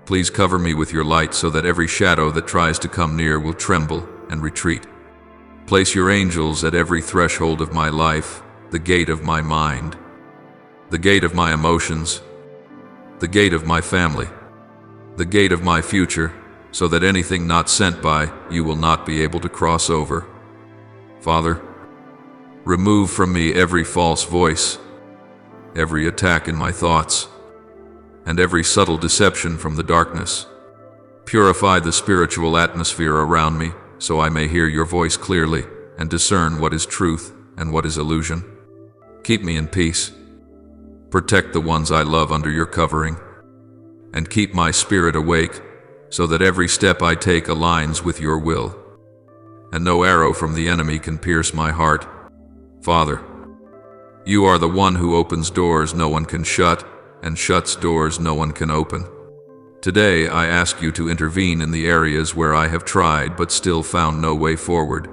Please cover me with your light so that every shadow that tries to come near will tremble and retreat. Place your angels at every threshold of my life, the gate of my mind, the gate of my emotions, the gate of my family, the gate of my future, so that anything not sent by you will not be able to cross over. Father, remove from me every false voice, every attack in my thoughts, and every subtle deception from the darkness. Purify the spiritual atmosphere around me, so I may hear your voice clearly and discern what is truth and what is illusion. Keep me in peace. Protect the ones I love under your covering, and keep my spirit awake, so that every step I take aligns with your will, and no arrow from the enemy can pierce my heart. Father, you are the one who opens doors no one can shut, and shuts doors no one can open. Today I ask you to intervene in the areas where I have tried but still found no way forward.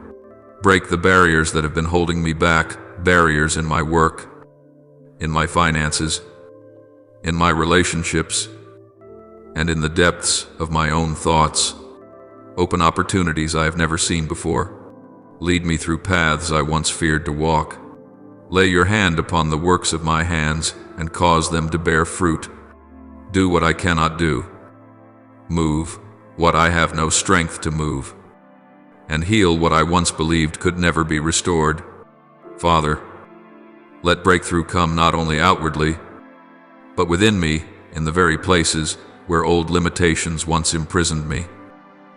Break the barriers that have been holding me back, barriers in my work, in my finances, in my relationships, and in the depths of my own thoughts. Open opportunities I have never seen before. Lead me through paths I once feared to walk. Lay your hand upon the works of my hands and cause them to bear fruit. Do what I cannot do. Move what I have no strength to move. and heal what I once believed could never be restored. Father, let breakthrough come not only outwardly, but within me, in the very places where old limitations once imprisoned me.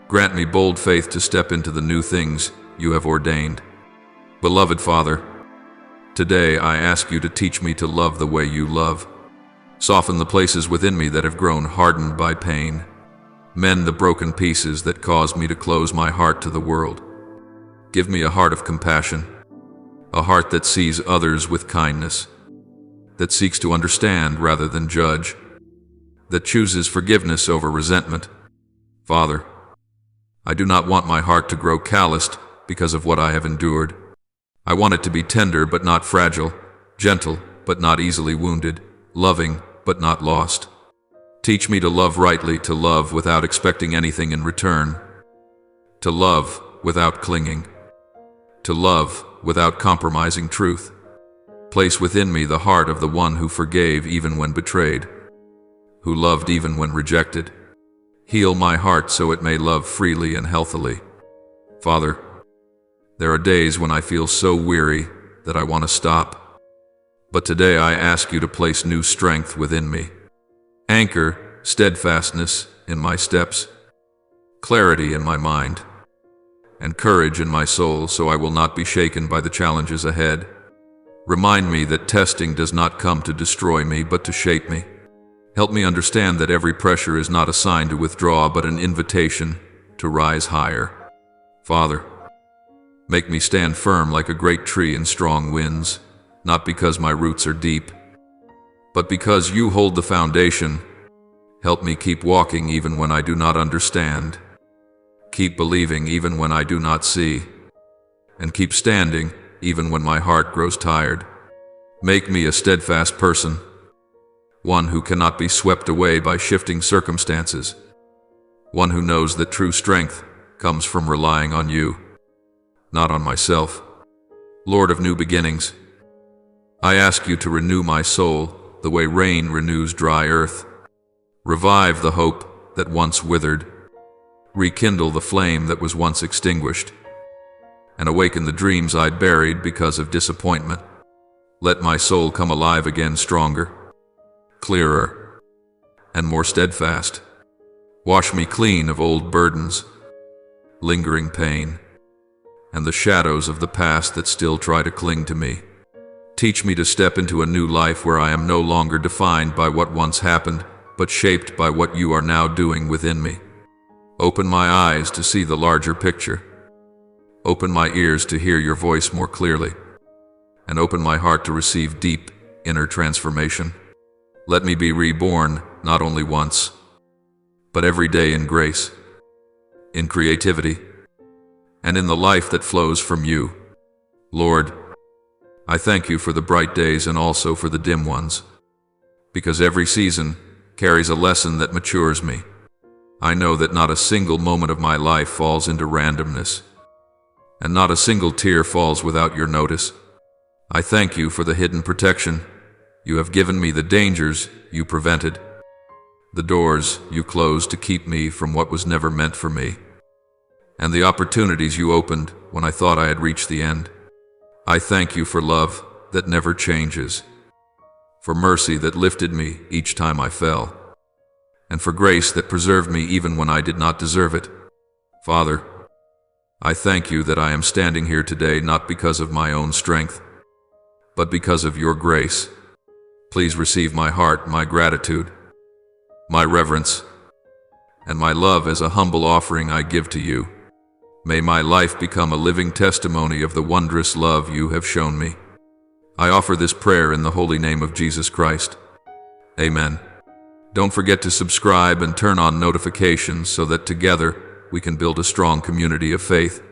Grant me bold faith to step into the new things you have ordained. Beloved Father, today I ask you to teach me to love the way you love. Soften the places within me that have grown hardened by pain. Mend the broken pieces that cause me to close my heart to the world. Give me a heart of compassion, a heart that sees others with kindness, that seeks to understand rather than judge, that chooses forgiveness over resentment. Father, I do not want my heart to grow calloused because of what I have endured. I want it to be tender but not fragile, gentle but not easily wounded, loving but not lost. Teach me to love rightly, to love without expecting anything in return, to love without clinging, to love without compromising truth. Place within me the heart of the one who forgave even when betrayed, who loved even when rejected. Heal my heart so it may love freely and healthily. Father, there are days when I feel so weary that I want to stop. But today I ask you to place new strength within me. Anchor steadfastness in my steps, clarity in my mind, and courage in my soul so I will not be shaken by the challenges ahead. Remind me that testing does not come to destroy me but to shape me. Help me understand that every pressure is not a sign to withdraw but an invitation to rise higher. Father, make me stand firm like a great tree in strong winds, not because my roots are deep, but because you hold the foundation. Help me keep walking even when I do not understand. Keep believing even when I do not see. And keep standing even when my heart grows tired. Make me a steadfast person, one who cannot be swept away by shifting circumstances, one who knows that true strength comes from relying on you, not on myself. Lord of new beginnings, I ask you to renew my soul the way rain renews dry earth. Revive the hope that once withered, rekindle the flame that was once extinguished, and awaken the dreams I'd buried because of disappointment. Let my soul come alive again, stronger, clearer, and more steadfast. Wash me clean of old burdens, lingering pain, and the shadows of the past that still try to cling to me. Teach me to step into a new life where I am no longer defined by what once happened, but shaped by what you are now doing within me. Open my eyes to see the larger picture. Open my ears to hear your voice more clearly, and open my heart to receive deep inner transformation. Let me be reborn not only once, but every day in grace, in creativity, and in the life that flows from you. Lord, I thank you for the bright days and also for the dim ones, because every season carries a lesson that matures me. I know that not a single moment of my life falls into randomness, and not a single tear falls without your notice. I thank you for the hidden protection you have given me, the dangers you prevented, the doors you closed to keep me from what was never meant for me, and the opportunities you opened when I thought I had reached the end. I thank you for love that never changes, for mercy that lifted me each time I fell, and for grace that preserved me even when I did not deserve it. Father, I thank you that I am standing here today not because of my own strength, but because of your grace. Please receive my heart, my gratitude, my reverence, and my love as a humble offering I give to you. May my life become a living testimony of the wondrous love you have shown me. I offer this prayer in the holy name of Jesus Christ. Amen. Don't forget to subscribe and turn on notifications so that together we can build a strong community of faith.